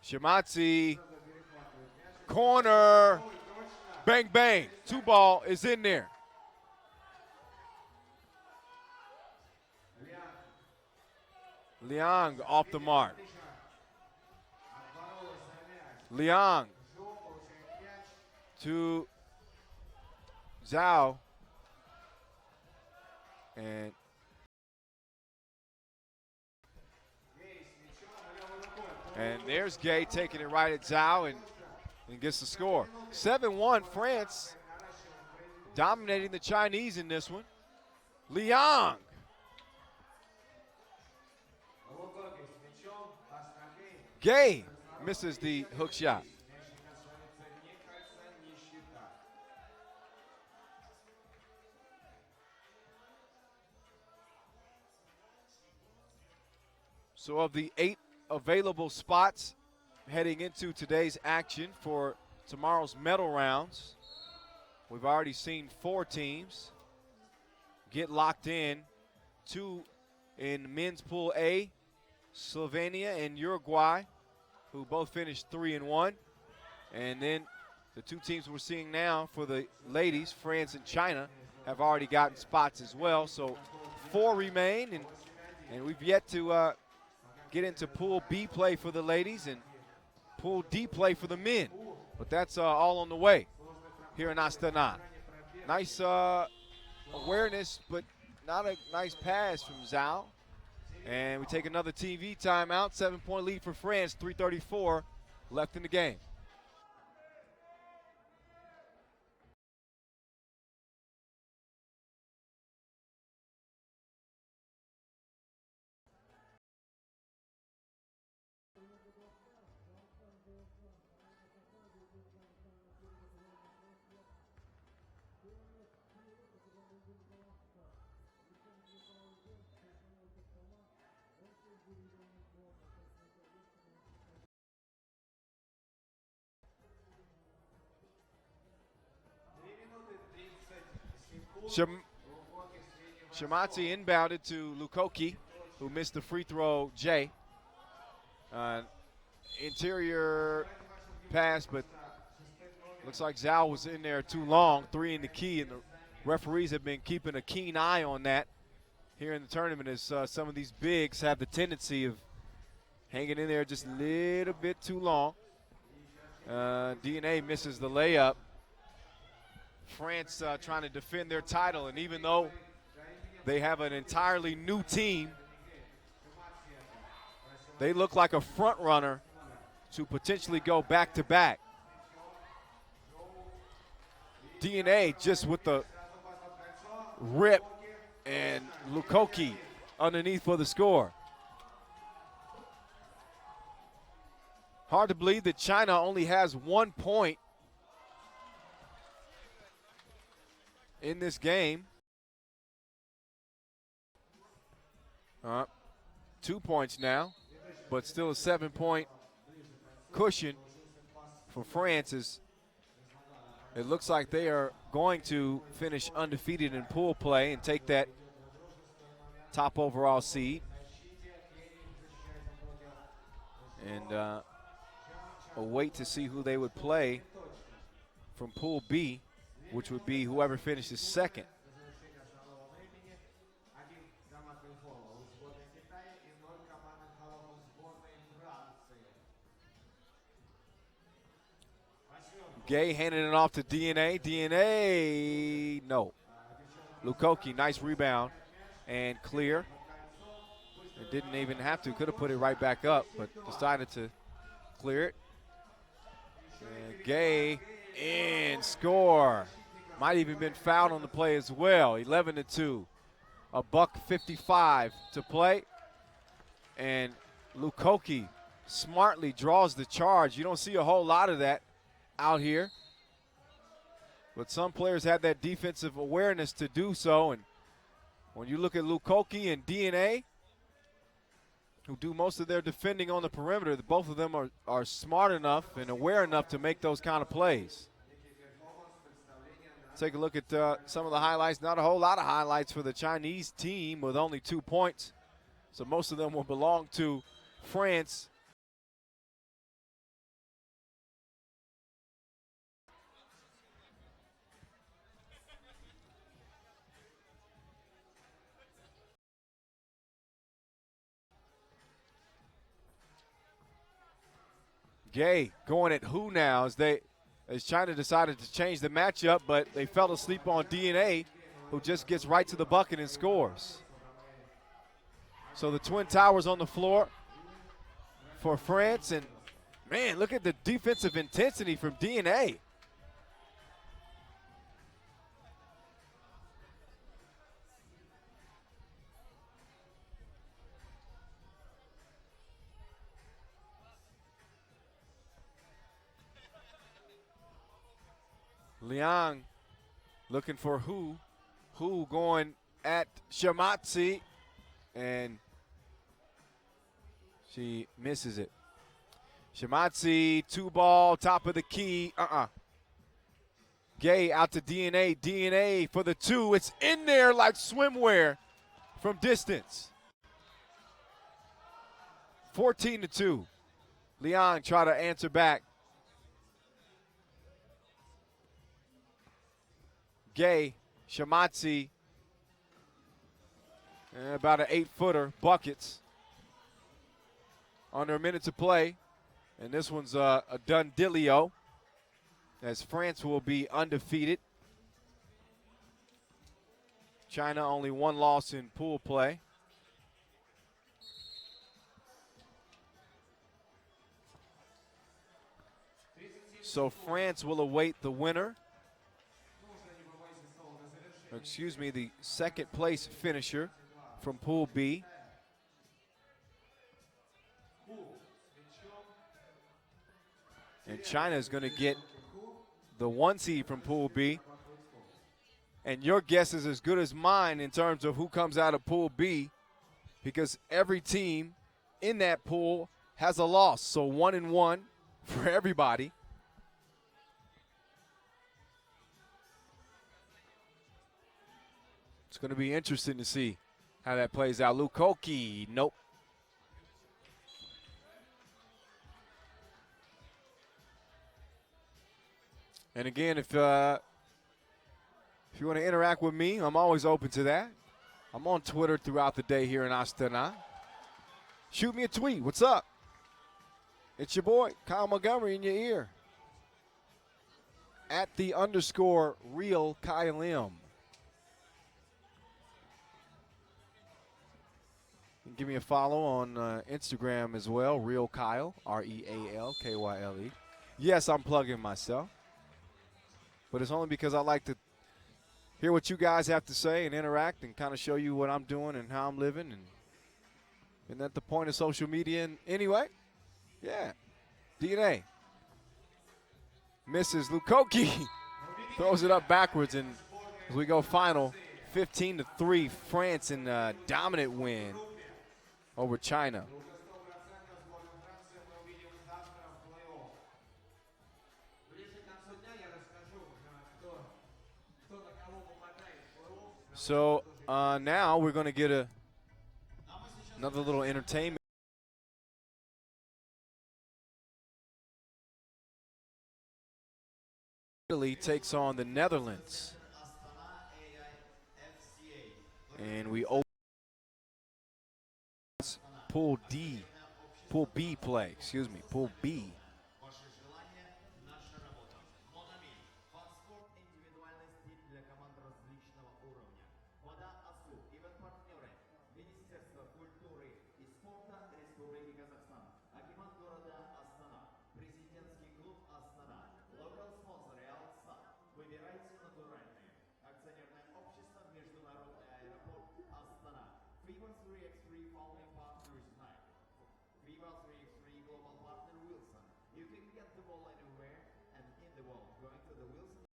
Shimatsi, corner, bang, bang. Two ball is in there. Liang off the mark. Liang to Zhao, and there's Gay taking it right at Zhao and gets the score. 7-1 France, dominating the Chinese in this one. Liang. Gay misses the hook shot. So of the 8 available spots heading into today's action for tomorrow's medal rounds, we've already seen 4 teams get locked in. 2 in men's pool A, Slovenia and Uruguay, who both finished 3-1. And then the 2 teams we're seeing now for the ladies, France and China, have already gotten spots as well. So 4 remain, and we've yet to get into Pool B play for the ladies and Pool D play for the men. But that's all on the way here in Astana. Nice awareness, but not a nice pass from Zhao. And we take another TV timeout. 7-point lead for France, 3:34 left in the game. Shimati inbounded to Lukoki, who missed the free throw, Jay. Interior pass, but looks like Zhao was in there too long, 3 in the key, and the referees have been keeping a keen eye on that here in the tournament as some of these bigs have the tendency of hanging in there just a little bit too long. DNA misses the layup. France trying to defend their title, and even though they have an entirely new team, they look like a front runner to potentially go back-to-back. DNA just with the rip, and Lukoki underneath for the score. Hard to believe that China only has 1 point in this game. 2 points now, but still a 7-point cushion for France. As it looks like they are going to finish undefeated in pool play and take that top overall seed. And a wait to see who they would play from Pool B, which would be whoever finishes second. Gay handing it off to DNA. DNA, no. Lukoki, nice rebound and clear. It didn't even have to, could have put it right back up, but decided to clear it. And Gay in, score. Might even been fouled on the play as well. 11-2. A $1:55 to play. And Lukoki smartly draws the charge. You don't see a whole lot of that out here, but some players have that defensive awareness to do so. And when you look at Lukoki and DNA, who do most of their defending on the perimeter, both of them are smart enough and aware enough to make those kind of plays. Take a look at some of the highlights. Not a whole lot of highlights for the Chinese team with only 2 points, so most of them will belong to France. Gay going at who now as China decided to change the matchup, but they fell asleep on DNA, who just gets right to the bucket and scores. So the Twin Towers on the floor for France, and man, look at the defensive intensity from DNA. Liang looking for who going at Shamatsi, and she misses it. Shamatsi, 2-ball, top of the key, Gay out to DNA, DNA for the 2, it's in there like swimwear from distance. 14-2, Liang try to answer back. Gay, Shamatsi, about an 8-footer, buckets. Under a minute to play, and this one's a done dealio, as France will be undefeated. China only 1 loss in pool play. So France will await the winner. Excuse me, the second place finisher from Pool B. And China is going to get the 1 seed from Pool B. And your guess is as good as mine in terms of who comes out of Pool B, because every team in that pool has a loss. So 1-1 for everybody. It's going to be interesting to see how that plays out. Lukoki, nope. And again, if you want to interact with me, I'm always open to that. I'm on Twitter throughout the day here in Astana. Shoot me a tweet. What's up? It's your boy, Kyle Montgomery, in your ear. At the _real Kyle M. Give me a follow on Instagram as well, Real Kyle, RealKyle. Yes, I'm plugging myself. But it's only because I like to hear what you guys have to say and interact and kind of show you what I'm doing and how I'm living. And isn't that the point of social media anyway? Yeah. DNA. Misses Lukoki. Throws it up backwards, and as we go final, 15-3, France in a dominant win over China. So now we're going to get another little entertainment. Italy takes on the Netherlands. And we open Pool B play, Pool B. FIBA 3x3 founding partner is Nike. FIBA 3x3 global partner Wilson. You can get the ball anywhere and in the world going to the Wilson.com.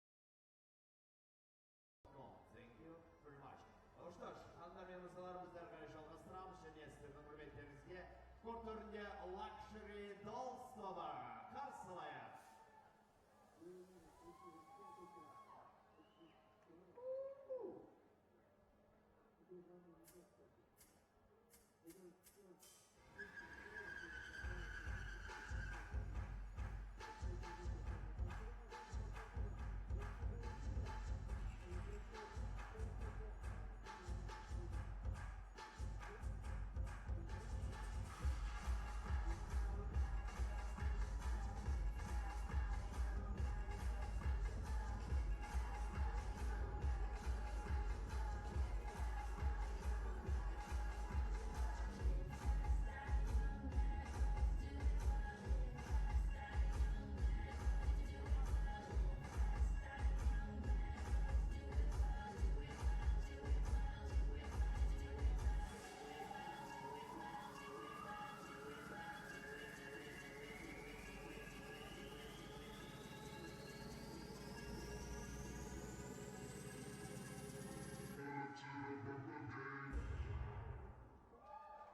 Thank you very much. Ну что ж, Hungary mısalarımızda arkadaşlar alkışlarımız şeniyesi hürmetlerinizge kort önünde Luxury Dolstova karşılaya.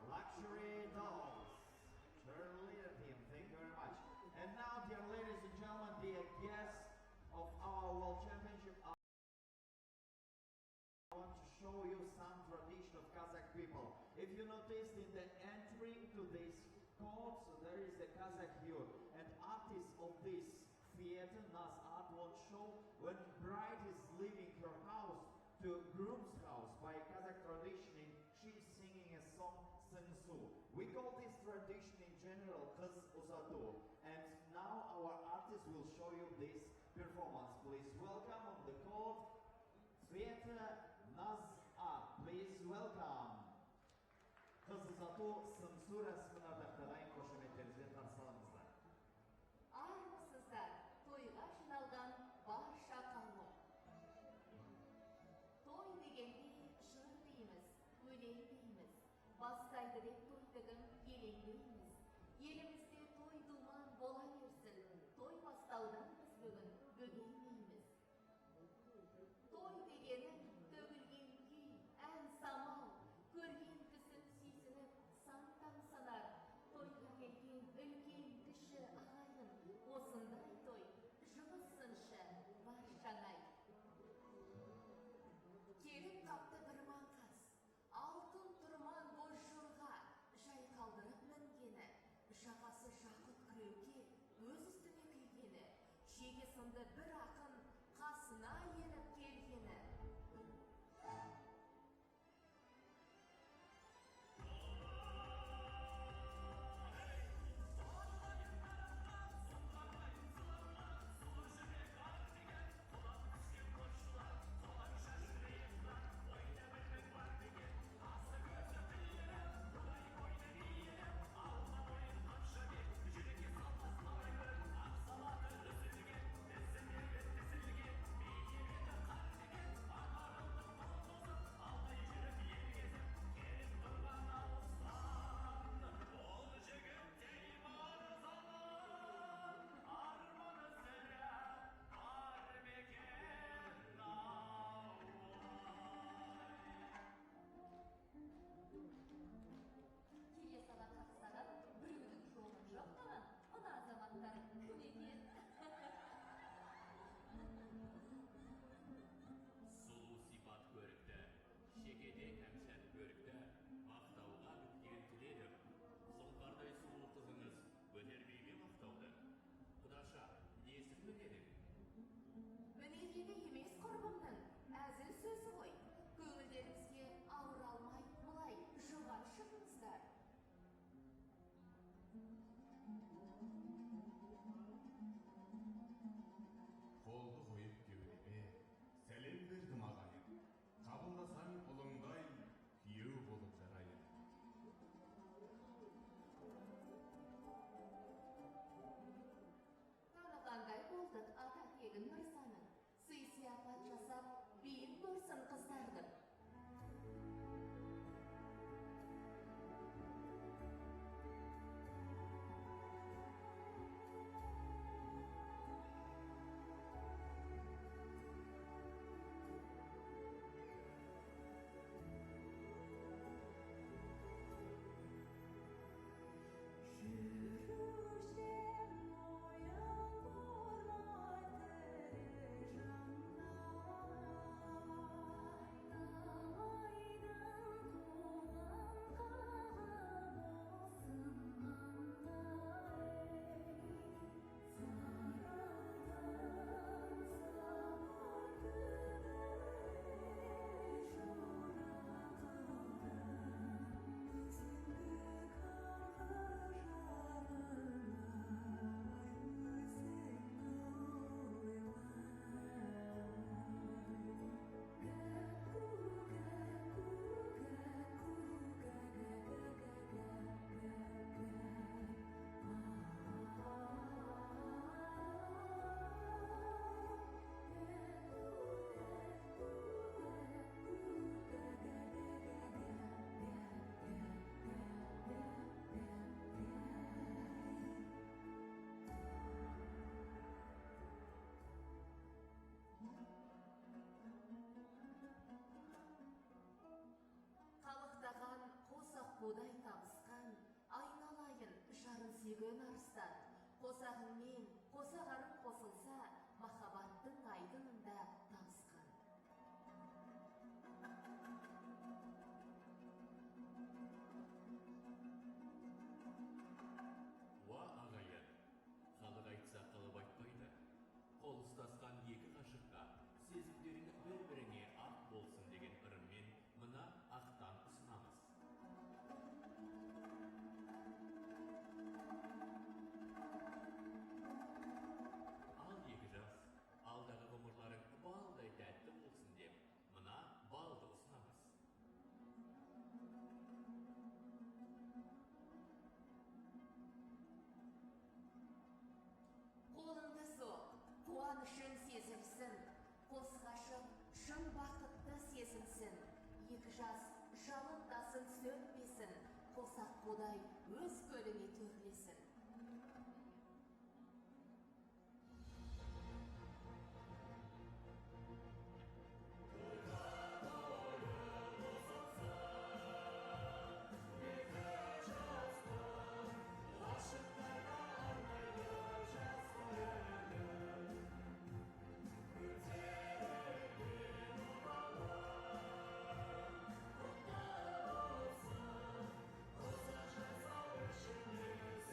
Luxury Dolls, cheerleader team, thank you very much. And now, dear ladies and gentlemen, dear guests of our World Championship, I want to show you some tradition of Kazakh people. If you noticed in the entry to this court, so there is a Kazakh view, and artist of this theater, Naz Art, won't show when bride is leaving her house to groom's house. By Kazakh tradition, she's singing a song, Sensu. We call this tradition in general Kız Uzatu. And now our artist will show you this performance. Please welcome on the court, theater Naz Art. Please welcome. Kız Uzatu Sensu resmini taqdirlayın, qo'shimchalarga qarsalamizlar. Armısızlar, toyga жиналган barcha qavm. Toy degende jыр deymiz, o'ylay deymiz. Bastaydı deb to'ydigim, yelay deymiz. Yelimizde toy duman bo'la bersin. Toy bastaudan biz bugun bo'gaymaymiz. Toy degeni шеге сынды бір ақын қасына еріп келгені. Сұлу сипат көрікті, шекеде кәмшат көрікті, мақтауға біткен тіледім. Сұңқардай сұлу қызыңыз көтермей ме мақтауды? Құдаша, несін бітедің? Өнегені емес құрбымның, әзіл сөзі ғой. Көңілдеріңізге ауыр алмай, мұлай жұғар шығыңыздар. Қолды қойып кеудеме, сәлем бердім ағайын. Қабылдасаң ұлыңдай, күйеу болып жарайын. Танығандай болдық ата тегін мырзаның. Сый сияпат жасап, бейін көрсін қыздардың. Қалықтаған қосақ қодай табысқан, айналайын жарын сүйген арыстан. Қосағыңмен қосағарың қосылса, махаббаттың айдынында табысқан. Уа ағайын, халық айтса қылып айтпайды. Қол ұстасқан екі қашыққа, сезімдеріңіз бір-біріңе ақ болсын деген ырыммен мына ақтан ұсынамыз. Ал екі жас, алдағы ғұмырларың балдай тәтті болсын деп, мына балды ұсынамыз. Қолыңды соқ, қуанышың сезілсін. Қос ғашық шын бақытты сезінсін. Екі жас жалындасын сөнбесін. Қосақ қодай өз көліне төрлесін. Kosa, że cały się nie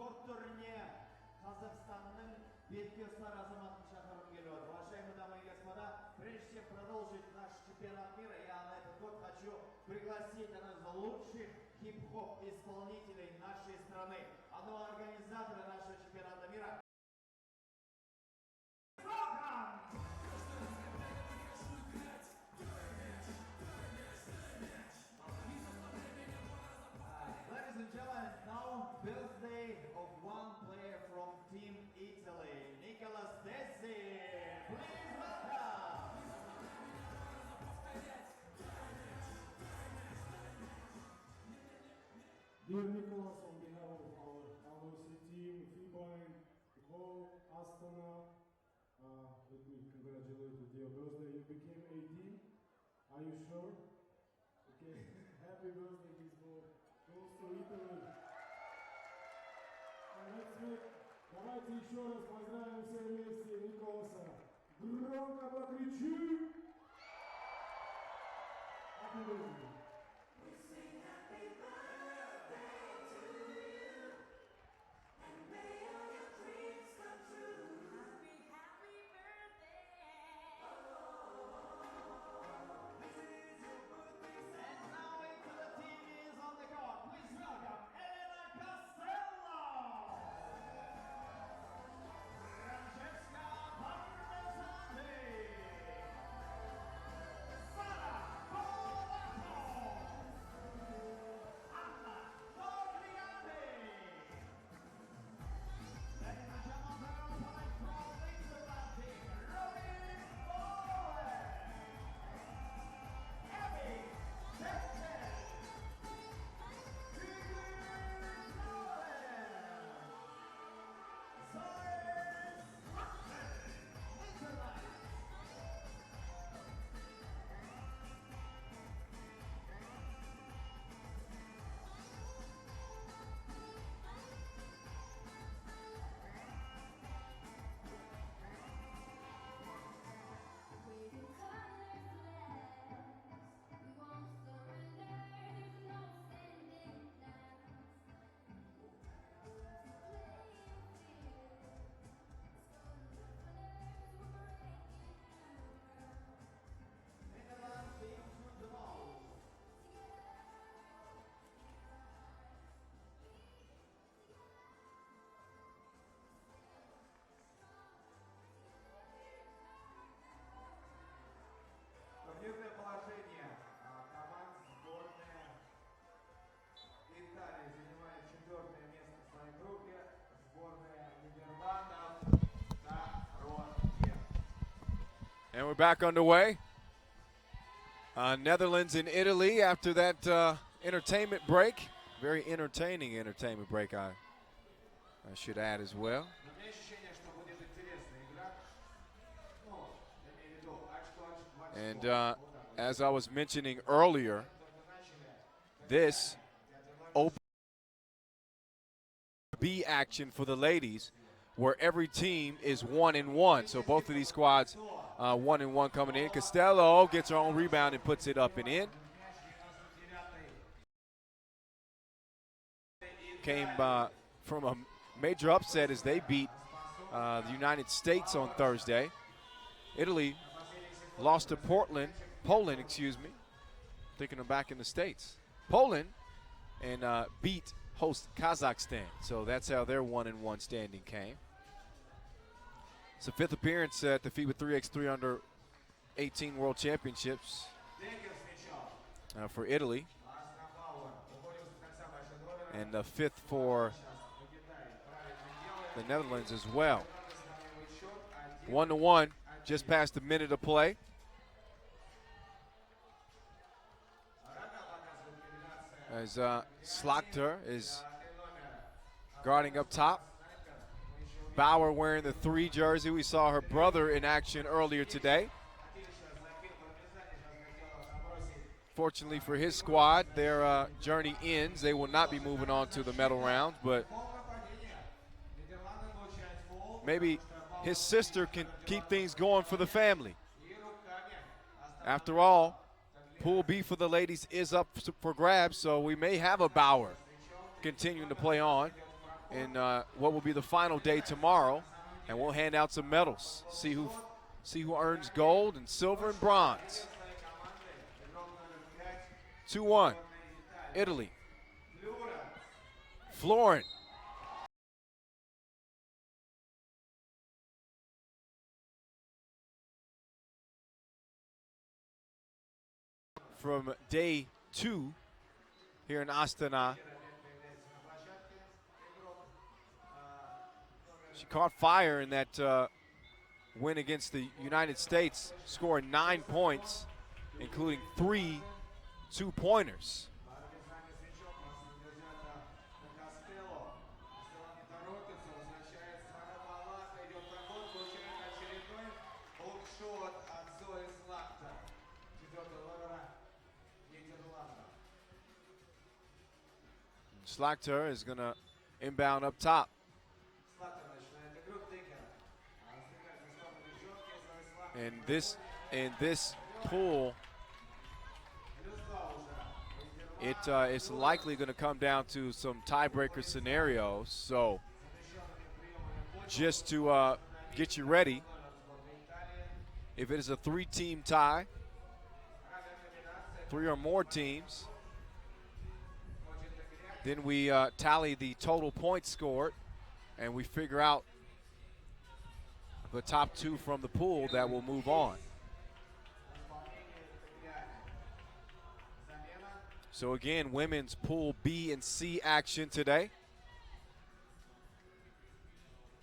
спорт түріне Казахстанның беткестар азаматын шақырып келіп отыр. Уважаемые дамы и господа, прежде чем продолжить наш чемпионат мира, я на этот год хочу пригласить одного из лучших хип-хоп исполнителей нашей страны, одного организатора нашего чемпионата мира. Ladies and gentlemen, now birthday of one player from Team Italy, Nicolas Dessi. Please welcome. Dear Nicholas, on behalf of our ROC team, FIBA and the whole Astana, let me congratulate you, dear birthday. You became 18. Are you sure? Okay. Happy birthday, this boy. Goes to Italy. And let's make, давайте еще раз поздравим все вместе Николаса. Громко покричим! Happy birthday. Турнирное положение команд сборная Италии занимает 4-е место в своей группе, сборная Нидерландов на ровне. And we're back underway. Netherlands and Italy after that entertainment break. Very entertaining entertainment break, I should add as well. У меня ощущение, что будет интересная игра. Ну, я имею в виду, And as I was mentioning earlier, this B action for the ladies, where every team is 1-1. So both of these squads 1-1 coming in. Costello gets her own rebound and puts it up and in. Came from a major upset as they beat the United States on Thursday. Italy lost to Poland, thinking of back in the States. Poland, and beat host Kazakhstan. So that's how their 1-1 standing came. It's the 5th appearance at the FIBA 3x3 under 18 World Championships for Italy. And the 5th for the Netherlands as well. 1-1, just past a minute of play. As Slakter is guarding up top. Bauer wearing the 3 jersey. We saw her brother in action earlier today. Fortunately for his squad, their journey ends. They will not be moving on to the medal round, but maybe his sister can keep things going for the family. After all, Pool B for the ladies is up for grabs, so we may have a Bauer continuing to play on. in what will be the final day tomorrow, and we'll hand out some medals. See who earns gold and silver and bronze. 2-1, Italy. Florin. From day 2 here in Astana. She caught fire in that win against the United States, scoring 9 points, including 3 two-pointers. Slakter is going to inbound up top. And this pool, it's likely going to come down to some tiebreaker scenarios. So just to get you ready, if it is a 3-team tie, 3 or more teams, then we tally the total points scored, and we figure out the top 2 from the pool that will move on. So again, women's pool B and C action today.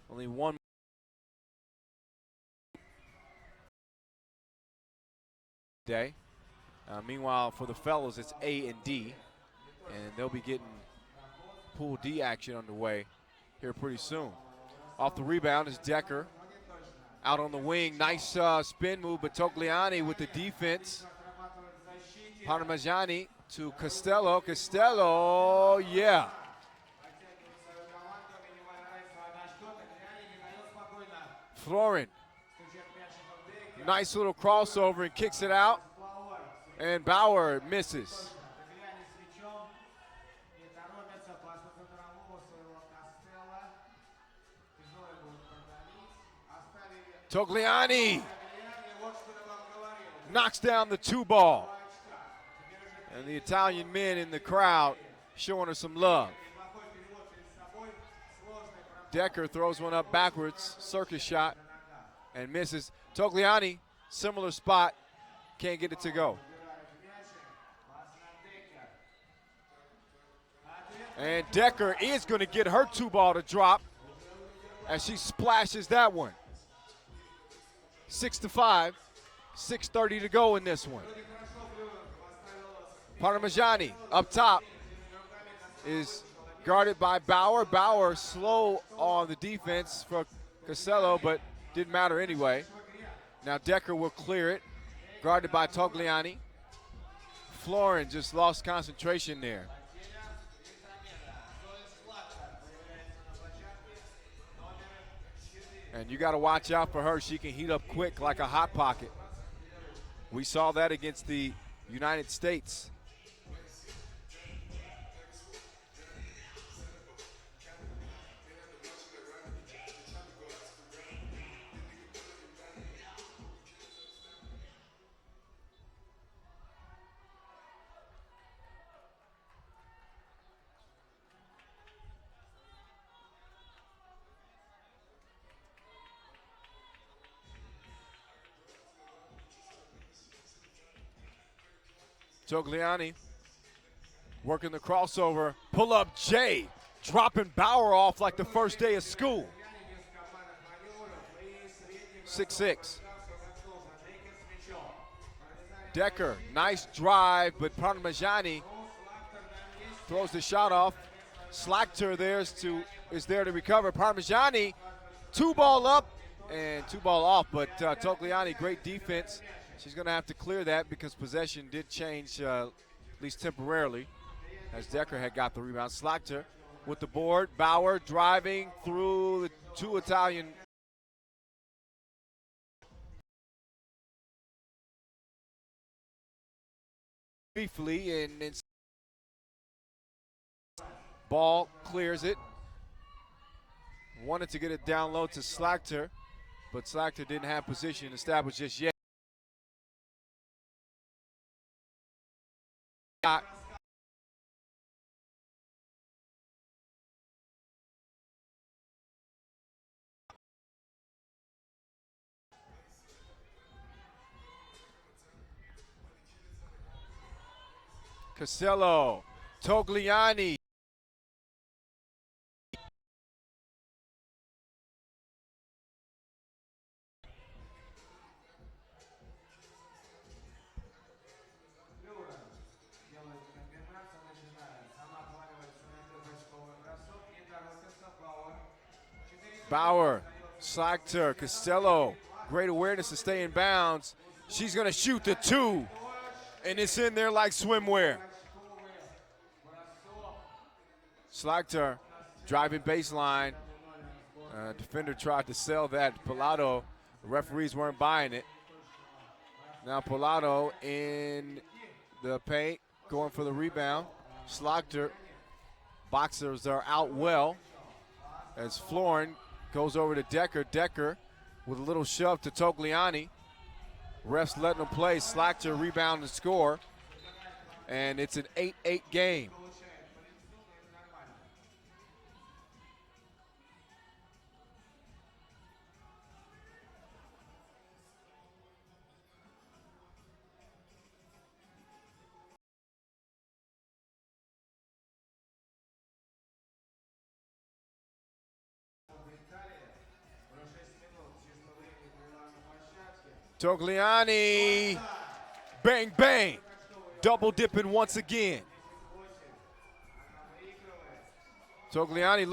Only one day. Meanwhile, for the fellows, it's A and D, and they'll be getting Pool D action underway here pretty soon. Off the rebound is Decker. Out on the wing, nice spin move, but Togliani with the defense. Parmigiani to Costello. Costello, yeah. Florin. Nice little crossover and kicks it out. And Bauer misses. Togliani knocks down the 2 ball. And the Italian men in the crowd showing her some love. Decker throws one up backwards, circus shot, and misses. Togliani, similar spot, can't get it to go. And Decker is going to get her 2 ball to drop as she splashes that one. 6-5, 6:30 to go in this one. Parmigiani up top is guarded by Bauer. Bauer slow on the defense for Costello, but didn't matter anyway. Now Decker will clear it, guarded by Togliani. Florin just lost concentration there. And you got to watch out for her. She can heat up quick like a hot pocket. We saw that against the United States. Togliani working the crossover, pull up Jay, dropping Bauer off like the first day of school. 6-6. Decker, nice drive, but Parmigiani throws the shot off. Slakter is there to recover. Parmigiani, 2 ball up and 2 ball off, but Togliani, great defense. She's going to have to clear that because possession did change, at least temporarily, as Decker had got the rebound. Slakter with the board. Bauer driving through the 2 Italian. Briefly, and ball clears it. Wanted to get it down low to Slagter, but Slagter didn't have position established just yet. Costello, Togliani. Bauer, Slagter, Costello, great awareness to stay in bounds. She's gonna shoot the 2, and it's in there like swimwear. Slagter driving baseline. Defender tried to sell that. Pilato, the referees weren't buying it. Now Pilato in the paint, going for the rebound. Slagter, boxers are out well as Florin goes over to Decker. Decker with a little shove to Togliani. Refs letting him play. Slagter rebound and score. And it's an 8-8 game. Togliani, bang, bang, double dipping once again. Togliani,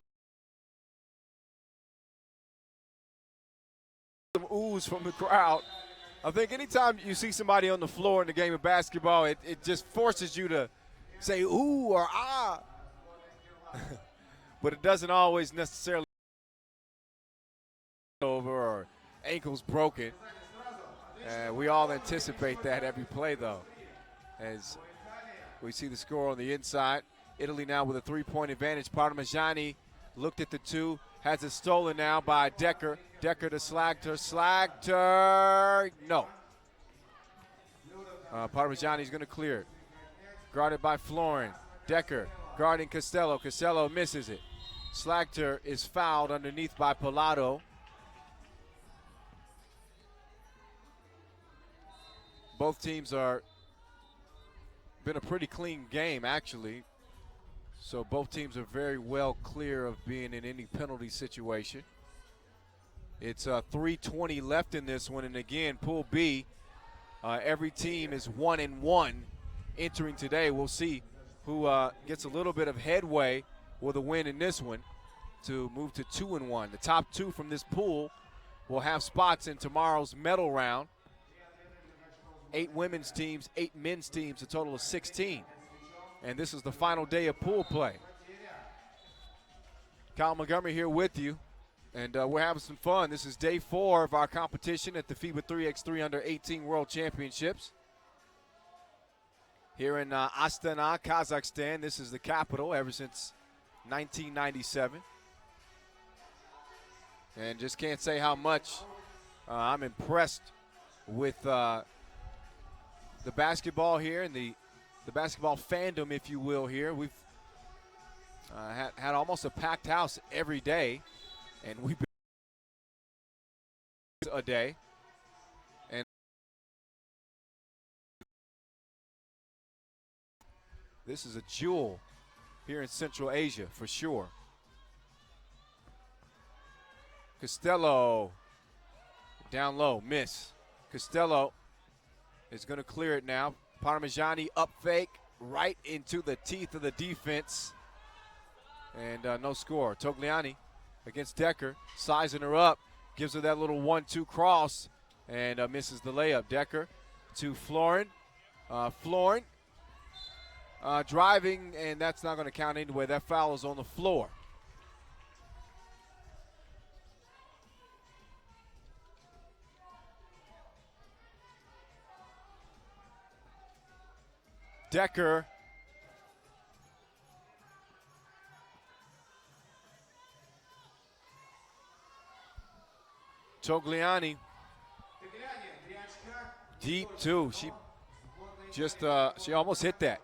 some ooze from the crowd. I think anytime you see somebody on the floor in the game of basketball, it just forces you to say ooh or ah. But it doesn't always necessarily over or ankles broken. We all anticipate that every play, though, as we see the score on the inside. Italy now with a 3-point advantage. Parmigiani looked at the 2, has it stolen now by Decker. Decker to Slagter. Slagter, no. Parmigiani's going to clear it. Guarded by Florin. Decker guarding Costello. Costello misses it. Slagter is fouled underneath by Pilato. Both teams are been a pretty clean game, actually. So both teams are very well clear of being in any penalty situation. It's 3:20 left in this one, and again, Pool B, every team is 1-1 entering today. We'll see who gets a little bit of headway with a win in this one to move to 2-1. The top 2 from this pool will have spots in tomorrow's medal round. 8 women's teams, 8 men's teams, a total of 16. And this is the final day of pool play. Kyle Montgomery here with you, and we're having some fun. This is day 4 of our competition at the FIBA 3x3 U18 World Championships. Here in Astana, Kazakhstan. This is the capital ever since 1997. And just can't say how much I'm impressed with the basketball here and the basketball fandom, if you will, here. We've had almost a packed house every day, and we've been a day. And this is a jewel here in Central Asia for sure. Costello down low, miss. Costello is going to clear it now. Parmigiani up fake, right into the teeth of the defense. And no score. Togliani against Decker, sizing her up, gives her that little 1-2 cross, and misses the layup. Decker to Florin. Florin driving, and that's not going to count anyway. That foul is on the floor. Decker Togliani, deep too. She almost hit that.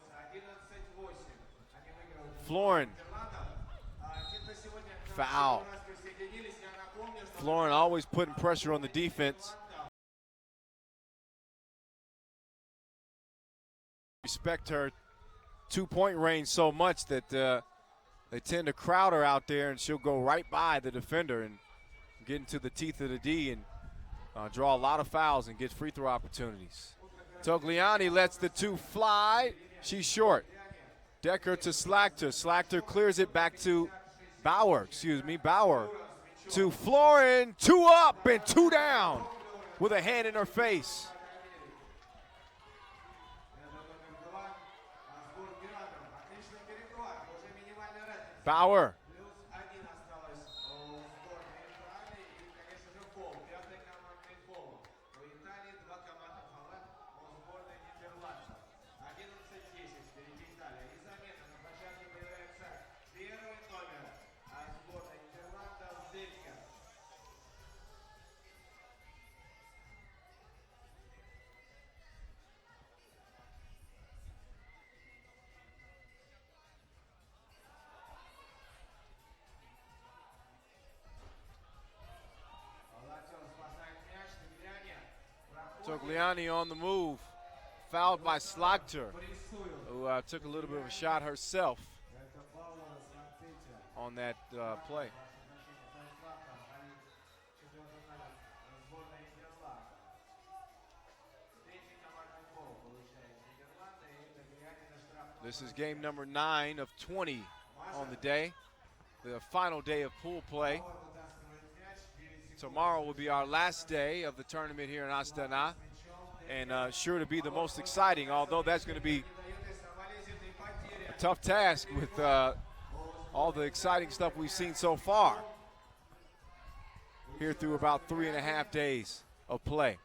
Florin, foul. Florin always putting pressure on the defense. Respect her two-point range so much that they tend to crowd her out there, and she'll go right by the defender and get into the teeth of the D and draw a lot of fouls and get free throw opportunities. Togliani lets the two fly. She's short. Decker to Slagter. Slagter clears it back to Bauer to Florin. 2 up and 2 down with a hand in her face. Bauer. Togliani on the move, fouled by Slagter, who took a little bit of a shot herself on that play. This is game number 9 of 20 on the day, the final day of pool play. Tomorrow will be our last day of the tournament here in Astana, and sure to be the most exciting, although that's going to be a tough task with all the exciting stuff we've seen so far here through about 3.5 days of play.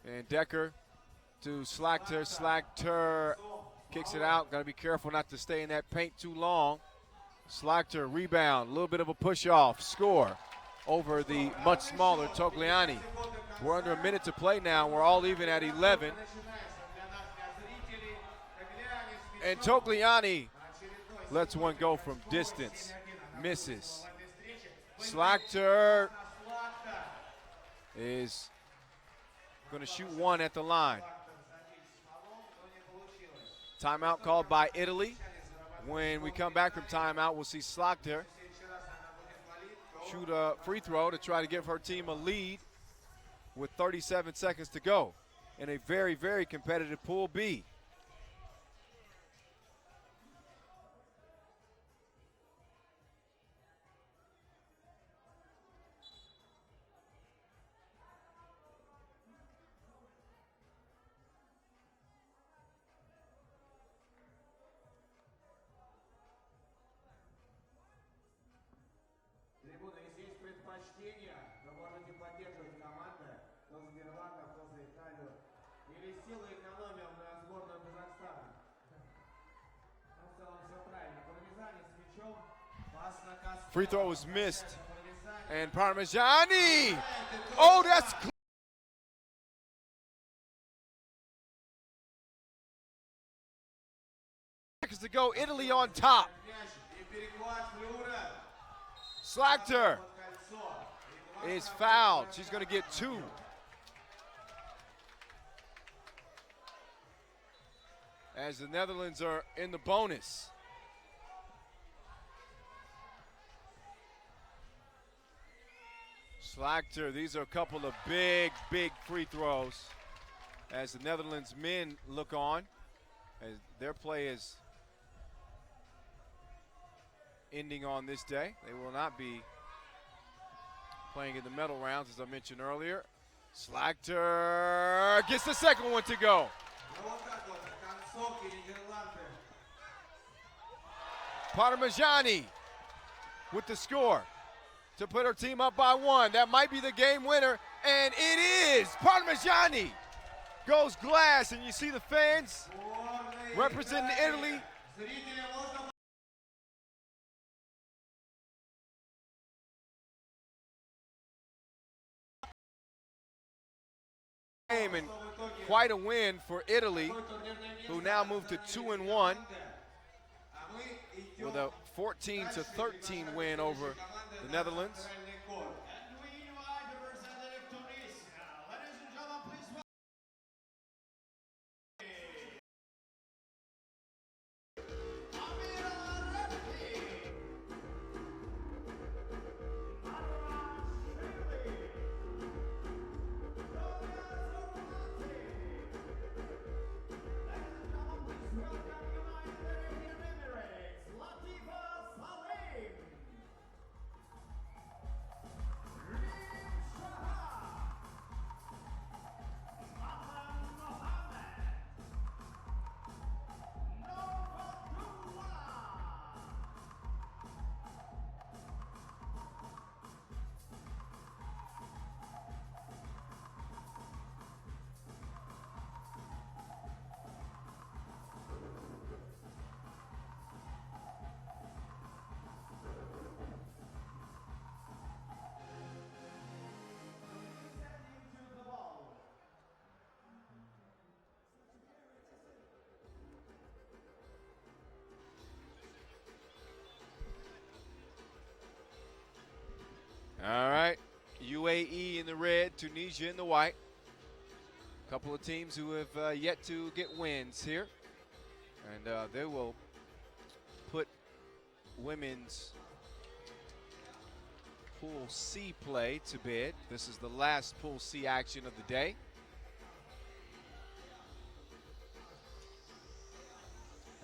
And Decker to Slagter. Slagter kicks it out. Got to be careful not to stay in that paint too long. Slagter, rebound, a little bit of a push-off, score over the much smaller Togliani. We're under a minute to play now. We're all even at 11. And Togliani lets one go from distance, misses. Slagter is going to shoot one at the line. Timeout called by Italy. When we come back from timeout, we'll see Slagter shoot a free throw to try to give her team a lead with 37 seconds to go in a very, very competitive Pool B. Вы можете поддерживать команды, кто за Нидерланды, кто за Италию. Или силу экономим на сборную Казахстана. Ну, в целом все правильно. Пармезани с мячом. Пас на Каспера. Free throw was missed. And Parmigiani. Oh, that's seconds to go. Italy on top. Slagter is fouled. She's going to get 2. As the Netherlands are in the bonus. Slagter, these are a couple of big, big free throws as the Netherlands men look on, as their play is ending on this day. They will not be playing in the medal rounds, as I mentioned earlier. Slagter gets the second one to go. Parmigiani with the score to put her team up by 1. That might be the game winner, and it is. Parmigiani goes glass, and you see the fans representing Italy. game and quite a win for Italy, who now moved to 2-1 with a 14-13 win over the Netherlands. And we invite the representative Tunisia. Ladies and gentlemen, please welcome. All right, UAE in the red, Tunisia in the white. A couple of teams who have yet to get wins here. And they will put women's Pool C play to bed. This is the last Pool C action of the day.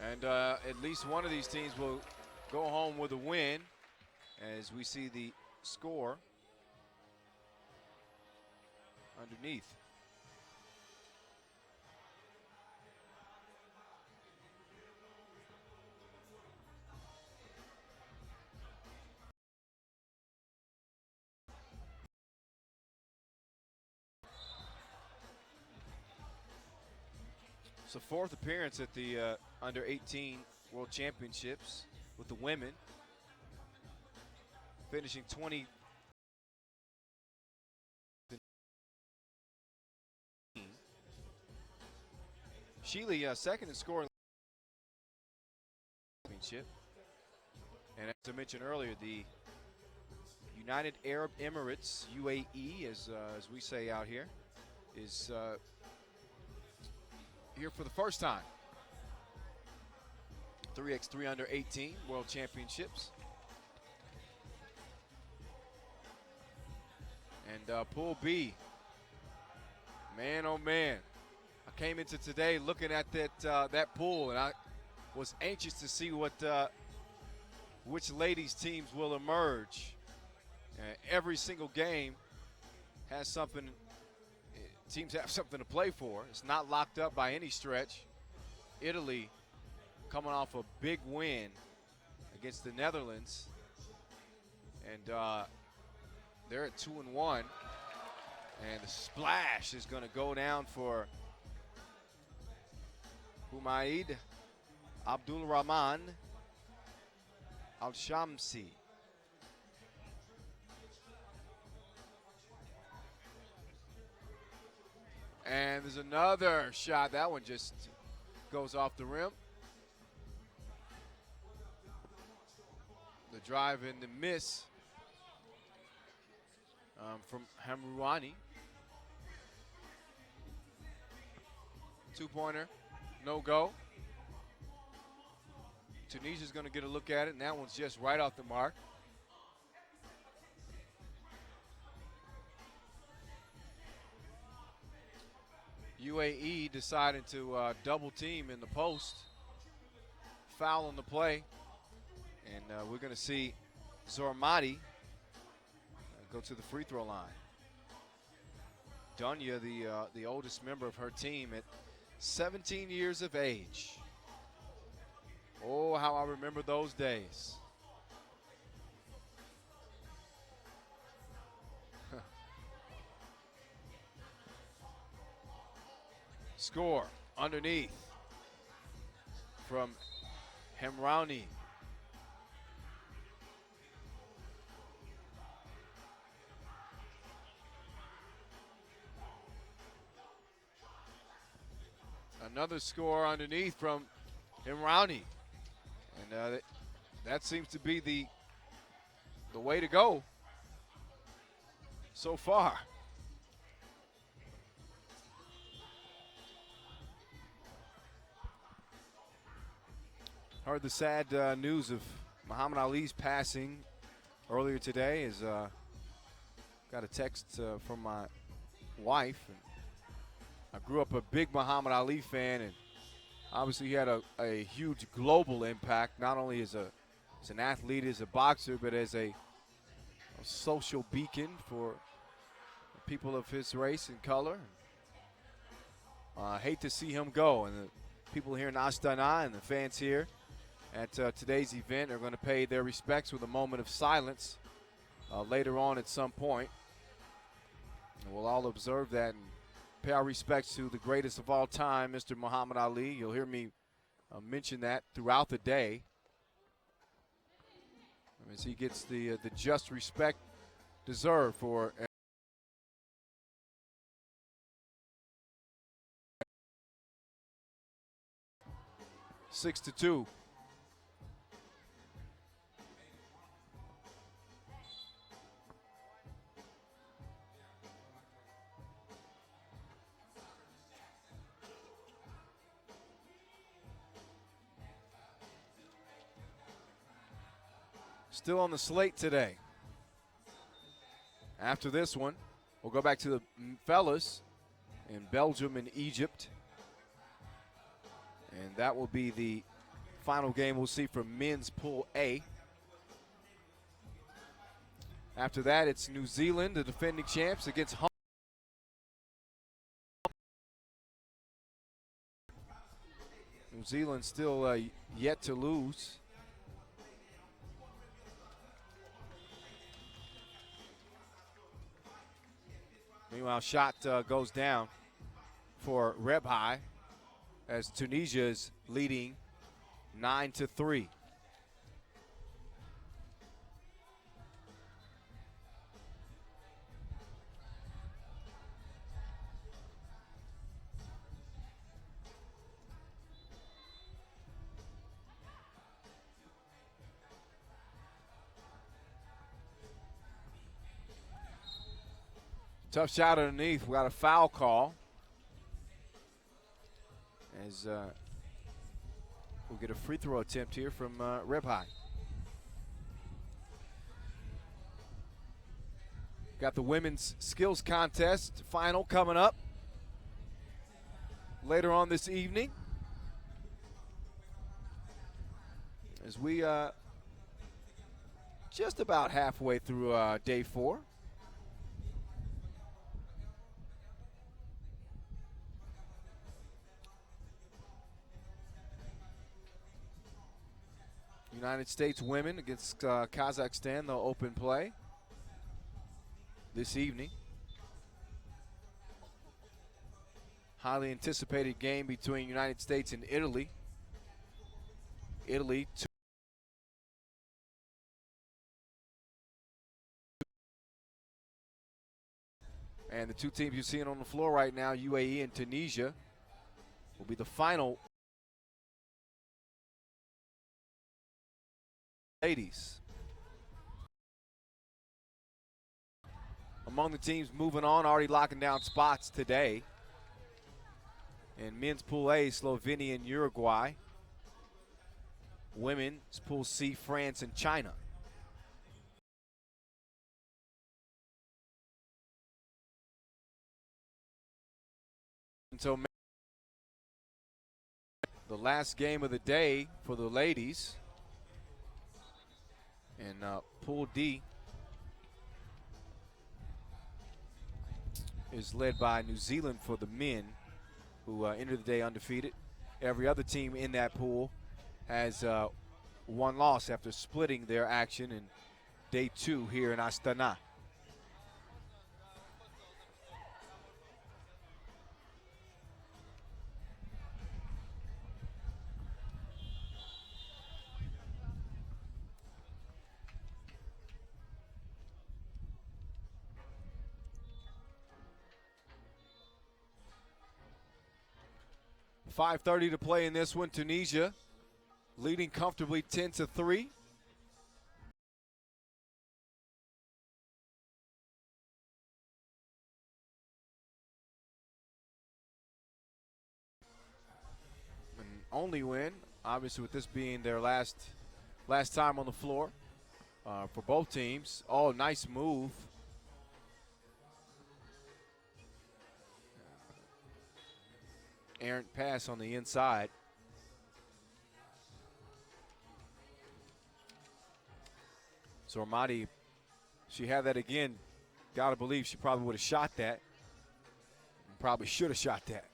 And at least one of these teams will go home with a win, as we see the score underneath. It's the fourth appearance at the Under 18 World Championships with the women, finishing 20. Sheely second in scoring championship. And as I mentioned earlier, the United Arab Emirates, UAE, as we say out here, is here for the first time. 3x3 Under 18 World Championships. And Pool B, man oh man. I came into today looking at that pool, and I was anxious to see which ladies teams will emerge. Every single game has something, teams have something to play for. It's not locked up by any stretch. Italy coming off a big win against the Netherlands, and they're at 2-1, and the splash is going to go down for Humaid Abdul Rahman Al-Shamsi. And there's another shot. That one just goes off the rim. The drive and the miss from Hamrouani. Two-pointer, no go. Tunisia's going to get a look at it, and that one's just right off the mark. UAE decided to double team in the post. Foul on the play. And we're going to see Zormati go to the free throw line. Dunya, the oldest member of her team, at 17 years of age. Oh, how I remember those days. Score underneath from Hamrouni. Another score underneath from Imrani. And that seems to be the way to go so far. Heard the sad news of Muhammad Ali's passing earlier today. Got a text from my wife. And I grew up a big Muhammad Ali fan, and obviously he had a huge global impact, not only as an athlete, as a boxer, but as a social beacon for people of his race and color. I hate to see him go, and the people here in Astana and the fans here at today's event are going to pay their respects with a moment of silence later on at some point. And we'll all observe that and pay our respects to the greatest of all time, Mr. Muhammad Ali. You'll hear me mention that throughout the day, as he gets the just respect deserved for 6-2. Still on the slate today. After this one, we'll go back to the fellas in Belgium and Egypt. And that will be the final game we'll see from men's Pool A. After that, it's New Zealand, the defending champs, against Hungary. New Zealand still yet to lose. Meanwhile, shot goes down for Rebhai as Tunisia is leading 9-3. Tough shot underneath. We got a foul call. As we'll get a free throw attempt here from Rebhai. Got the women's skills contest final coming up later on this evening. As we just about halfway through day 4. United States women against Kazakhstan, they'll open play this evening. Highly anticipated game between United States and Italy. Italy, and the two teams you're seeing on the floor right now, UAE and Tunisia, will be the final ladies. Among the teams moving on, already locking down spots today. In men's Pool A, Slovenia and Uruguay. Women's Pool C, France and China. Until the last game of the day for the ladies. And Pool D is led by New Zealand for the men, who entered the day undefeated. Every other team in that pool has one loss after splitting their action in day 2 here in Astana. 5:30 to play in this one. Tunisia leading comfortably 10-3. An only win, obviously, with this being their last time on the floor for both teams. Oh, nice move. Errant pass on the inside. So Armati, she had that again. Gotta believe she probably would have shot that. Probably should have shot that.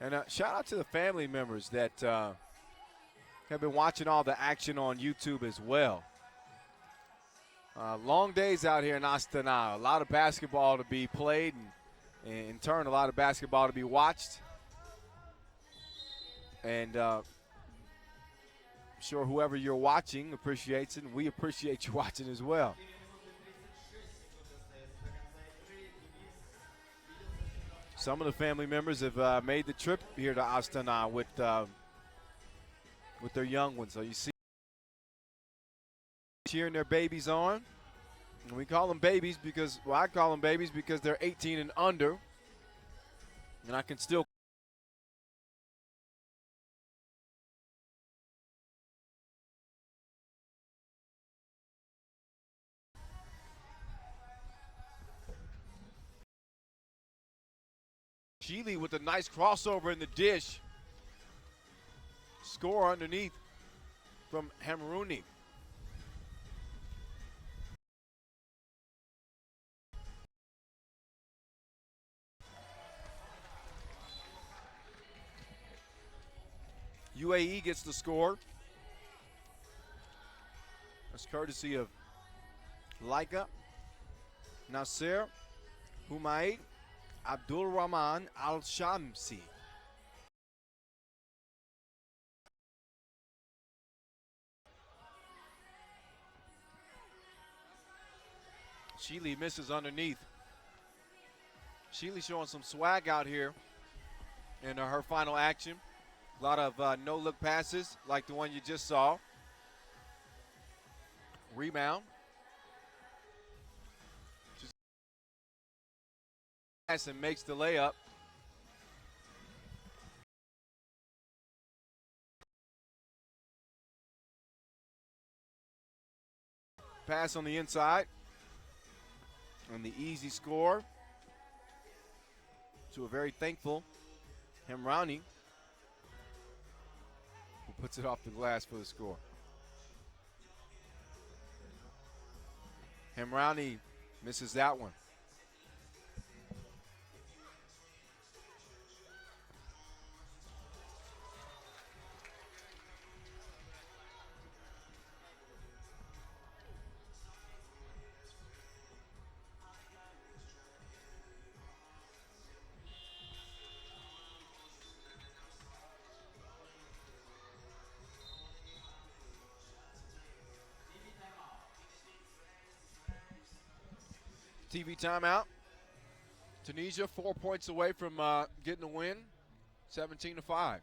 And shout out to the family members that have been watching all the action on YouTube as well. Long days out here in Astana. A lot of basketball to be played, and in turn, a lot of basketball to be watched. And I'm sure whoever you're watching appreciates it, and we appreciate you watching as well. Some of the family members have made the trip here to Astana with their young ones. So you see cheering their babies on. And we call them babies because, well, I call them babies because they're 18 and under. And I can still Chile with a nice crossover in the dish. Score underneath from Hamrouni. UAE gets the score. That's courtesy of Laika, Nasser, Humaid, Abdul Rahman Al-Shamsi. Sheely misses underneath. Sheely showing some swag out here in her final action. A lot of no-look passes like the one you just saw. Rebound. And makes the layup. Pass on the inside. And the easy score to a very thankful Hamrouni, who puts it off the glass for the score. Hamrouni misses that one. TV timeout. Tunisia 4 points away from getting a win, 17-5.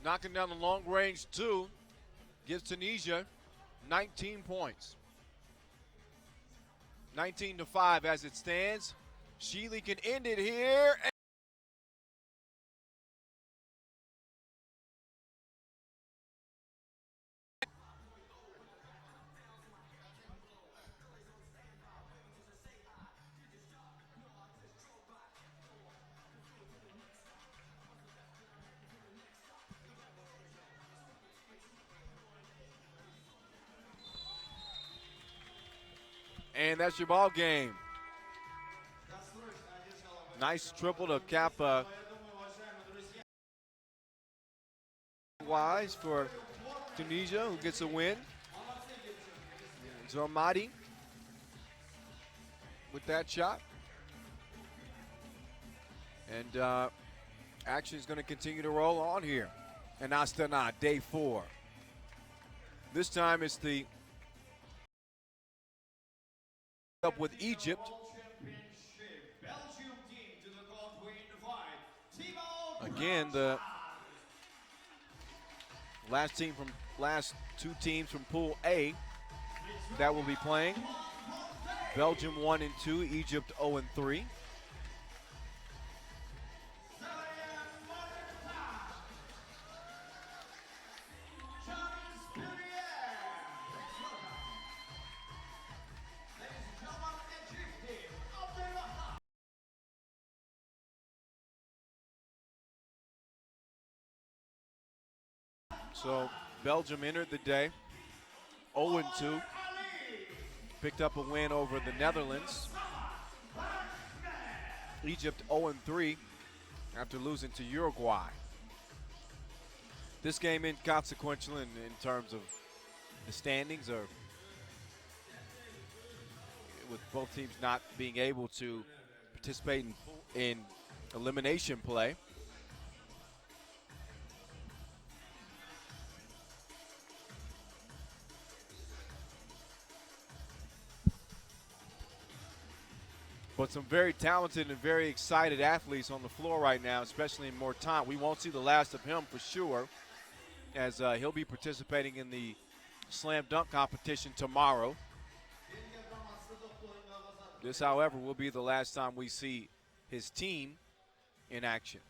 Knocking down the long range two. gives Tunisia 19 points. 19-5 as it stands. Sheely can end it here. And that's your ball game. Nice triple to cap wise for Tunisia, who gets a win. Zormati with that shot. And action is going to continue to roll on here in Astana, day 4. This time it's the up with Egypt. Again, the last two teams from Pool A that will be playing. Belgium 1-2, Egypt 0-3. So Belgium entered the day 0-2, picked up a win over the Netherlands. Egypt 0-3 after losing to Uruguay. This game inconsequential in terms of the standings, or with both teams not being able to participate in elimination play. But some very talented and very excited athletes on the floor right now, especially in Mortant. We won't see the last of him for sure, as he'll be participating in the slam dunk competition tomorrow. This, however, will be the last time we see his team in action.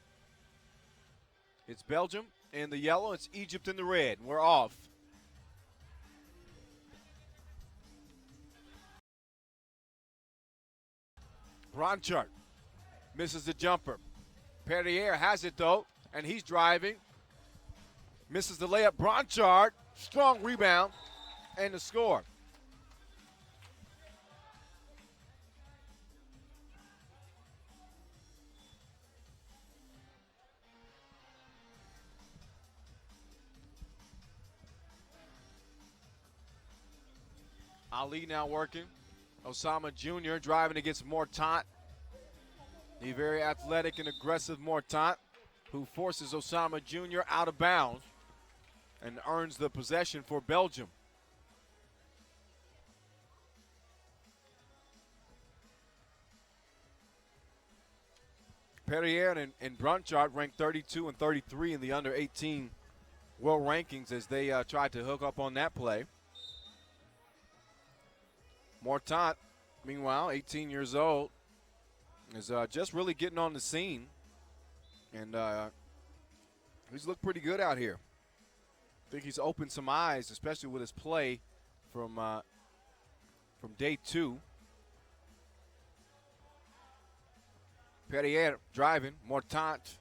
It's Belgium in the yellow, it's Egypt in the red. We're off. Bronchart misses the jumper. Perrier has it though, and he's driving. Misses the layup. Bronchart, strong rebound, and the score. Ali now working. Osama Jr. driving against Mortant. The very athletic and aggressive Mortant, who forces Osama Jr. out of bounds and earns the possession for Belgium. Perrier and Bronchart ranked 32 and 33 in the under-18 world rankings as they tried to hook up on that play. Mortant, meanwhile, 18 years old, is just really getting on the scene. And he's looked pretty good out here. I think he's opened some eyes, especially with his play from day 2. Perrier driving, Mortant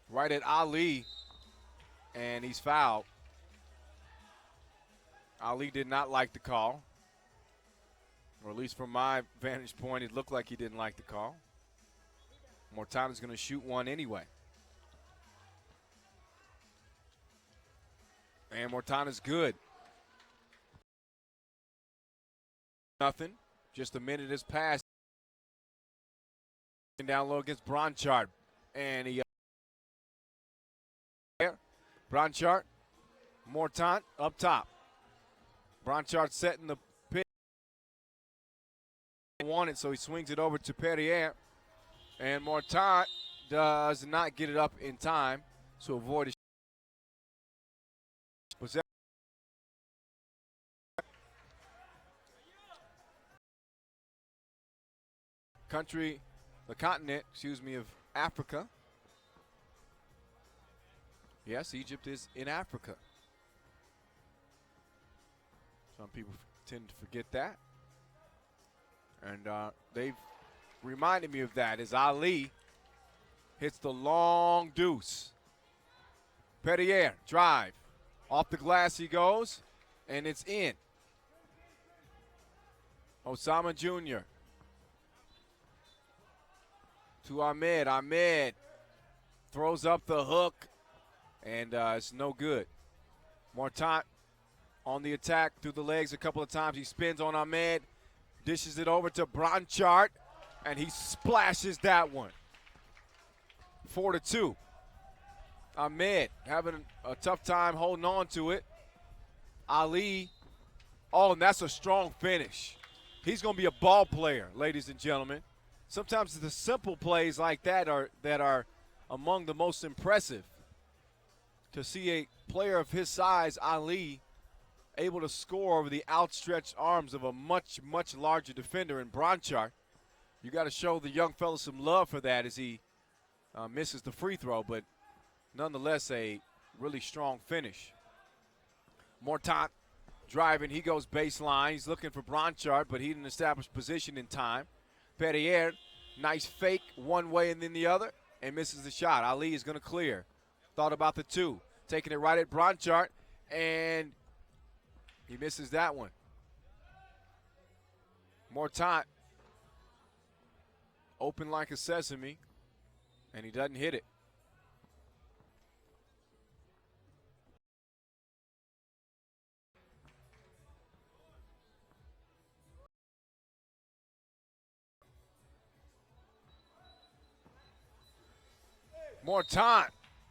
right at Ali, and he's fouled. Ali did not like the call, or at least from my vantage point, it looked like he didn't like the call. Mortant is going to shoot one anyway. And Mortant is good. Nothing. Just a minute has passed. Down low against Bronchart. And he Bronchart, Mortant up top. Bronchart setting the pick. Wanted, so he swings it over to Perrier. And Mortant does not get it up in time. to avoid a possession. The continent, of Africa. Yes, Egypt is in Africa. Some people tend to forget that. And they've reminded me of that as Ali hits the long deuce. Perrier, drive. Off the glass he goes, and it's in. Osama Jr. to Ahmed. Ahmed throws up the hook, and it's no good. Mortant on the attack through the legs a couple of times. He spins on Ahmed, dishes it over to Branchart, and he splashes that one. 4-2. Ahmed having a tough time holding on to it. Ali, oh, and that's a strong finish. He's going to be a ball player, ladies and gentlemen. Sometimes the simple plays like that are among the most impressive. To see a player of his size, Ali, able to score over the outstretched arms of a much, much larger defender in Branchart. You got to show the young fella some love for that as he misses the free throw, but nonetheless a really strong finish. Mortant driving, he goes baseline. He's looking for Branchart, but he didn't establish position in time. Perrier, nice fake one way and then the other, and misses the shot. Ali is going to clear. Thought about the two, taking it right at Branchart, and he misses that one. Mortant, open like a sesame, and he doesn't hit it. Mortant,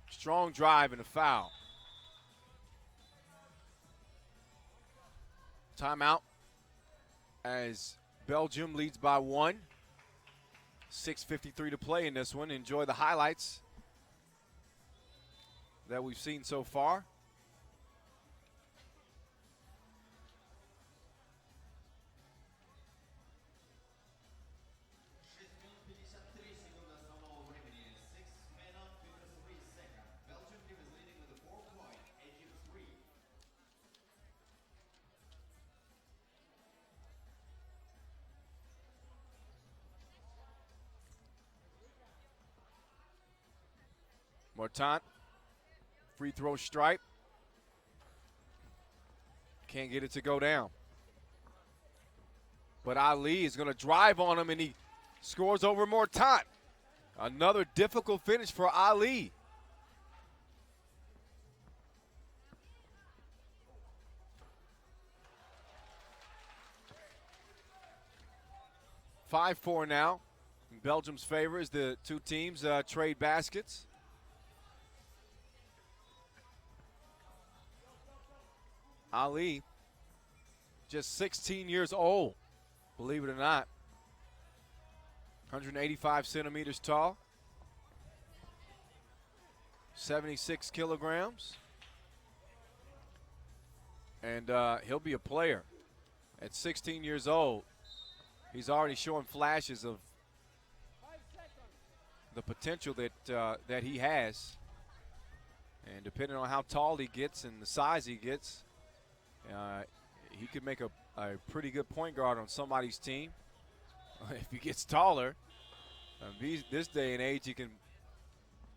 strong drive and a foul. Timeout as Belgium leads by 1. 6:53 to play in this one. Enjoy the highlights that we've seen so far. Mortant, free throw stripe. Can't get it to go down. But Ali is going to drive on him, and he scores over Mortant. Another difficult finish for Ali. (5-4) now. In Belgium's favor as the two teams trade baskets. Ali, just 16 years old, believe it or not. 185 centimeters tall. 76 kilograms. And he'll be a player. At 16 years old, he's already showing flashes of the potential that he has. And depending on how tall he gets and the size he gets, he could make a pretty good point guard on somebody's team. If he gets taller, this day and age, he can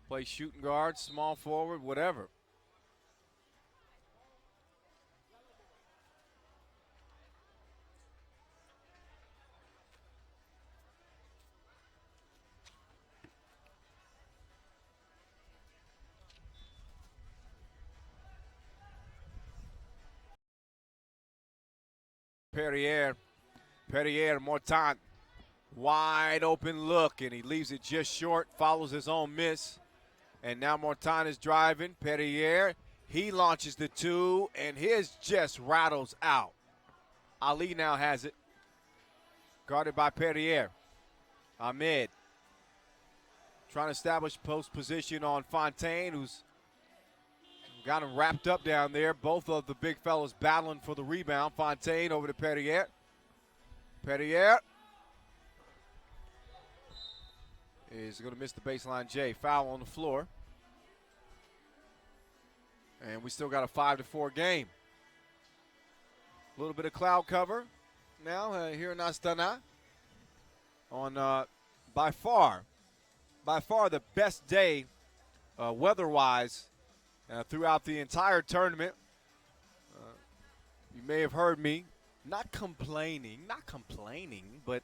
play shooting guard, small forward, whatever. Perrier, Mortant, wide open look, and he leaves it just short, follows his own miss. And now Mortant is driving. Perrier, he launches the two, and his just rattles out. Ali now has it, guarded by Perrier. Ahmed trying to establish post position on Fontaine, who's got him wrapped up down there. Both of the big fellas battling for the rebound. Fontaine over to Perrier. Perrier is going to miss the baseline J. Foul on the floor. And we still got a 5-4 game. A little bit of cloud cover now here in Astana. On by far the best day weather-wise throughout the entire tournament. You may have heard me not complaining, but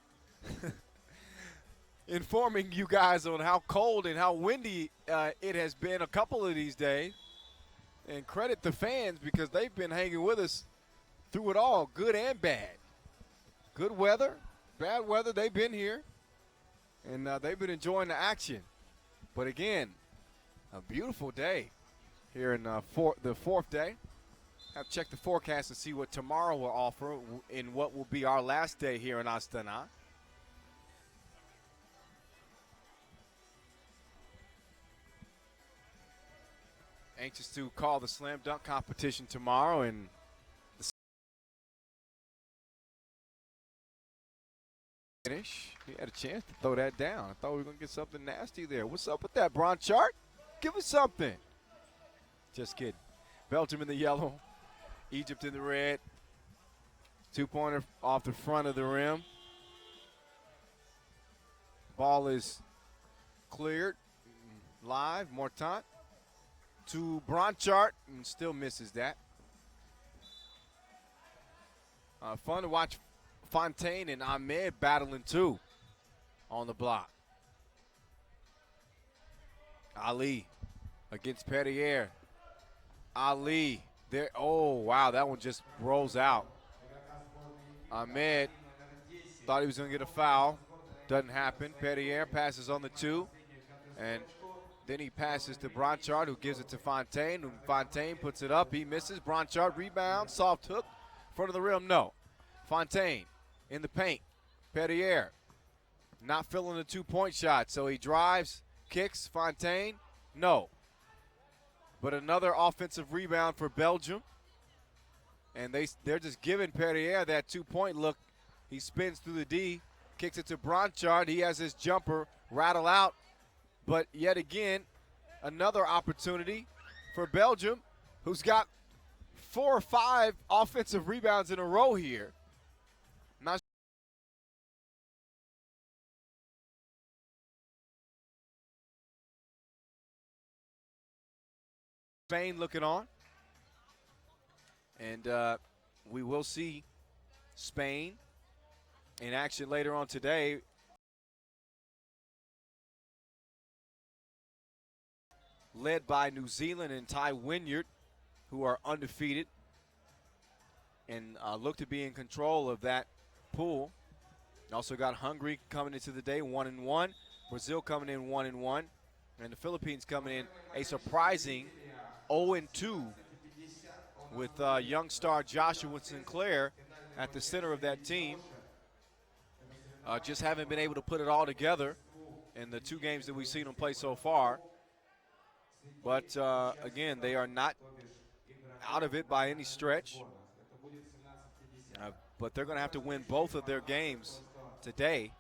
informing you guys on how cold and how windy it has been a couple of these days. And credit the fans because they've been hanging with us through it all, good and bad. Good weather, bad weather, they've been here. And they've been enjoying the action. But again, a beautiful day here in the fourth day. Have to check the forecast to see what tomorrow will offer in what will be our last day here in Astana. Anxious to call the slam dunk competition tomorrow, and finish. He had a chance to throw that down. I thought we were going to get something nasty there. What's up with that, Bronchart? Give us something. Just kidding. Belgium in the yellow. Egypt in the red. Two-pointer off the front of the rim. Ball is cleared. Live. Mortant to Bronchart, and still misses that. Fun to watch Fontaine and Ahmed battling too on the block. Ali against Perrier. Ali there. Oh, wow, that one just rolls out. Ahmed thought he was going to get a foul. Doesn't happen. Perrier passes on the 2. And then he passes to Bronchart, who gives it to Fontaine. And Fontaine puts it up. He misses. Bronchart rebounds. Soft hook. Front of the rim, no. Fontaine in the paint. Perrier not filling the 2-point shot. So he drives, kicks. Fontaine, no. But another offensive rebound for Belgium. And they're just giving Perrier that 2-point look. He spins through the D, kicks it to Bronchart. He has his jumper rattle out. But yet again, another opportunity for Belgium, who's got 4 or 5 offensive rebounds in a row here. Not Spain looking on. And we will see Spain in action later on today. Led by New Zealand and Ty Wynyard, who are undefeated and look to be in control of that pool. Also got Hungary coming into the day 1-1, Brazil coming in 1-1, and the Philippines coming in a surprising 0-2 with young star Joshua Sinclair at the center of that team. Just haven't been able to put it all together in the 2 games that we've seen them play so far. But, again, they are not out of it by any stretch. But they're going to have to win both of their games today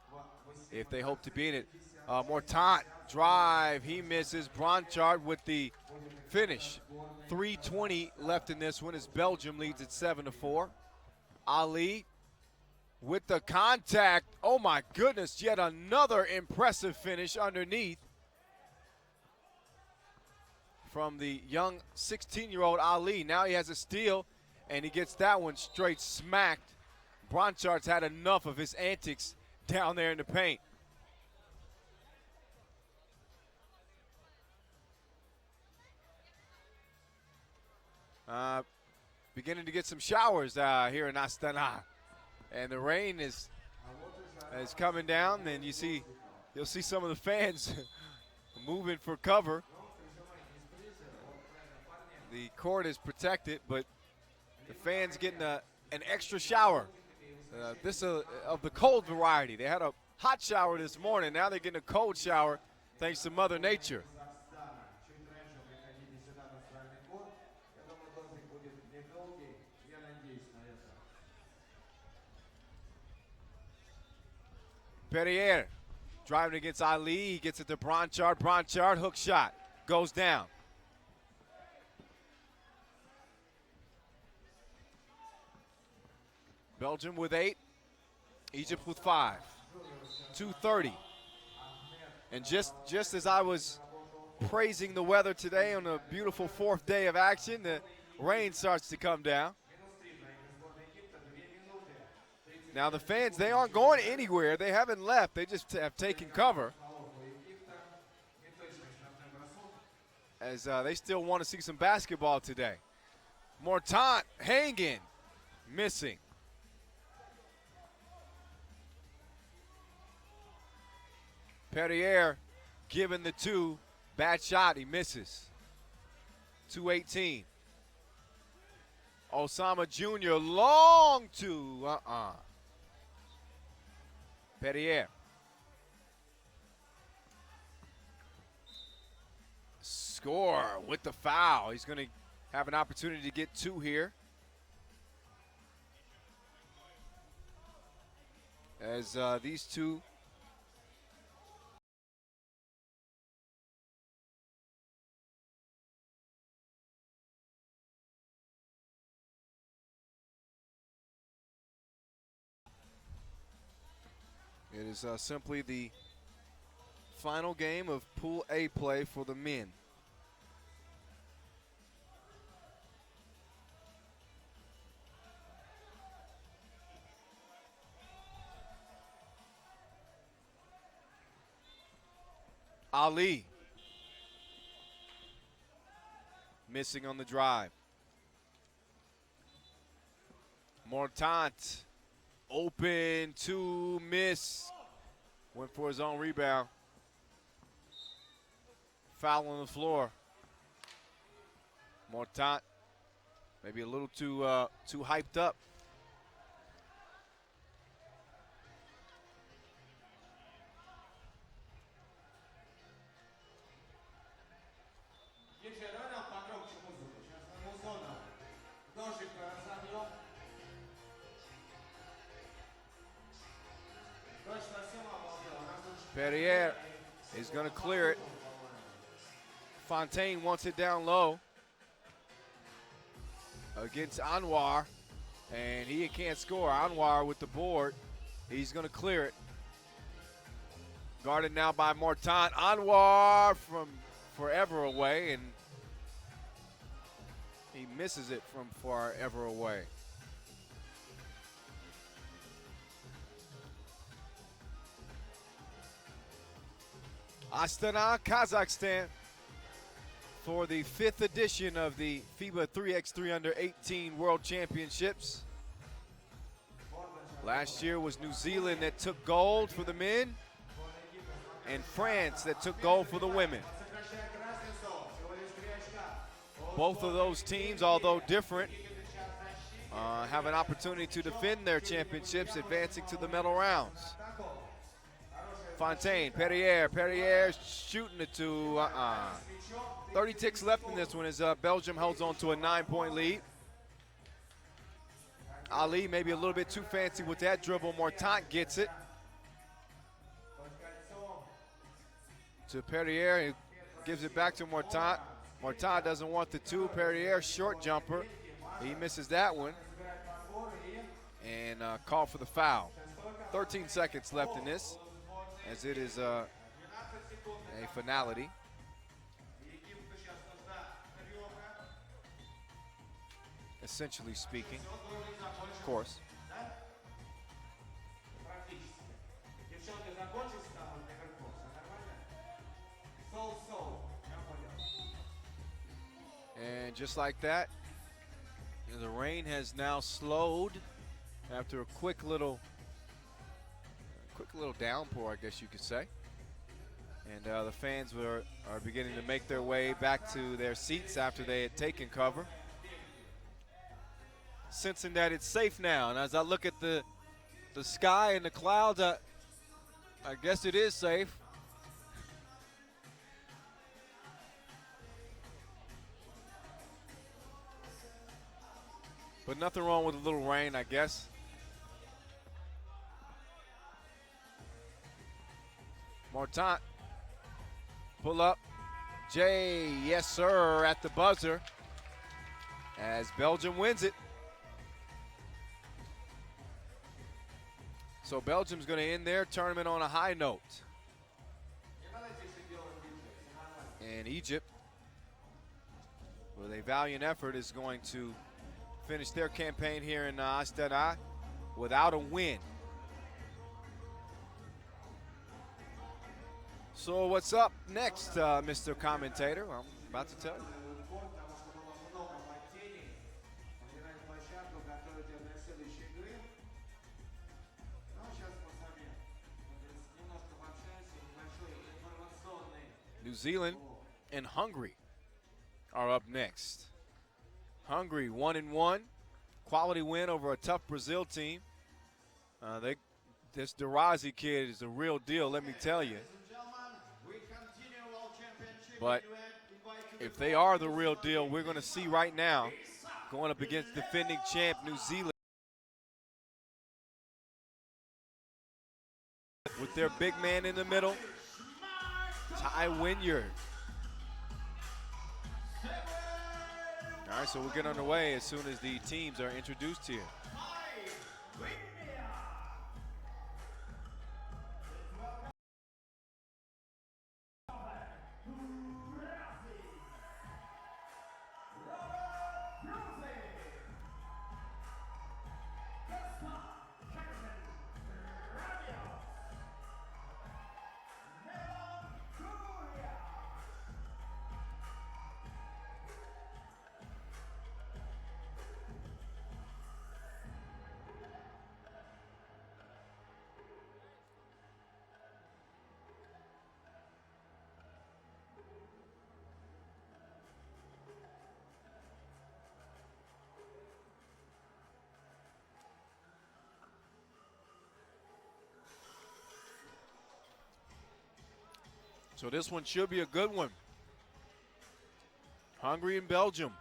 if they hope to be in it. Mortant drive. He misses. Bronchart with the finish. 3:20 left in this one as Belgium leads at 7-4. Ali with the contact. Oh, my goodness. Yet another impressive finish underneath from the young 16-year-old Ali. Now he has a steal, and he gets that one straight smacked. Bronchart's had enough of his antics down there in the paint. Beginning to get some showers here in Astana. And the rain is coming down, and you'll see some of the fans moving for cover. The court is protected, but the fans getting an extra shower. This of the cold variety. They had a hot shower this morning. Now they're getting a cold shower thanks to Mother Nature. Perrier driving against Ali. He gets it to Bronchard. Bronchard, hook shot. Goes down. Belgium with 8. Egypt with 5. 2:30. And just as I was praising the weather today on a beautiful 4th day of action, the rain starts to come down. Now the fans, they aren't going anywhere. They haven't left. They just have taken cover, as they still want to see some basketball today. Mortant hanging, missing. Perrier given the 2. Bad shot, he misses. 2:18. Osama Jr. long 2. Perrier. Score with the foul. He's going to have an opportunity to get 2 here. As these two It is simply the final game of Pool A play for the men. Ali missing on the drive. Mortant open to miss. Went for his own rebound. Foul on the floor. Mortant maybe a little too hyped up. Perrier is going to clear it. Fontaine wants it down low against Anwar, and he can't score. Anwar with the board. He's going to clear it. Guarded now by Mortant. Anwar from forever away, and he misses it from forever away. Astana, Kazakhstan, for the 5th edition of the FIBA 3x3 Under-18 World Championships. Last year was New Zealand that took gold for the men, and France that took gold for the women. Both of those teams, although different, have an opportunity to defend their championships, advancing to the medal rounds. Fontaine, Perrier shooting it to 30 ticks left in this one as Belgium holds on to a 9-point lead. Ali maybe a little bit too fancy with that dribble. Mortant gets it to Perrier. He gives it back to Mortant. Mortant doesn't want the 2. Perrier, short jumper. He misses that one and called for the foul. 13 seconds left in this, as it is a finality. Essentially speaking, of course. And just like that, the rain has now slowed after a quick little downpour, I guess you could say. And the fans are beginning to make their way back to their seats after they had taken cover, sensing that it's safe now. And as I look at the sky and the clouds, I guess it is safe. But nothing wrong with a little rain, I guess. Important. Pull up. Jay, yes sir, at the buzzer. As Belgium wins it. So Belgium's going to end their tournament on a high note. And Egypt, with a valiant effort, is going to finish their campaign here in Astana without a win. So what's up next, Mr. Commentator? I'm about to tell you. New Zealand and Hungary are up next. Hungary 1-1, quality win over a tough Brazil team. This Durazi kid is the real deal, let me tell you. But if they are the real deal, we're going to see right now, going up against defending champ New Zealand, with their big man in the middle, Ty Wynyard. All right, so we'll get underway as soon as the teams are introduced here. So this one should be a good one. Hungary and Belgium.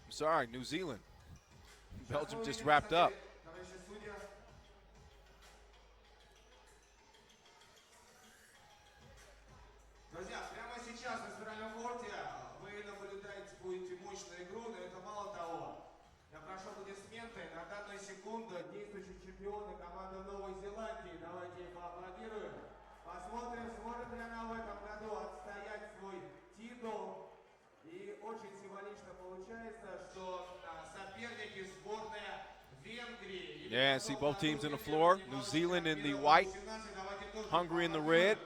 I'm sorry, New Zealand. Belgium just wrapped up. Друзья, прямо сейчас на центральном корте вы наблюдаете будете мощную игру, но это мало того. Я прошу аплодисменты. На данную секунду действующие чемпионы команды Новой Зеландии. Давайте их поаплодируем. Посмотрим, сможет ли она в этом году отстоять свой титул. И очень символично получается, что соперники сборная Венгрии. Yeah, see both teams on the floor. New Zealand in the white, Hungary in the red.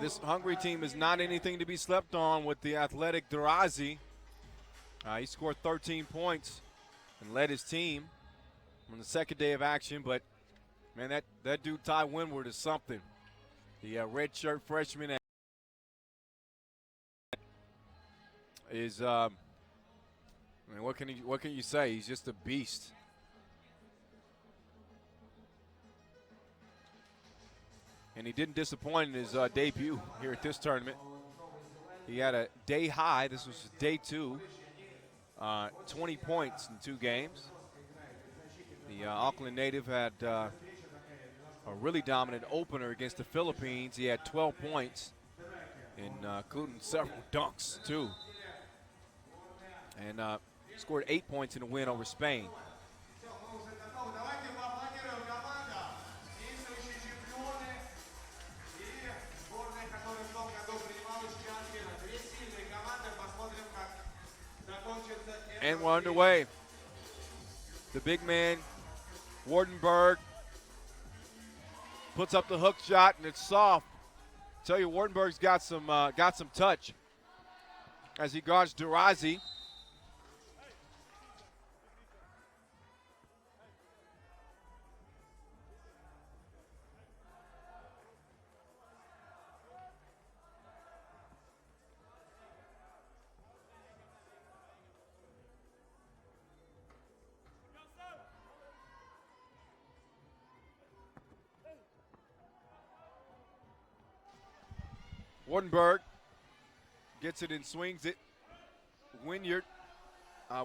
This Hungary team is not anything to be slept on with the athletic Durazi. He scored 13 points and led his team on the second day of action, but man, that dude Ty Wynyard is something. The redshirt freshman is, I mean, what can you say? He's just a beast. And he didn't disappoint in his debut here at this tournament. He had a day high. This was day 2. 20 points in 2 games. The Auckland native had a really dominant opener against the Philippines. He had 12 points, including several dunks, too. And scored 8 points in a win over Spain. And we're underway. The big man, Wardenberg, puts up the hook shot, and it's soft. Tell you, Wardenberg's got some touch as he guards Durazi. Wardenberg gets it and swings it. Wynyard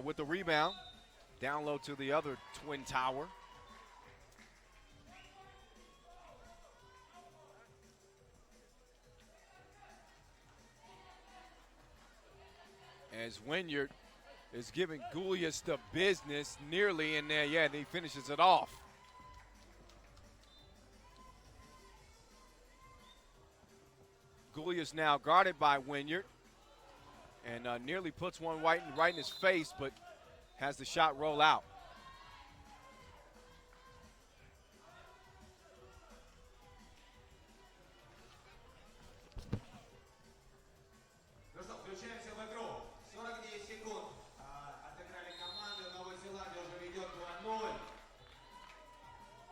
with the rebound. Down low to the other twin tower. As Wynyard is giving Gulius the business nearly in there. Yeah, and he finishes it off. Gulius now guarded by Wynyard and nearly puts one right in his face, but has the shot roll out. Ну что, включаемся в игру. 49 секунд отыграли команды. Новая Зеландия уже ведет 2-0.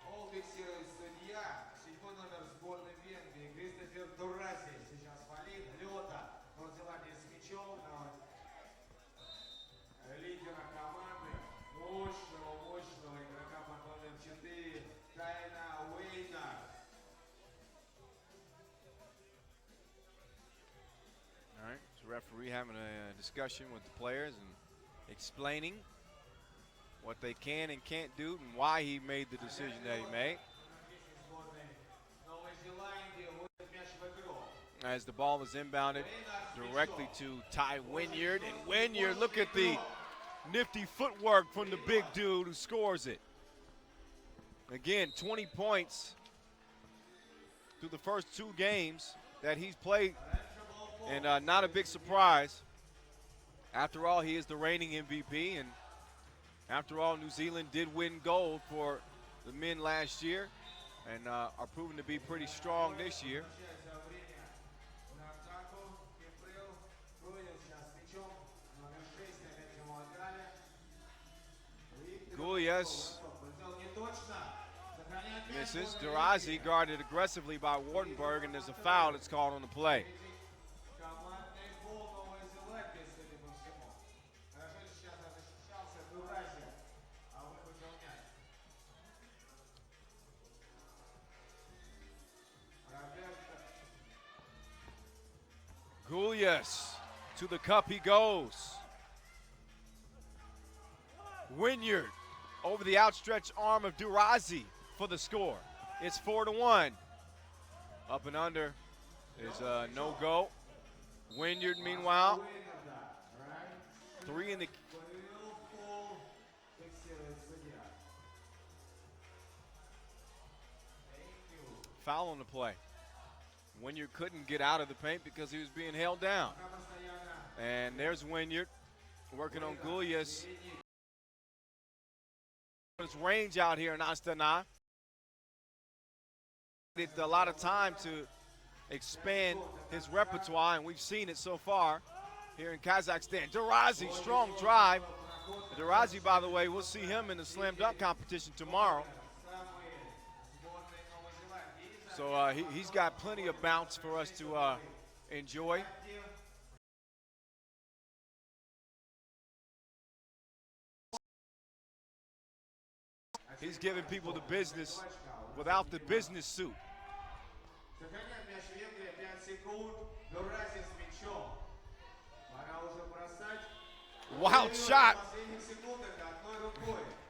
Гол фиксирует судья. 7-й номер сборной Венгрии Кристофер Дураси. Сейчас фалит. Лёта. Новая Зеландия с мячом. Лидера команды. Мощного игрока под номером 4. Тайна Уэйна. All right, so referee having a discussion with the players and explaining what they can and can't do and why he made the decision that he made. As the ball is inbounded directly to Ty Wynyard, and Wynyard, look at the nifty footwork from the big dude who scores it. Again, 20 points through the first 2 games that he's played. And not a big surprise. After all, he is the reigning MVP, and after all, New Zealand did win gold for the men last year and are proven to be pretty strong this year. Gulius misses. Durazi guarded aggressively by Wardenberg, and there's a foul that's called on the play. Gulius, to the cup he goes. Wynyard over the outstretched arm of Durazi for the score. It's 4-1. Up and under is a no-go. Wynyard, meanwhile, 3 in the... Foul on the play. Wynyard couldn't get out of the paint because he was being held down. And there's Wynyard working on Gulius. His range out here in Astana. It's a lot of time to expand his repertoire, and we've seen it so far here in Kazakhstan. Durazi, strong drive. Durazi, by the way, we'll see him in the slam dunk competition tomorrow. So he's got plenty of bounce for us to enjoy. He's giving people the business without the business suit. Wild shot.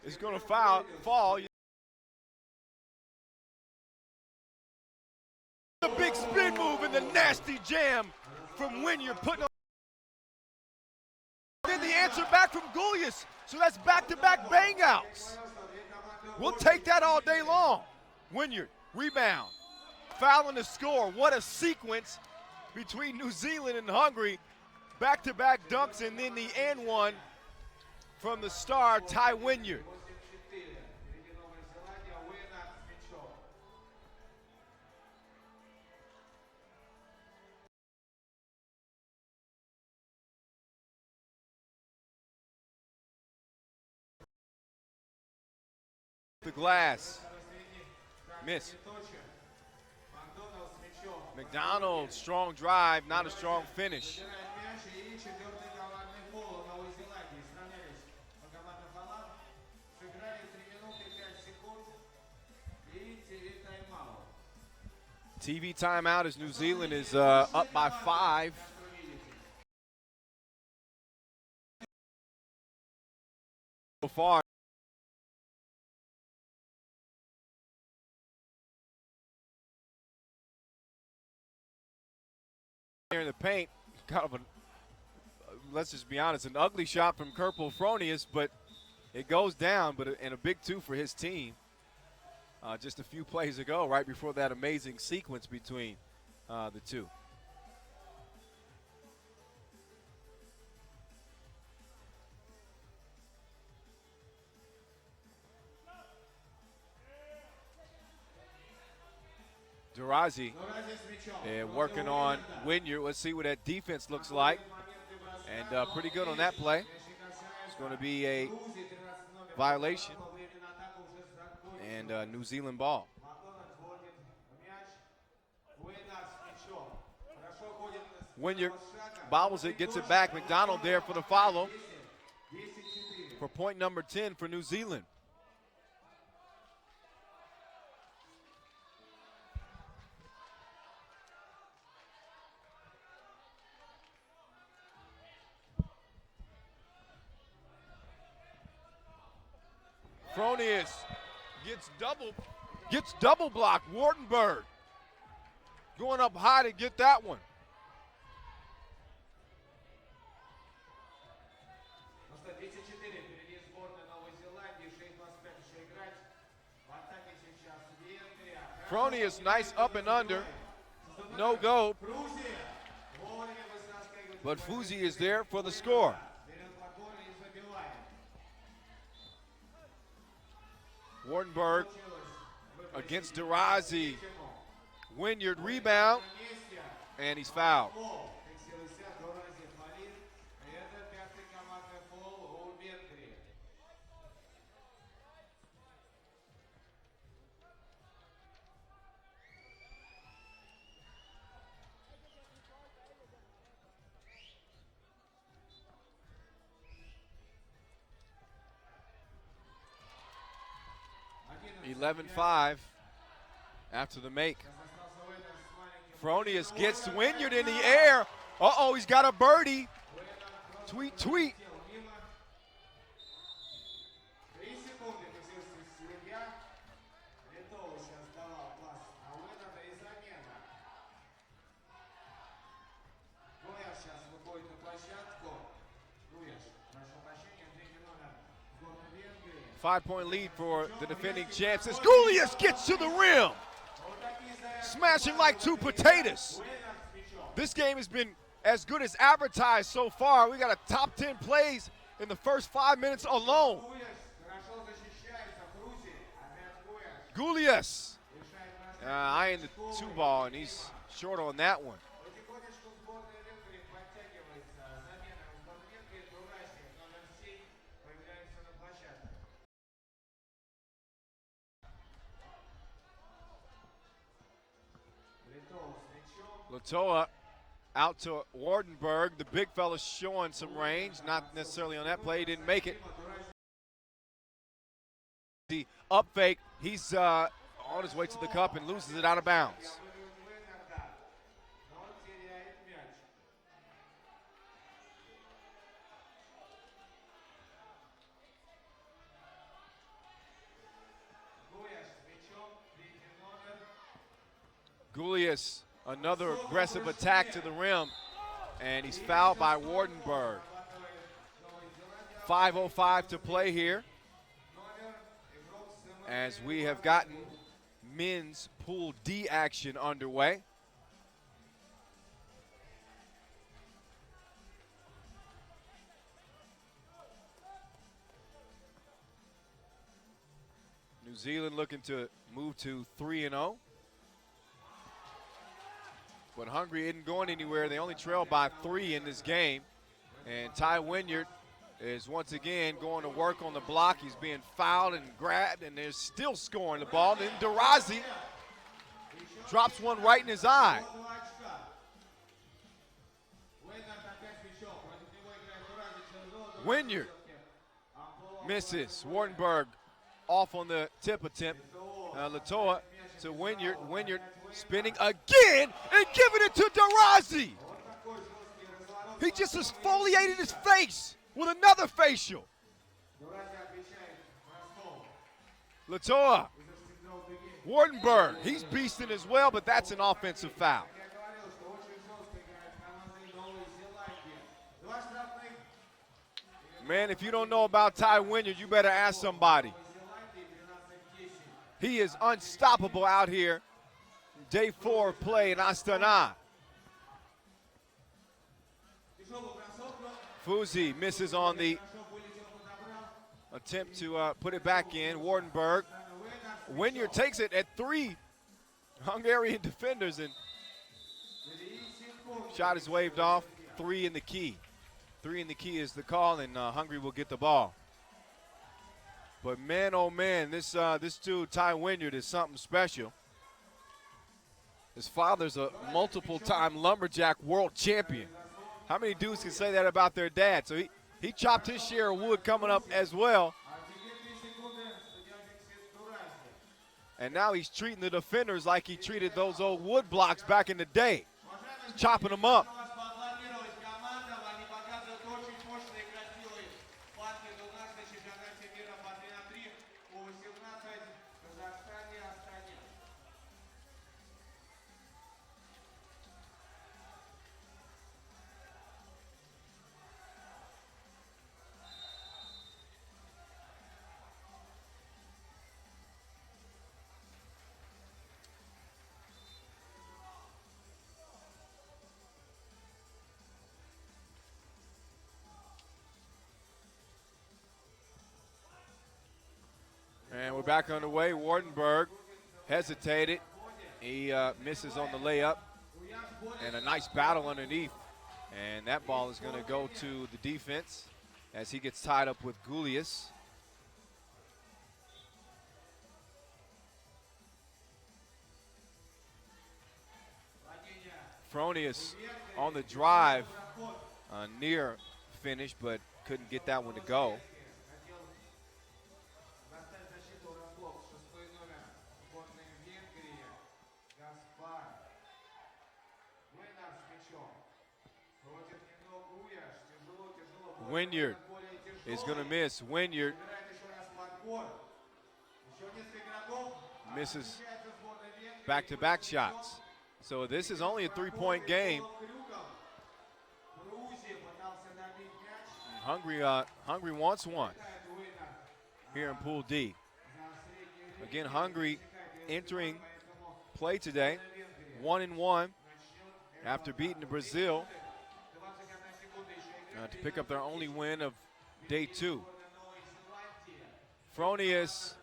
It's going to fall. The big spin move and the nasty jam from Wynyard putting on. Then the answer back from Gulius. So that's back-to-back bang-outs. We'll take that all day long. Wynyard, rebound, foul on the score. What a sequence between New Zealand and Hungary. Back-to-back dunks and then the and one from the star, Ty Wynyard. The glass. Miss. McDonald, strong drive, not a strong finish. TV timeout as New Zealand is up by 5. So far. Here in the paint, kind of let's just be honest, an ugly shot from Kerpel Fronius, but it goes down, and a big 2 for his team. Just a few plays ago, right before that amazing sequence between the two. Durazi working on Wynyard. Let's see what that defense looks like. And pretty good on that play. It's going to be a violation and New Zealand ball. Wynyard bobbles it, gets it back. McDonald there for the follow for point number 10 for New Zealand. Fronius gets double blocked. Wartenberg going up high to get that one. Fronius nice up and under. No go. But Fuzi is there for the score. Wartenberg against Durazi. Wynyard rebound, and he's fouled. (11-5) after the make. Fronius gets Wynyard in the air. Uh-oh, he's got a birdie. Tweet, tweet. Five-point lead for the defending champs as Goulias gets to the rim. Smashing like two potatoes. This game has been as good as advertised so far. We got a top 10 plays in the first 5 minutes alone. Goulias eyeing the 2-ball, and he's short on that one. Latoa out to Wartenberg. The big fella showing some range, not necessarily on that play. He didn't make it. The up fake, he's on his way to the cup and loses it out of bounds. Goulias, another aggressive attack to the rim, and he's fouled by Wartenberg. 5:05 to play here, as we have gotten men's Pool D action underway. New Zealand looking to move to 3-0. But Hungary isn't going anywhere. They only trail by 3 in this game. And Ty Wynyard is once again going to work on the block. He's being fouled and grabbed, and they're still scoring the ball. Then Durazi drops one right in his eye. Wynyard misses. Wartenberg off on the tip attempt. Latoa to Wynyard. Wynyard spinning again and giving it to Durazi. He just exfoliated his face with another facial. Latoa. Wartenberg, he's beasting as well, but that's an offensive foul. Man, if you don't know about Ty Wynyard, you better ask somebody. He is unstoppable out here. Day 4 play in Astana. Fuzi misses on the attempt to put it back in. Wardenberg. Wynyard takes it at 3 Hungarian defenders, and shot is waved off. 3 in the key. 3 in the key is the call, and Hungary will get the ball. But man, oh man, this dude Ty Wynyard is something special. His father's a multiple-time lumberjack world champion. How many dudes can say that about their dad? So he chopped his share of wood coming up as well. And now he's treating the defenders like he treated those old wood blocks back in the day. He's chopping them up. And we're back underway. Wardenberg hesitated. He misses on the layup. And a nice battle underneath. And that ball is going to go to the defense as he gets tied up with Gulius. Fronius on the drive, near finish, but couldn't get that one to go. Wynyard is going to miss. Wynyard misses back-to-back shots. So this is only a 3-point game. Hungary wants one here in Pool D. Again, Hungary entering play today, 1-1 after beating Brazil to pick up their only win of day 2. Fronius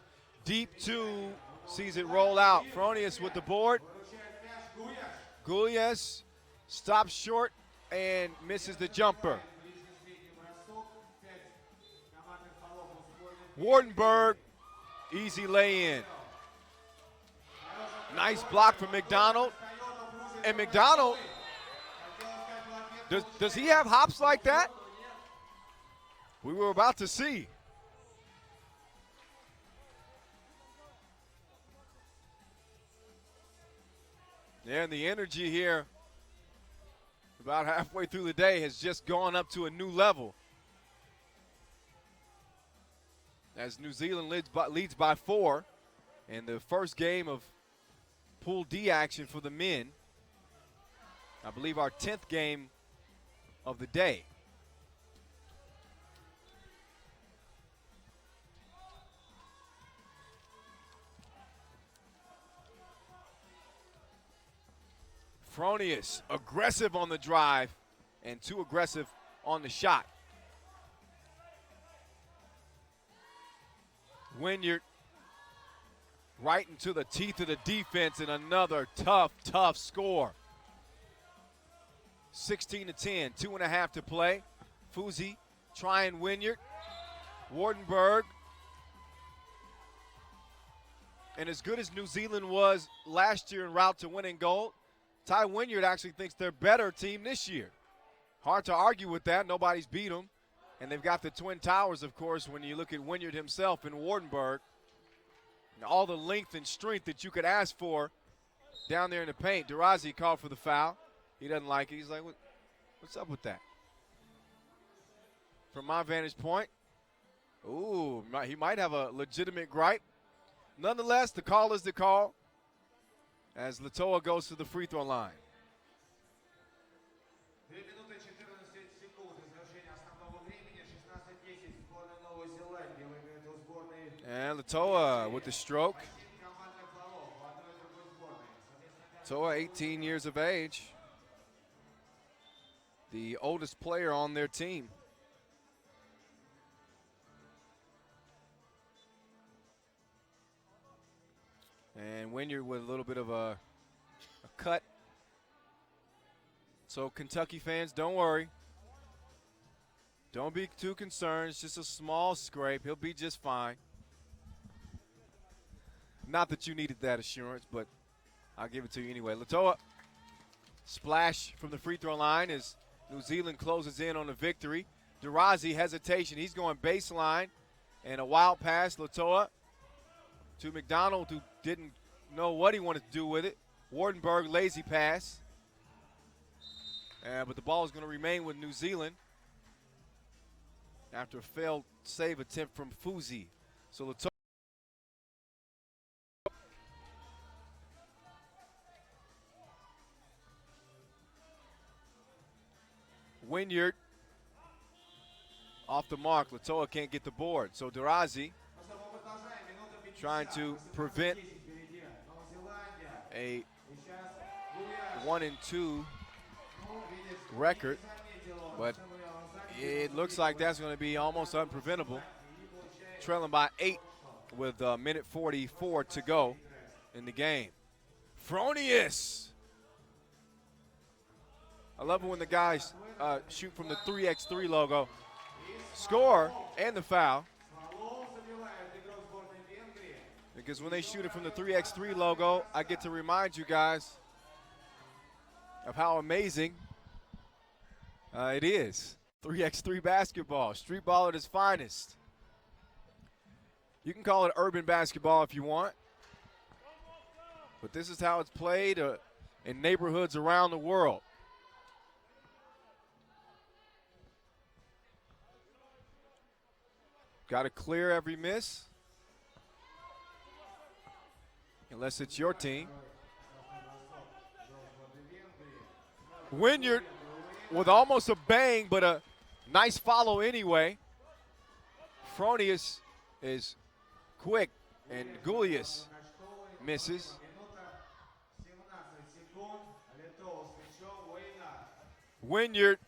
deep 2, sees it roll out. Fronius with the board. Gulias stops short and misses the jumper. Wardenberg, easy lay-in. Nice block from McDonald. And McDonald, does he have hops like that? We were about to see. Yeah, and the energy here about halfway through the day has just gone up to a new level. As New Zealand leads by 4 in the first game of Pool D action for the men. I believe our 10th game of the day. Fronius, aggressive on the drive and too aggressive on the shot. Wynyard right into the teeth of the defense, and another tough score. 16-10, 2.5 to play. Fuzi trying Wynyard. Wardenberg. And as good as New Zealand was last year en route to winning gold, Ty Wynyard actually thinks they're a better team this year. Hard to argue with that. Nobody's beat them. And they've got the Twin Towers, of course, when you look at Wynyard himself and Wardenberg. And all the length and strength that you could ask for down there in the paint. Durazi called for the foul. He doesn't like it. He's like, what's up with that? From my vantage point, ooh, he might have a legitimate gripe. Nonetheless, the call is the call as Latoa goes to the free throw line. And Latoa with the stroke. Latoa, 18 years of age. The oldest player on their team. And Wynyard with a little bit of a cut. So Kentucky fans, don't worry. Don't be too concerned. It's just a small scrape. He'll be just fine. Not that you needed that assurance, but I'll give it to you anyway. Latoa, splash from the free throw line as New Zealand closes in on the victory. Durazi, hesitation. He's going baseline. And a wild pass, Latoa, to McDonald, who didn't know what he wanted to do with it. Wardenberg, lazy pass. But the ball is going to remain with New Zealand after a failed save attempt from Fuzi. So Latoa. Wynyard off the mark. Latoa can't get the board. So Durazi trying to prevent a 1-2 record, but it looks like that's going to be almost unpreventable. Trailing by 8 with a minute 44 to go in the game. Fronius. I love it when the guys shoot from the 3x3 logo. Score and the foul. Because when they shoot it from the 3x3 logo, I get to remind you guys of how amazing it is. 3x3 basketball, street ball at its finest. You can call it urban basketball if you want, but this is how it's played in neighborhoods around the world. Got to clear every miss, unless it's your team. Wynyard with almost a bang, but a nice follow anyway. Fronius is quick, and Gulius misses. Wynyard,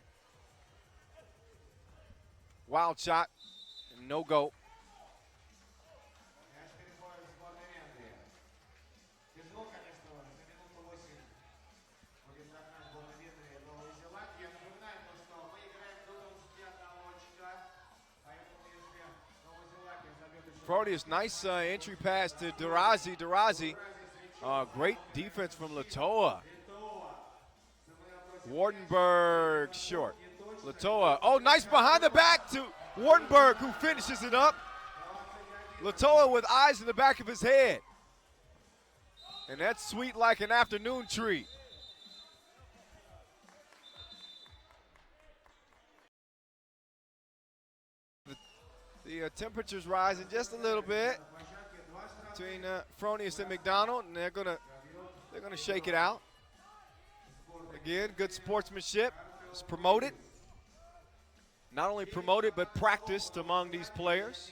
wild shot, no go. Fronius, nice entry pass to Durazi. Durazi, great defense from Latoa. Wardenberg short. Latoa, oh, nice behind the back to Wardenberg, who finishes it up. Latoa with eyes in the back of his head. And that's sweet like an afternoon treat. The temperature's rising just a little bit between Fronius and McDonald, and they're gonna shake it out. Again, good sportsmanship. It's promoted. Not only promoted, but practiced among these players.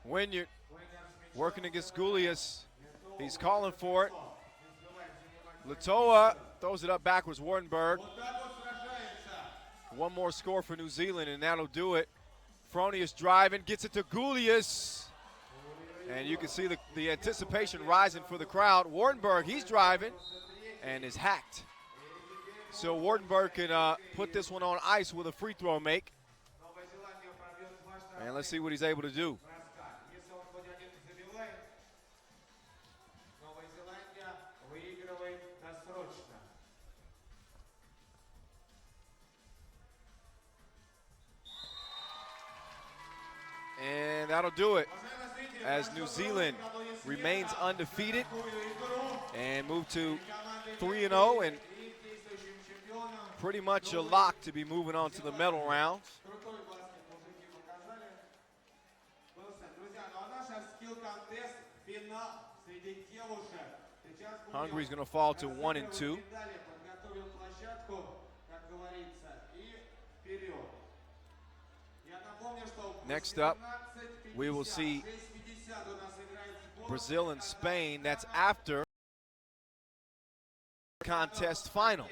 Wynyard working against Gulius. He's calling for it. Latoa throws it up backwards. Wardenberg. One more score for New Zealand, and that'll do it. Fronius driving, gets it to Gulius. And you can see the anticipation rising for the crowd. Wardenberg, he's driving and is hacked. So Wardenberg can put this one on ice with a free throw make. And let's see what he's able to do. And that'll do it as New Zealand remains undefeated and moved to 3-0 and pretty much a lock to be moving on to the medal rounds. Hungary's going to fall to 1-2. Next up, we will see Brazil and Spain. That's after contest final.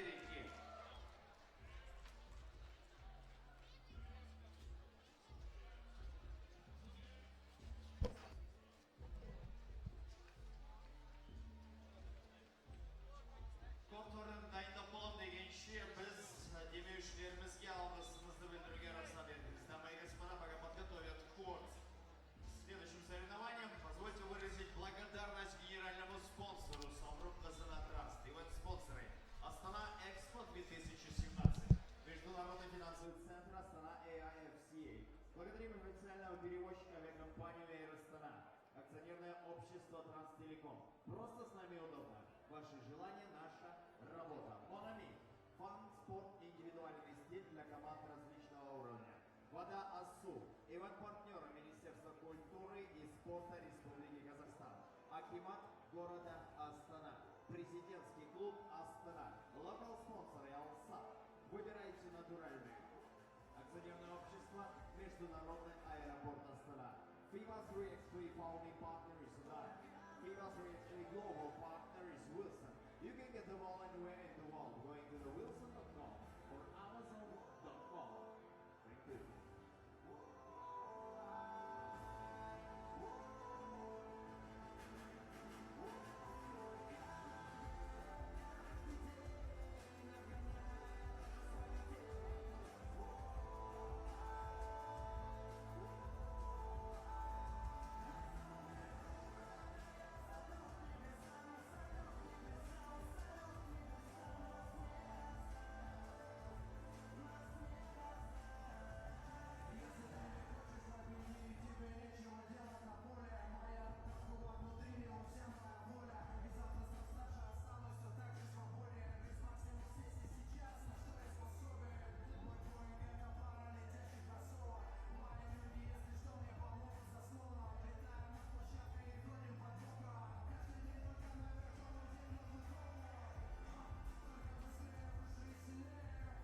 Следующим соревнованием позвольте выразить благодарность генеральному спонсору Samruk-Kazyna Trust. Ивент-спонсоры Astana Expo 2017. Международный финансовый центр Astana AIFCA. Благодарим официального перевозчика авиакомпанию Astana. Акционерное общество Транстелеком. Просто с нами удобно. Ваши желания – наша работа. Монами. Фан, спорт, индивидуальный стиль для команд различного уровня. Вода АСУ. Ивент-партнеры Министерства культуры и спорта Республики Казахстан. Акимат города Астана. Президентский клуб Астана. Локал спонсоры АЛСА. Выбирайте натуральный. Акционерное общество Международный аэропорт Астана. FIBA 3x3 founding partner is Sudan. FIBA 3x3 global partner is Wilson. You can get them all anywhere in the world going to the wilson.com or amazon.com. Thank you.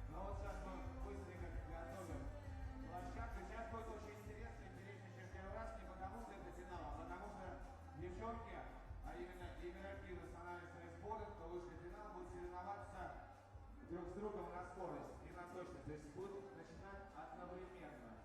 Ну вот сейчас мы быстренько готовим площадку. Сейчас будет очень интересный, интереснейший первый раз, не потому что это финал, а потому что девчонки, а именно игроки национальной своей сборной, кто вышли в финал, будут соревноваться друг с другом на скорость и на точность. То есть будут начинать одновременно.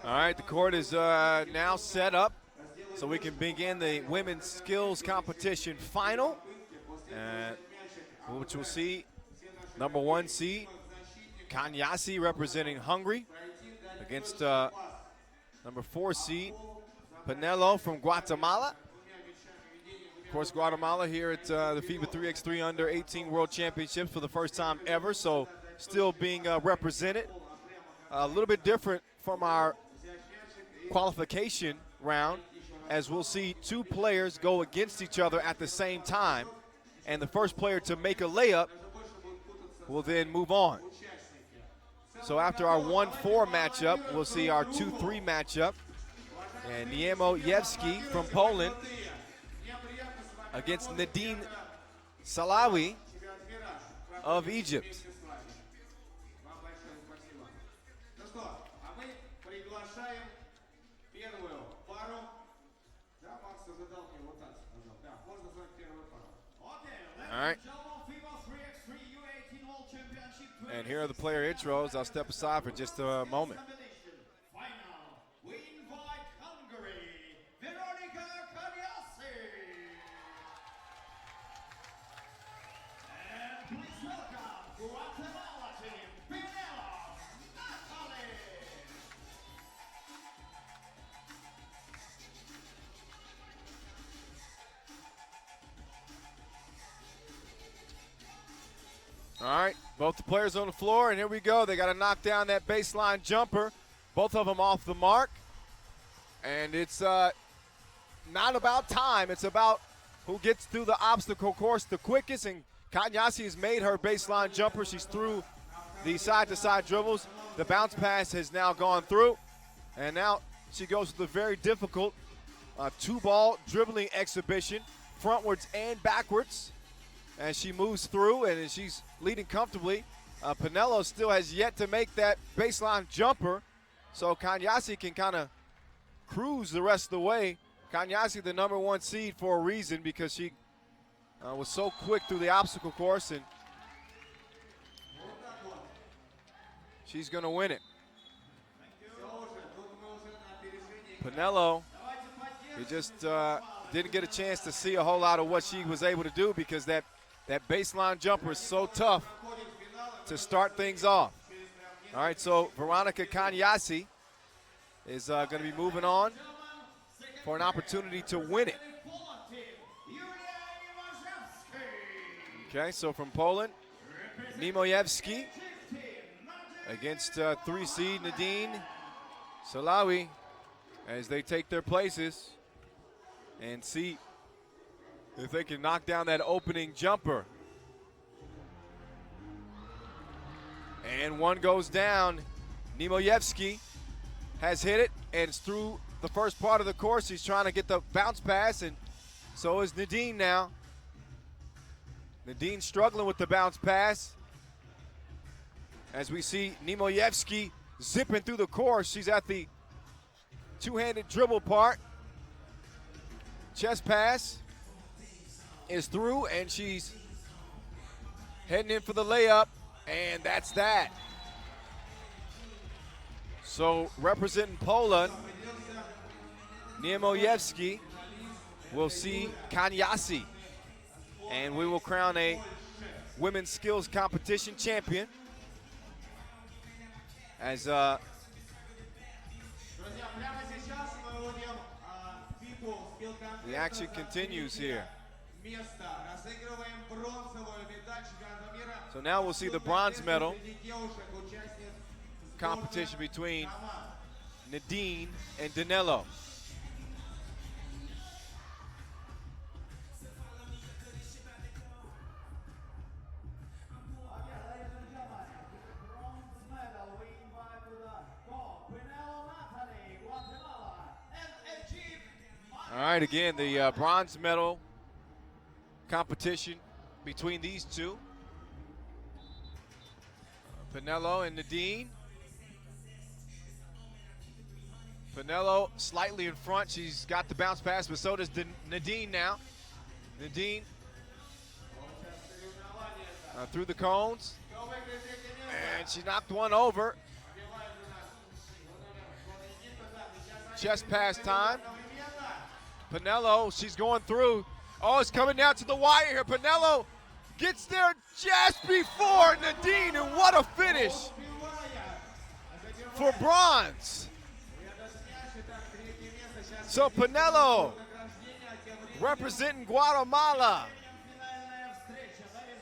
All right, the court is now set up so we can begin the women's skills competition final, which will see number 1 seed Kanyasi representing Hungary against number 4 seed Pinello from Guatemala. Of course, Guatemala here at the FIBA 3x3 Under 18 World Championships for the first time ever, so still being represented. A little bit different from our qualification round, as we'll see 2 players go against each other at the same time, and the first player to make a layup will then move on. So after our 1-4 matchup, we'll see our 2-3 matchup, and Niemojewski from Poland against Nadine Salawi of Egypt. All right. And here are the player intros. I'll step aside for just a moment. We invite Hungary, Veronica Kanyasi. And please welcome Guatemala team, Pinello Natalie. All right, both the players on the floor, and here we go. They got to knock down that baseline jumper. Both of them off the mark. And it's not about time. It's about who gets through the obstacle course the quickest. And Kanyasi has made her baseline jumper. She's through the side-to-side dribbles. The bounce pass has now gone through. And now she goes to the very difficult 2-ball dribbling exhibition, frontwards and backwards, as she moves through, and she's leading comfortably. Pinello still has yet to make that baseline jumper, so Kanyasi can kind of cruise the rest of the way. Kanyasi, the number 1 seed for a reason, because she was so quick through the obstacle course, and she's going to win it. Pinello, he just didn't get a chance to see a whole lot of what she was able to do, because that baseline jumper is so tough to start things off. All right, so Veronica Kanyasi is going to be moving on for an opportunity to win it. Okay, so from Poland, Niemojewski against 3 seed Nadine Salawi, as they take their places and see if they can knock down that opening jumper. And one goes down. Niemojewski has hit it, and it's through the first part of the course. He's trying to get the bounce pass, and so is Nadine now. Nadine struggling with the bounce pass, as we see Niemojewski zipping through the course. She's at the 2-handed dribble part. Chest pass is through, and she's heading in for the layup, and that's that. So representing Poland, Niemojewski will see Kanyasi, and we will crown a women's skills competition champion, as the action continues here. So now we'll see the bronze medal competition between Nadine and Danilo. All right, again, the bronze medal competition between these two. Pinello and Nadine. Pinello slightly in front. She's got the bounce pass, but so does Nadine now. Nadine through the cones. And she knocked one over. chest pass time. Pinello, she's going through. Oh, it's coming down to the wire here. Pinello gets there just before Nadine, and what a finish for bronze. So Pinello representing Guatemala.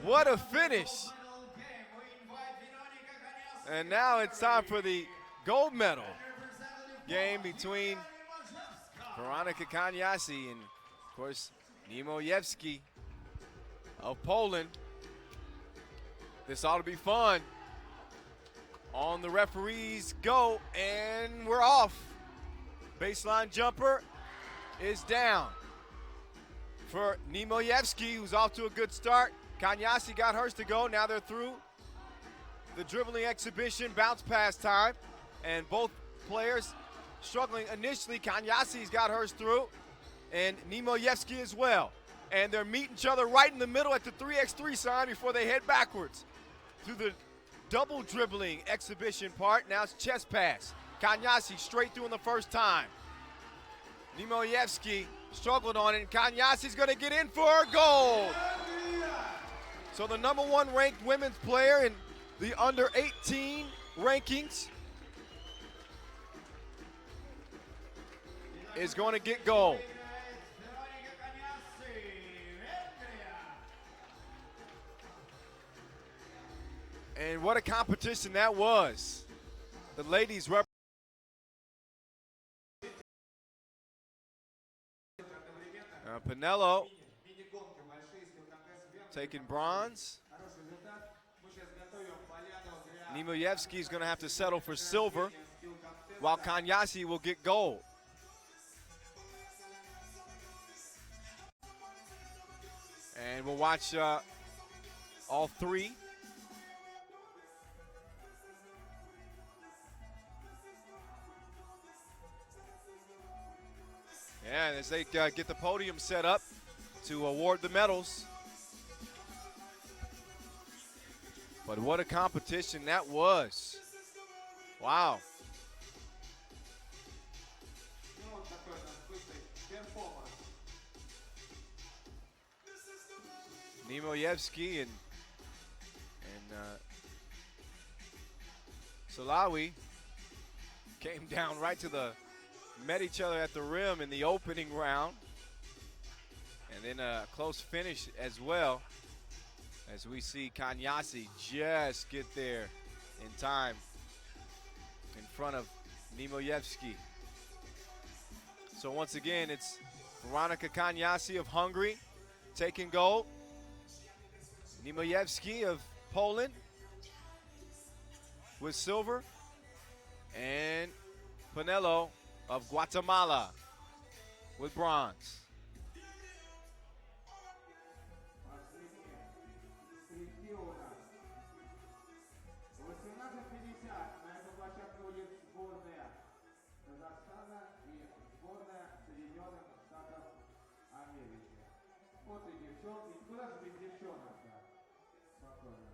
What a finish. And now it's time for the gold medal game between Weronika Kaniasi and, of course, Niemojewski of Poland. This ought to be fun. On the referees go, and we're off. Baseline jumper is down for Niemojewski, who's off to a good start. Kaniasi got hers to go. Now they're through the dribbling exhibition, bounce pass time, and both players struggling initially. Kaniasi's got hers through, and Niemojewski as well. And they're meeting each other right in the middle at the 3x3 sign before they head backwards through the double dribbling exhibition part. Now it's chest pass. Kaniasi straight through in the first time. Niemojewski struggled on it, and Kaniasi's gonna get in for a goal. So the #1 ranked women's player in the under 18 rankings is going to get gold. And what a competition that was. The ladies Pinello taking bronze. Niemojewski is going to have to settle for silver, while Kaniasi will get gold. And we'll watch all three. Yeah, as they get the podium set up to award the medals. But what a competition that was. Wow. Niemojewski and Salawi came down right to met each other at the rim in the opening round. And then a close finish as well, as we see Kaniasi just get there in time in front of Niemojewski. So once again, it's Weronika Kaniasi of Hungary taking gold. Niemojewski of Poland with silver. And Pinello of Guatemala with bronze. Сборная Казахстана и сборная Соединенных Штатов Америки. Вот и девчонки. Куда же без девчонок-то? Спокойно.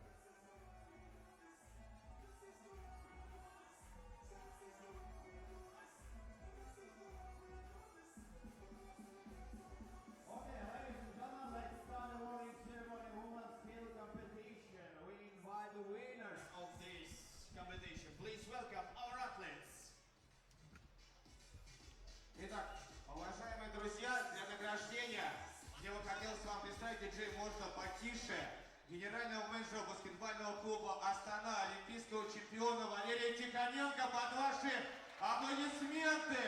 Okay, ladies and gentlemen, let's start the awarding ceremony women's skill competition. We invite the winners of this competition. Please welcome our athletes. Итак, уважаемые друзья, для награждения я бы хотел с вами представить, диджей, можно потише, генерального менеджера баскетбольного клуба Астана, олимпийского чемпиона Валерия Тихоненко, под ваши аплодисменты.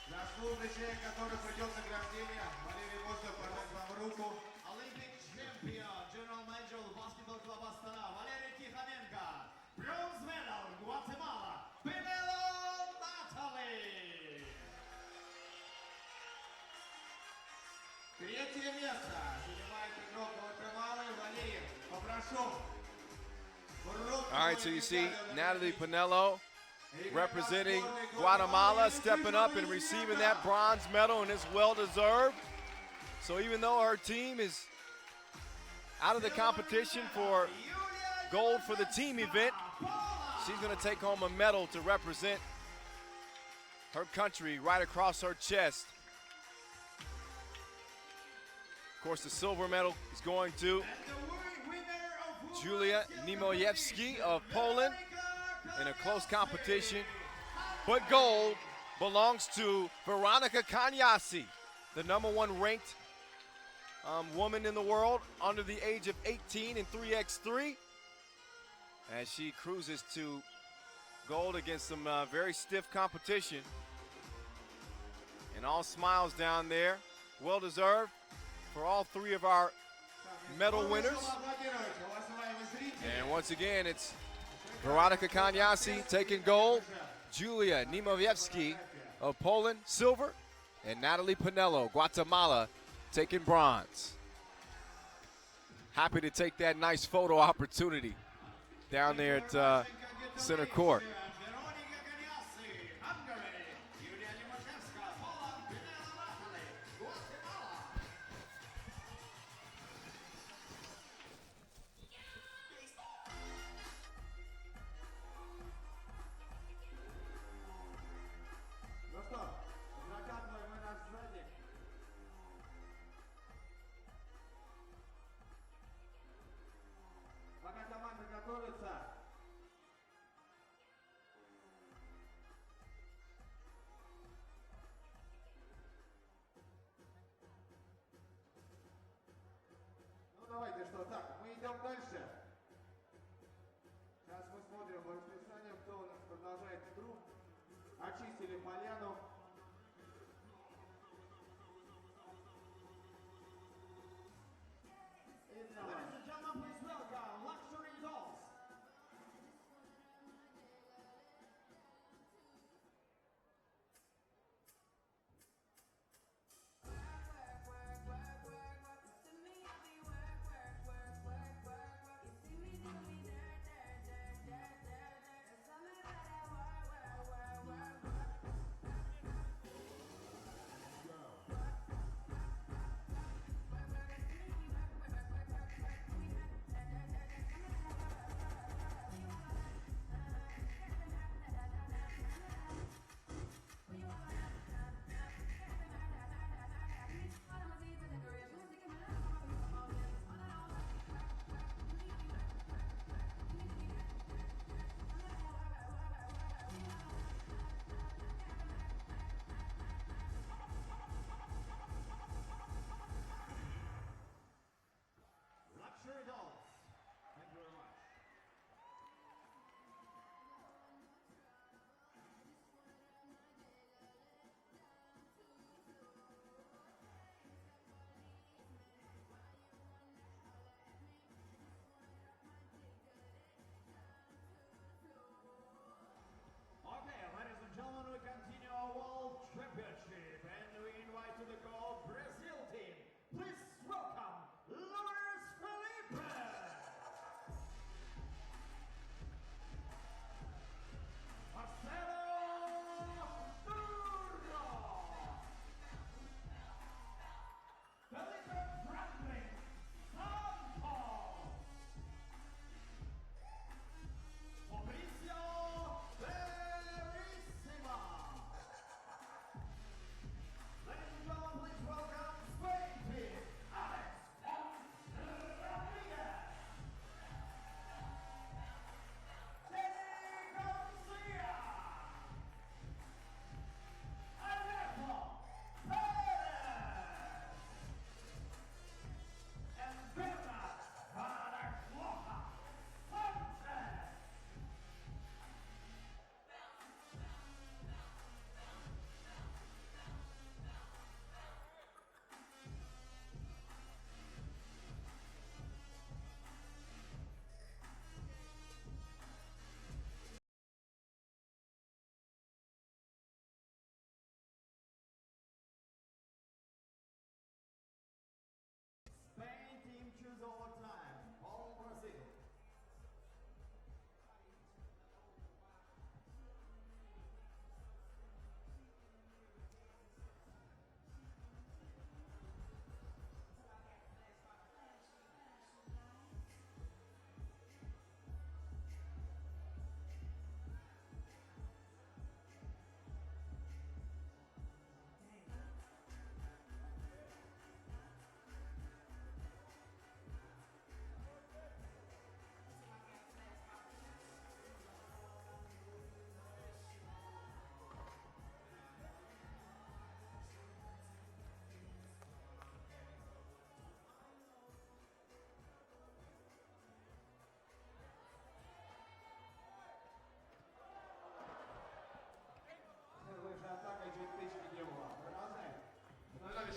Заслуженный человек, который придет к награждению. Валерий, можно пожать вам руку. Olympic champion, general manager of basketball club Astana, Valery Tikhonenko. Bronze medal, Guatemala, Pinello Natalie. Третье место занимает игрок Гватемалы. Валерий, попрошу. All right, so you see Natalie Pinello representing Guatemala, stepping up and receiving that bronze medal, and it's well-deserved. So even though her team is out of the competition for gold for the team event, she's going to take home a medal to represent her country right across her chest. Of course, the silver medal is going to Julia Niemoyevski of Poland in a close competition. But gold belongs to Weronika Kaniasi, the #1 ranked woman in the world under the age of 18 in 3x3. As she cruises to gold against some very stiff competition. And all smiles down there. Well deserved for all three of our medal winners. And once again, it's Weronika Kaniasi taking gold, Julia Niemoyevski of Poland, silver, and Natalie Pinello, Guatemala, taking bronze. Happy to take that nice photo opportunity down there at center court. Weronika Kaniasi, Hungary. Julia Niemoyevska, Poland. Pinello Natalie, Guatemala. Ну что, закатываем мы наш сзади. Пока команда готовится,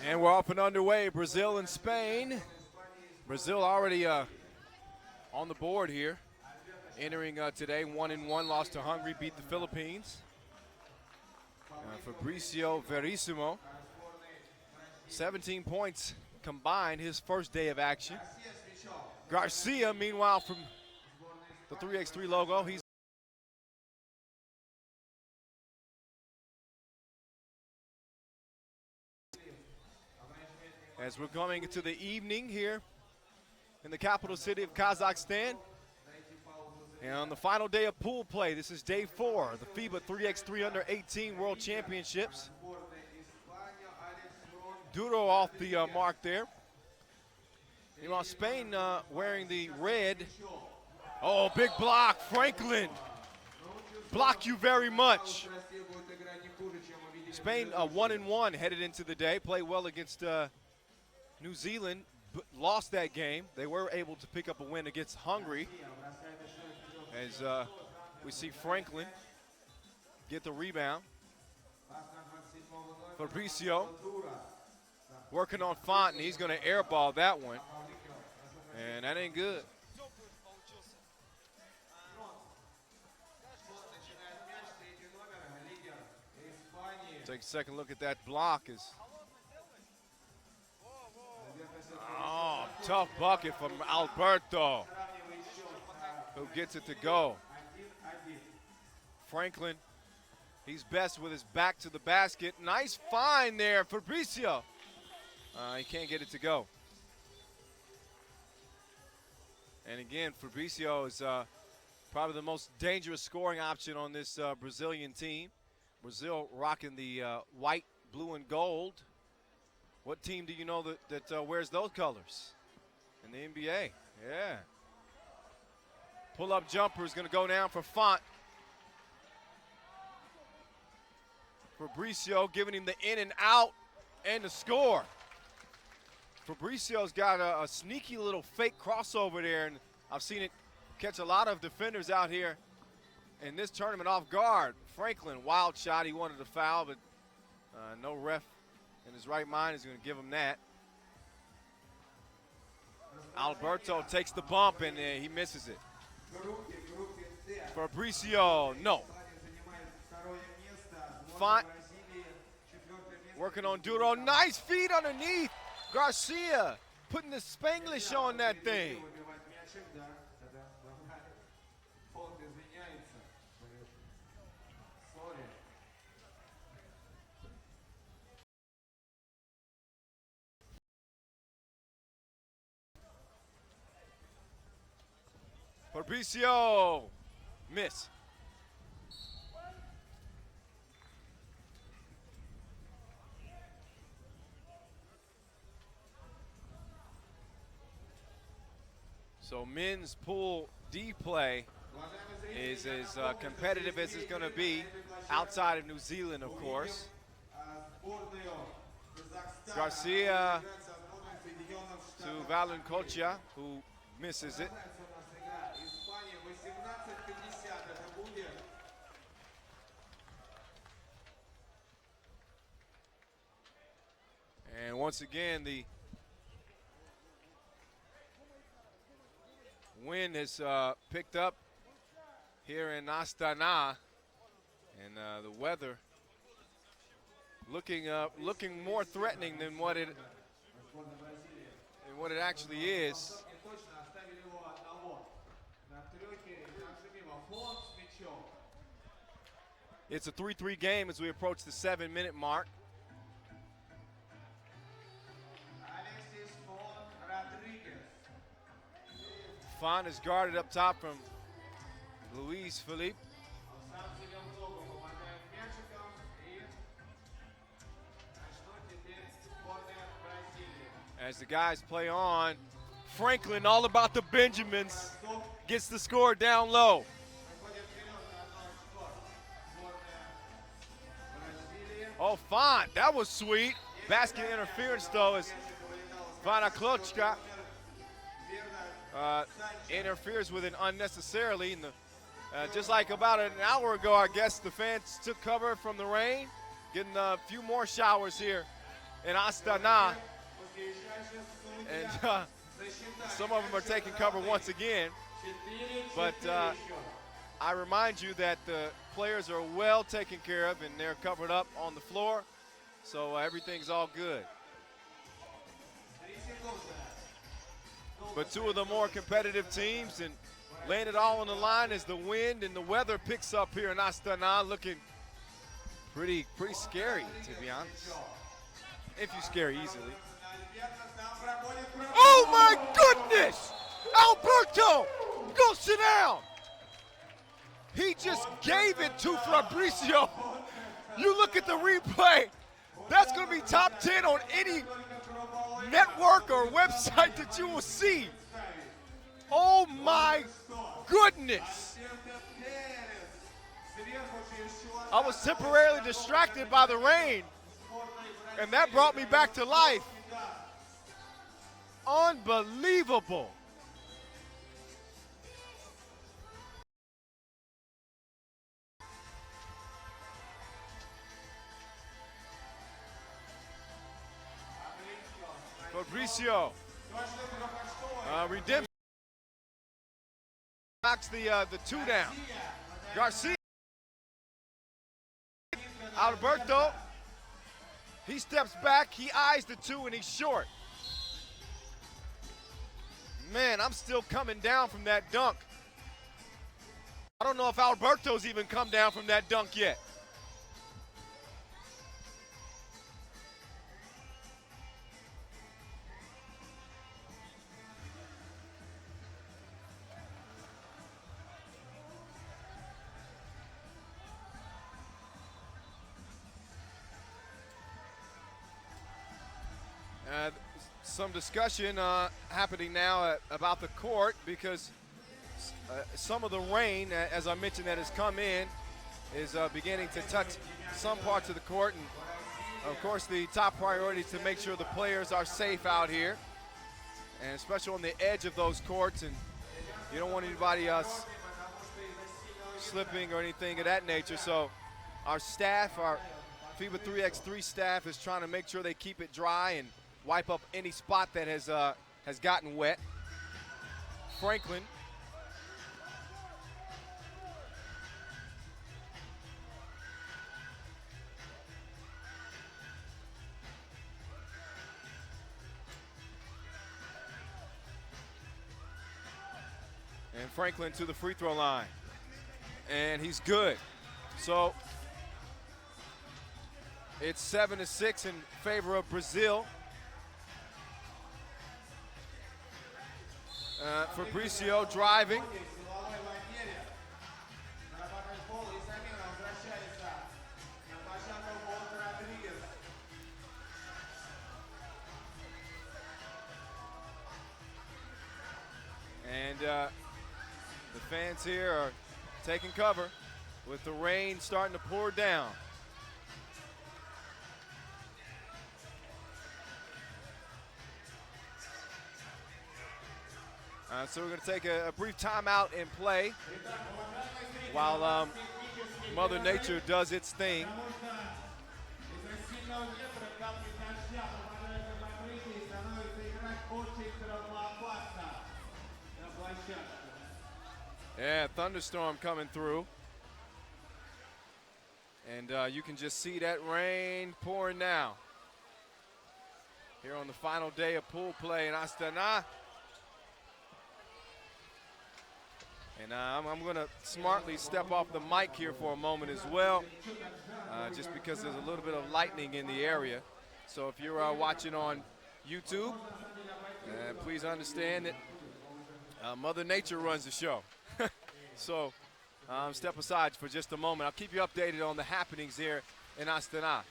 And we're off and underway, Brazil and Spain. Brazil already on the board here. Entering today, 1-1, lost to Hungary, beat the Philippines. Fabricio Verissimo, 17 points combined, his first day of action. Garcia, meanwhile, from the 3x3 logo, he's as we're coming into the evening here in the capital city of Kazakhstan. And on the final day of pool play, this is day 4, the FIBA 3x3 Under-18 World Championships. Duro off the mark there. Meanwhile, Spain wearing the red. Oh, big block, Franklin. Block you very much. Spain 1-1 headed into the day, played well against New Zealand, but lost that game. They were able to pick up a win against Hungary. As we see Franklin get the rebound. Fabricio working on Fonten. He's going to airball that one. And that ain't good. Take a second look at that block. Oh, tough bucket from Alberto, who gets it to go. Franklin, he's best with his back to the basket. Nice find there, Fabricio. He can't get it to go. And again, Fabricio is probably the most dangerous scoring option on this Brazilian team. Brazil rocking the white, blue, and gold. What team do you know that wears those colors in the NBA? Yeah. Pull-up jumper is going to go down for Font. Fabricio giving him the in and out and the score. Fabricio's got a sneaky little fake crossover there, and I've seen it catch a lot of defenders out here in this tournament off guard. Franklin, wild shot. He wanted to foul, but no ref in his right mind is going to give him that. Alberto takes the bump, and he misses it. Fabricio, no. Font working on Duro. Nice feed underneath. Garcia putting the Spanglish on that thing. Fabricio, miss. So men's pool D play is as competitive as it's going to be outside of New Zealand, of course. Garcia to Valencocha, who misses it. And once again, the wind has picked up here in Astana, and the weather looking more threatening than what it actually is. It's a 3-3 game as we approach the 7-minute mark. Font is guarded up top from Luis Felipe. As the guys play on, Franklin, all about the Benjamins, gets the score down low. Oh, Font, that was sweet. Basket interference, though, as Valencocha interferes with it unnecessarily. And just like about an hour ago, I guess the fans took cover from the rain, getting a few more showers here in Astana. And some of them are taking cover once again. But I remind you that the players are well taken care of and they're covered up on the floor. So everything's all good. But two of the more competitive teams and laying it all on the line as the wind and the weather picks up here in Astana, looking pretty scary, to be honest. If you scare easily. Oh my goodness! Alberto, go sit down. He just gave it to Fabricio. You look at the replay, that's gonna be top 10 on any network or website that you will see. Oh my goodness. I was temporarily distracted by the rain, and that brought me back to life. Unbelievable. Fabricio, redemption, knocks the two down. Garcia, Alberto, he steps back, he eyes the two, and he's short. Man, I'm still coming down from that dunk. I don't know if Alberto's even come down from that dunk yet. Some discussion happening now about the court because some of the rain, as I mentioned, that has come in is beginning to touch some parts of the court. And of course, the top priority is to make sure the players are safe out here, and especially on the edge of those courts. And you don't want anybody else slipping or anything of that nature. So our staff, our FIBA 3x3 staff, is trying to make sure they keep it dry and wipe up any spot that has gotten wet. Franklin. And Franklin to the free throw line. And he's good. So it's 7-6 in favor of Brazil. Fabricio driving. And the fans here are taking cover with the rain starting to pour down. So we're going to take a brief timeout in play while Mother Nature does its thing. Yeah, thunderstorm coming through. And you can just see that rain pouring now here on the final day of pool play in Astana. And I'm going to smartly step off the mic here for a moment as well, just because there's a little bit of lightning in the area. So if you're watching on YouTube, please understand that Mother Nature runs the show. So step aside for just a moment. I'll keep you updated on the happenings here in Astana.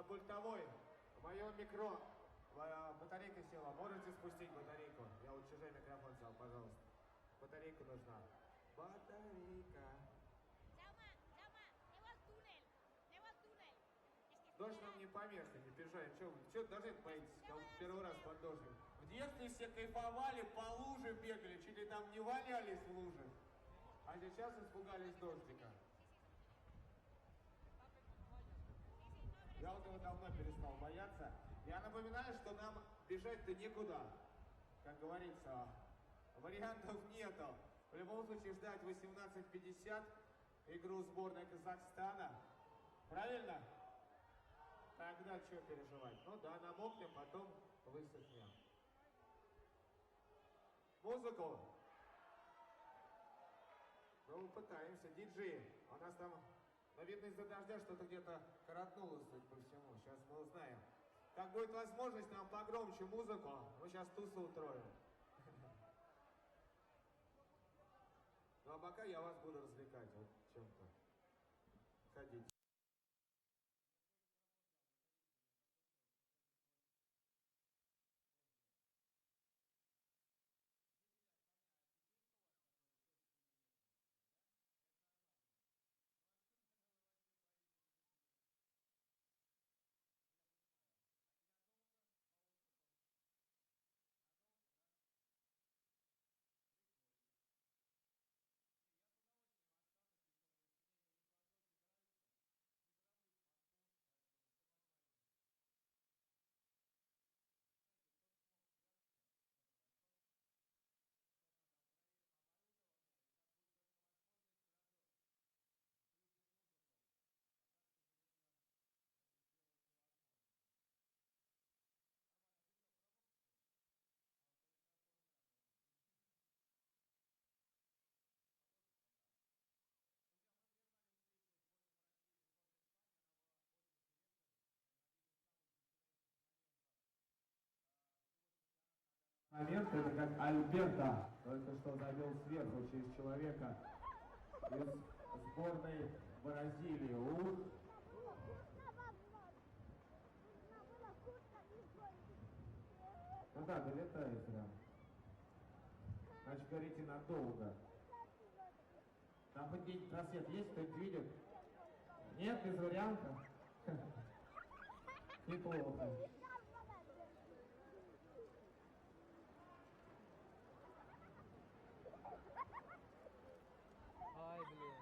Пультовой, в моем микро батарейка села. Можете спустить батарейку? Я вот чужой микрофон взял, пожалуйста. Батарейка нужна. Батарейка. Дождь нам не помеха, не бежать. Че даже боитесь? Я вот первый раз под дождем. В детстве все кайфовали, по луже бегали, чуть ли там не валялись в луже. А сейчас испугались дождика. Я вот его давно перестал бояться. Я напоминаю, что нам бежать-то некуда. Как говорится, вариантов нету. В любом случае ждать 18:50 игру сборной Казахстана. Правильно? Тогда что переживать? Ну да, намокнем, потом высохнем. Музыку. Ну, пытаемся. Диджей. У нас там, ну, видно, из-за дождя что-то где-то коротнуло, судя по всему. Сейчас мы узнаем. Как будет возможность, нам погромче музыку. Мы сейчас тусу устроим. Ну, а пока я вас буду развлекать вот чем-то. Ходите. Момент, это как Альберто только что забил сверху через человека из сборной Бразилии. Ух! Ну да, долетает прям. Значит, говорите, надолго. Там хоть день просвет есть, кто-нибудь видит? Нет, без вариантов? Неплохо. Ай, блин.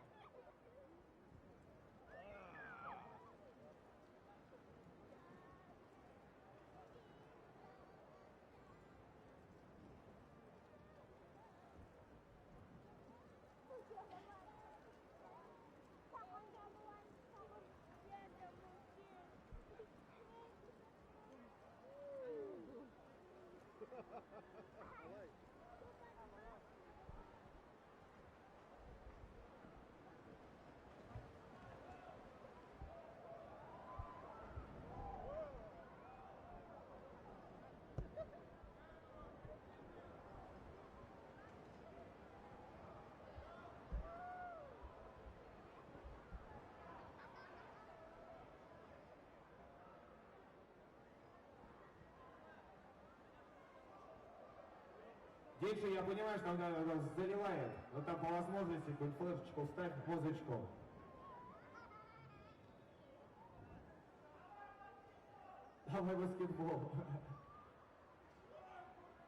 Диджей, я понимаю, что она нас заливает, но там по возможности хоть флешечку вставь, музычку. Давай баскетбол.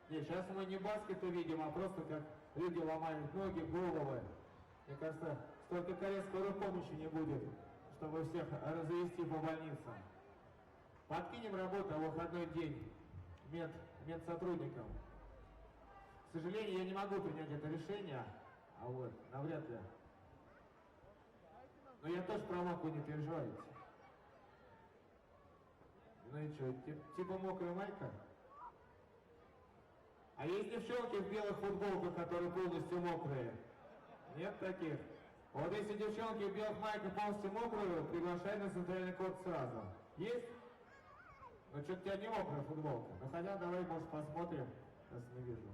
Не, сейчас мы не баскет увидим, а просто как люди ломают ноги, головы. Мне кажется, столько карет скорой помощи не будет, чтобы всех развести по больницам. Подкинем работу в выходной день медсотрудникам. К сожалению, я не могу принять это решение, а вот, навряд ли. Но я тоже промокну, не переживайте. Ну и что, типа мокрая майка? А есть девчонки в белых футболках, которые полностью мокрые? Нет таких? Вот если девчонки в белых майках полностью мокрые, приглашай на центральный корт сразу. Есть? Ну что-то у тебя не мокрая футболка. Ну хотя давай, может, посмотрим. Сейчас не вижу.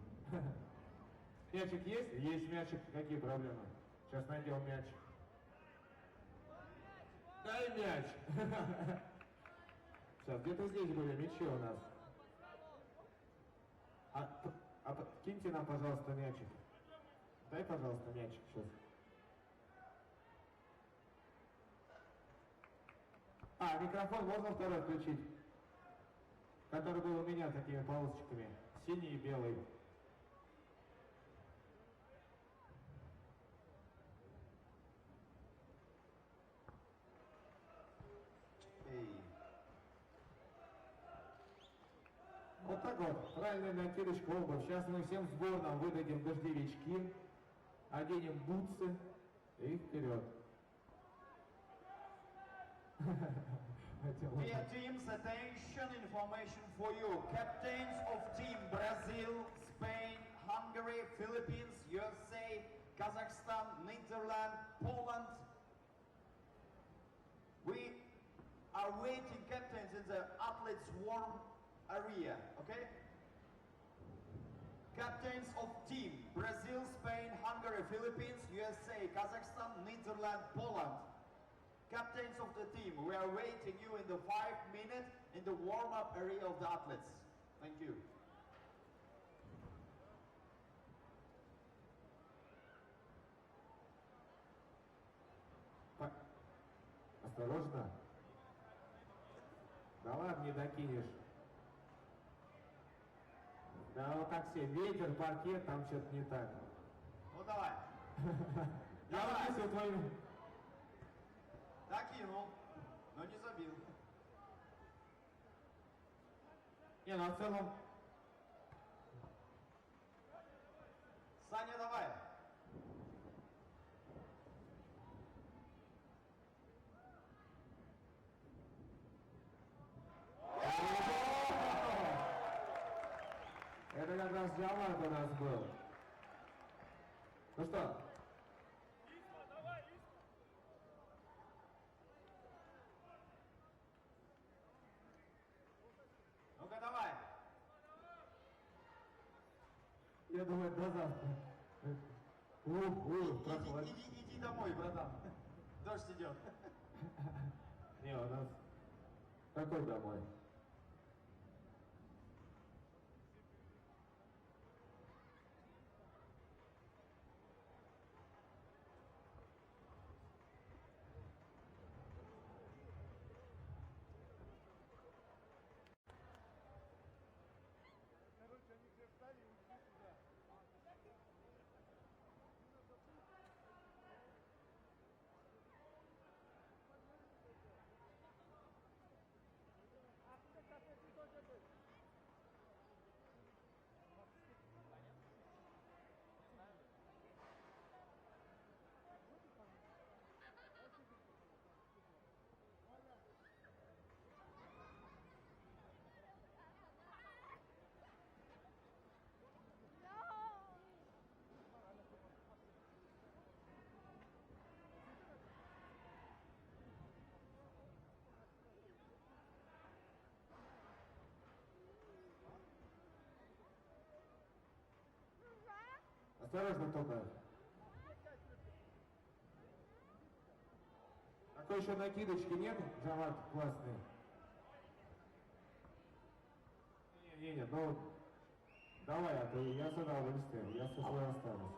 Мячик есть? Есть мячик. Какие проблемы? Сейчас найдем мячик. Дай мяч! Сейчас, где-то здесь были мячи у нас. Киньте нам, пожалуйста, мячик. Дай, пожалуйста, мячик сейчас. Микрофон можно второй включить? Который был у меня такими полосочками. Синий и белый. Правильная накидочка, обувь. Сейчас мы всем сборным выдадим дождевички, оденем бутсы и вперед. Dear teams, attention, information for you. Captains of team Brazil, Spain, Hungary, Philippines, USA, Kazakhstan, Netherlands, Poland. We are waiting captains in the athletes warm area, okay? Captains of team Brazil, Spain, Hungary, Philippines, USA, Kazakhstan, Netherlands, Poland. Captains of the team, we are waiting you in the 5 minutes in the warm-up area of the athletes. Thank you. Осторожно. Да ладно, не докинешь. Да вот так все, ветер, паркет, там что-то не так. Ну давай. Я выписываю твою... Докинул, но не забил. Не, ну в целом... Саня, давай. Это как раз диамант у нас был. Ну что? Ну-ка давай. Я думаю, до завтра. Прохладно. Иди домой, братан. Дождь идет. Не, у нас... Какой домой? Осторожно только. Такой еще накидочки нет, Джамат, классный. Не, ну давай, а то я с удовольствием, я со своей останусь.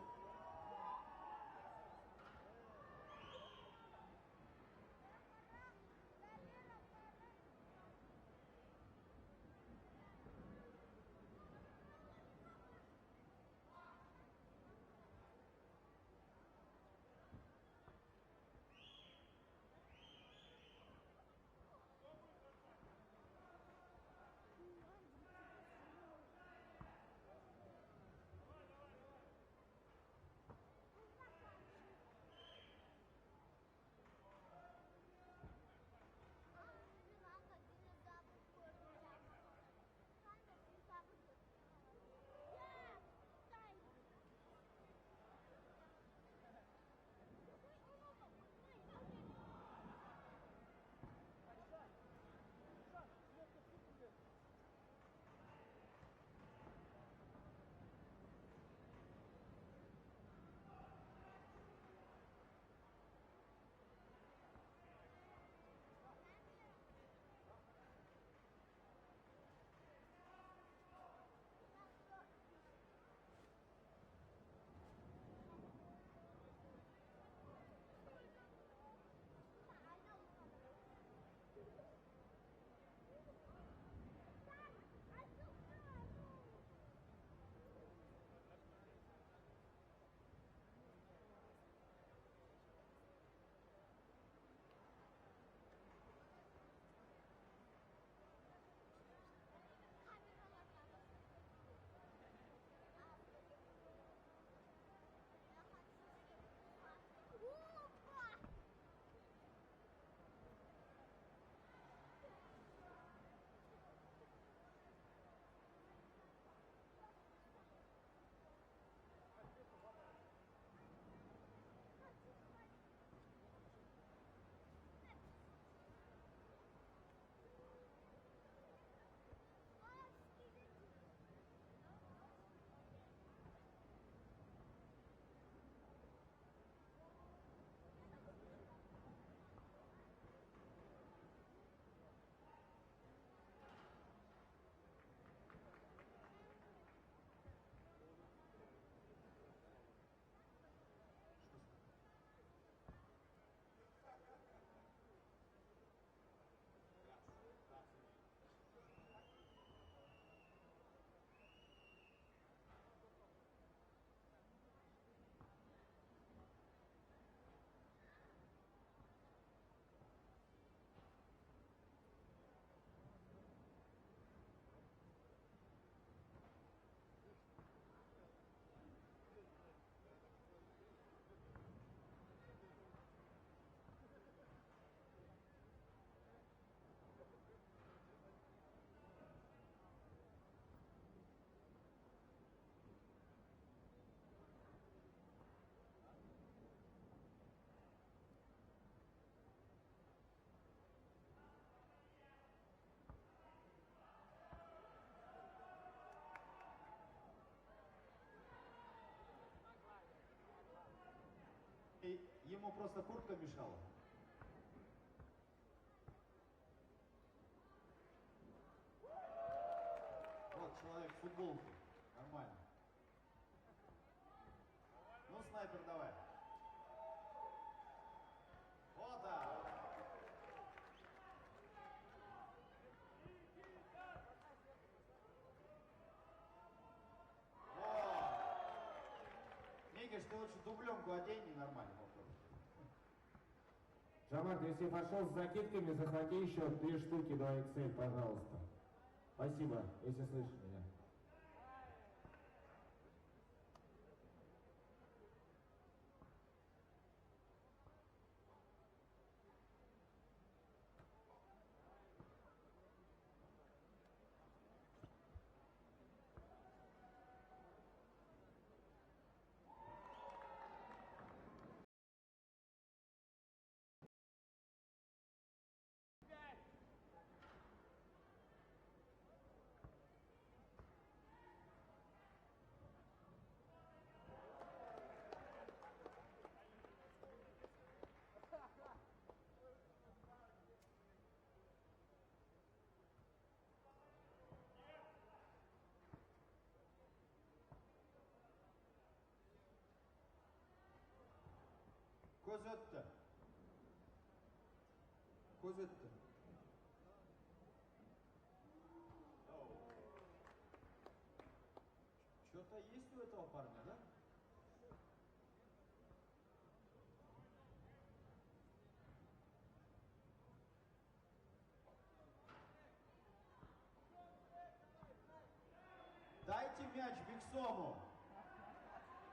ему просто куртка мешала. Вот человек в футболке. Нормально. Ну, снайпер, давай. Вот так. Микиш, ты лучше дубленку одень, ненормально попробуй. Жамат, если пошел с закидками, захвати еще 3 штуки 2XL, пожалуйста. Спасибо, если слышишь меня. Көз өтті. Көз өтті. Что-то есть у этого парня, да? Дайте мяч Биксому.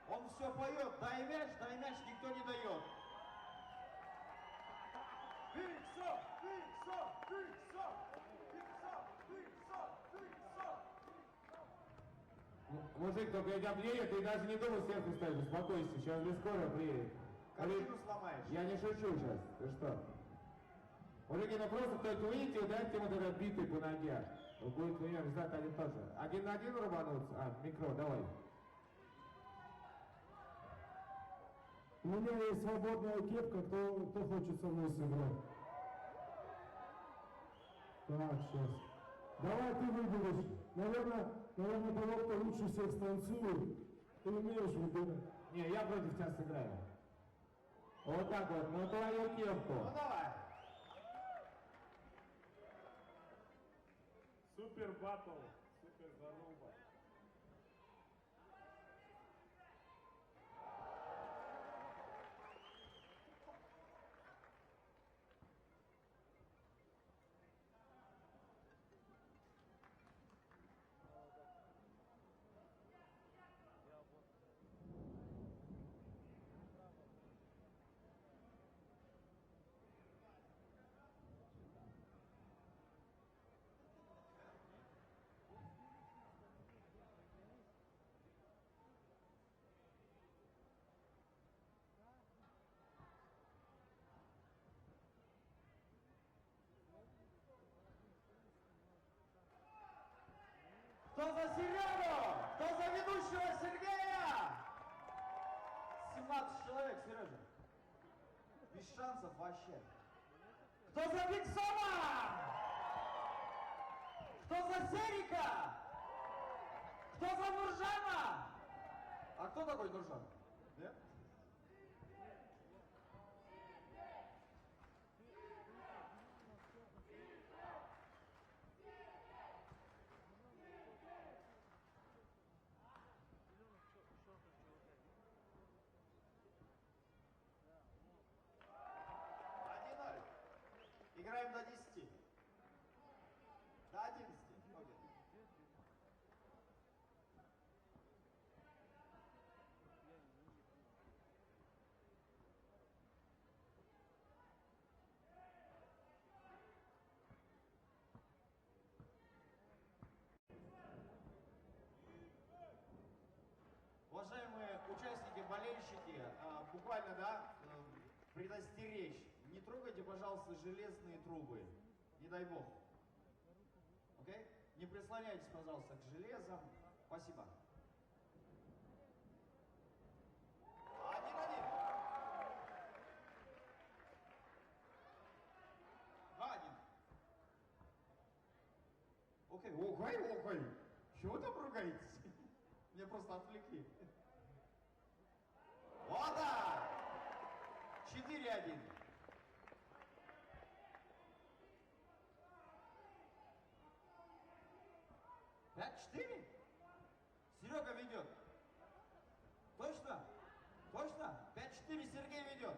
Он все поет. Дай мяч, никто не дает. Биксо, Биксо, Биксо, Биксо, Биксо, Биксо. Мужик, только идя приедет, ты даже не думай сверху ставить, успокойся, сейчас без скоро приедет. Картину сломаешь. Я не шучу сейчас, ты что? Мужики, ну просто кто-то увидите, дайте ему тогда битый по ноге. Будет у меня результат один тоже. 1 на 1 рубануться? Микро, давай. У меня есть свободная кепка, кто хочет со мной сыграть. Так, сейчас. Давай ты выберешь. Наверное, того, кто лучше всех станцует, ты умеешь выбирать. Не, я против тебя сыграю. Вот так вот, на твою кепку. Ну давай. Супер батл, супер заруба. Кто за Серегу? Кто за ведущего Сергея? 17 человек, Сережа. Без шансов вообще. Кто за Биксона? Кто за Серика? Кто за Нуржана? А кто такой Нуржан? Нет? Играем до 10. До 11. Окей. Уважаемые участники, болельщики, буквально, да, предостеречь. Не трогайте, пожалуйста, железные трубы. Не дай бог. Окей? Не прислоняйтесь, пожалуйста, к железам. Спасибо. 1-1. Окей, ой. Чего вы там ругаетесь? Меня просто отвлекли. Вот так! 4-1. Пять-четыре? Серега ведет. Точно? Точно? 5-4 Сергей ведет.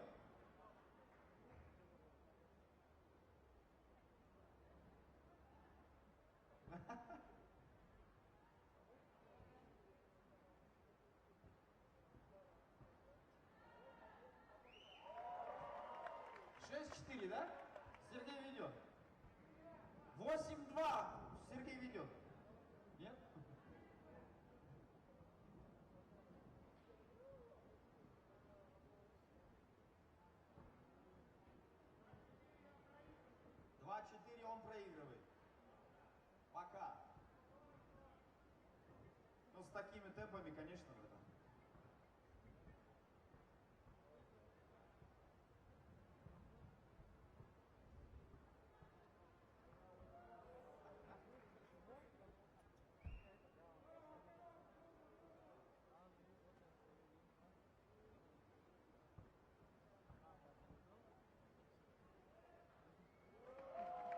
Шесть-четыре, да? Сергей ведет. 8-2 Сергей ведет. Нет? Два-четыре он проигрывает. Пока. Но с такими темпами, конечно, в этом.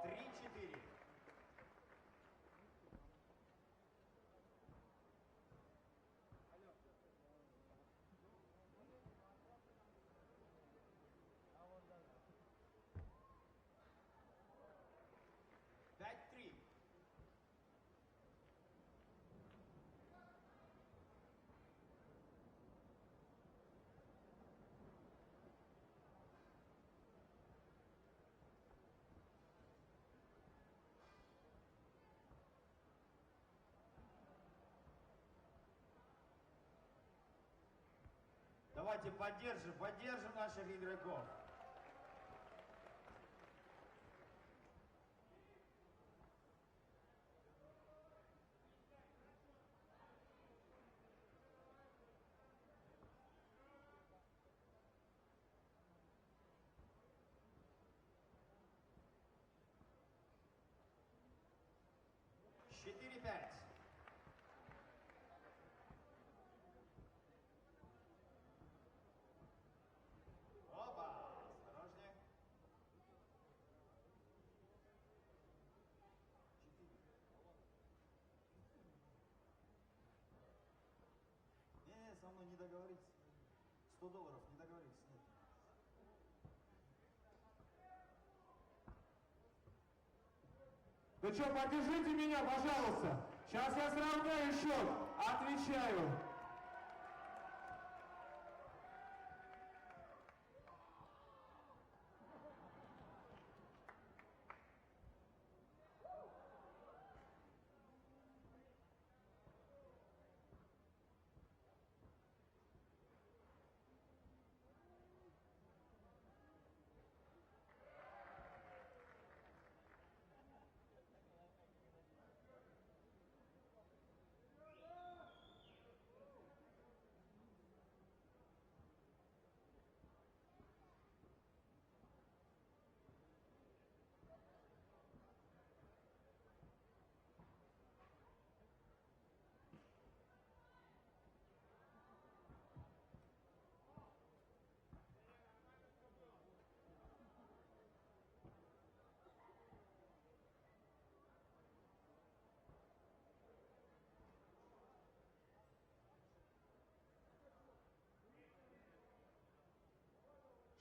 Три-четыре. Пять-три. Давайте поддержим наших игроков. Четыре-пять. Оба! Осторожнее. Не, со мной не договориться. $100 не договориться. Нет. Ну что, поддержите меня, пожалуйста. Сейчас я сравняю счет. Отвечаю.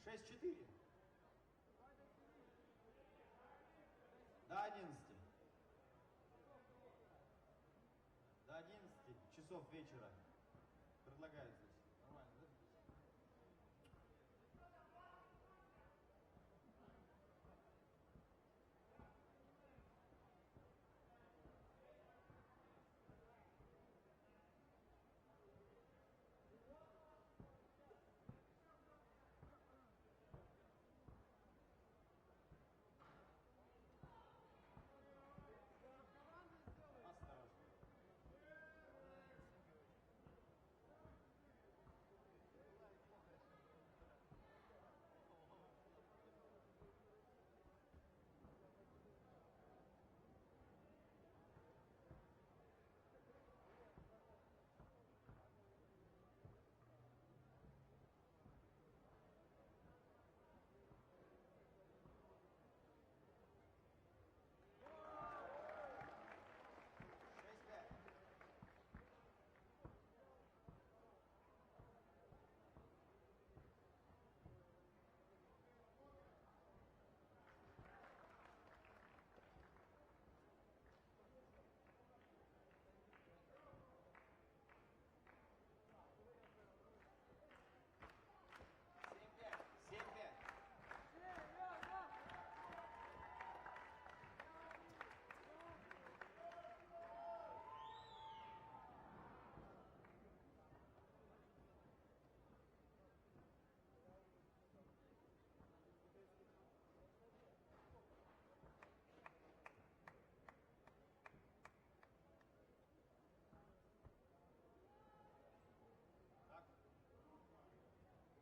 Шесть-четыре. До 11. До 11 часов вечера. Предлагаю здесь. Нормально, да? Осторожно.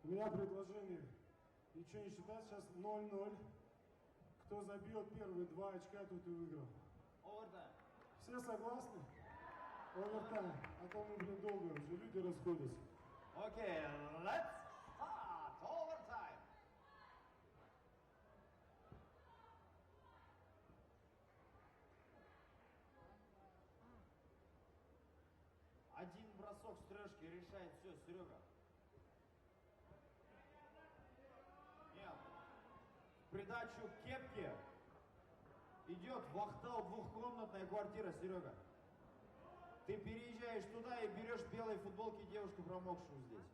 У меня предложение. Ничего не считать, сейчас 0-0. Кто забьет первые 2 очка, тот и выиграл. Овертайм. Все согласны? Овертайм. А то мы, блин, долго уже, люди расходятся. Окей, let's start. Овертайм. Один бросок с трешки решает все, Серега. Нет. В придачу к кепке идет вахтал двухкомнатная квартира, Серега. Ты переезжаешь туда и берешь в белой футболке девушку, промокшую здесь.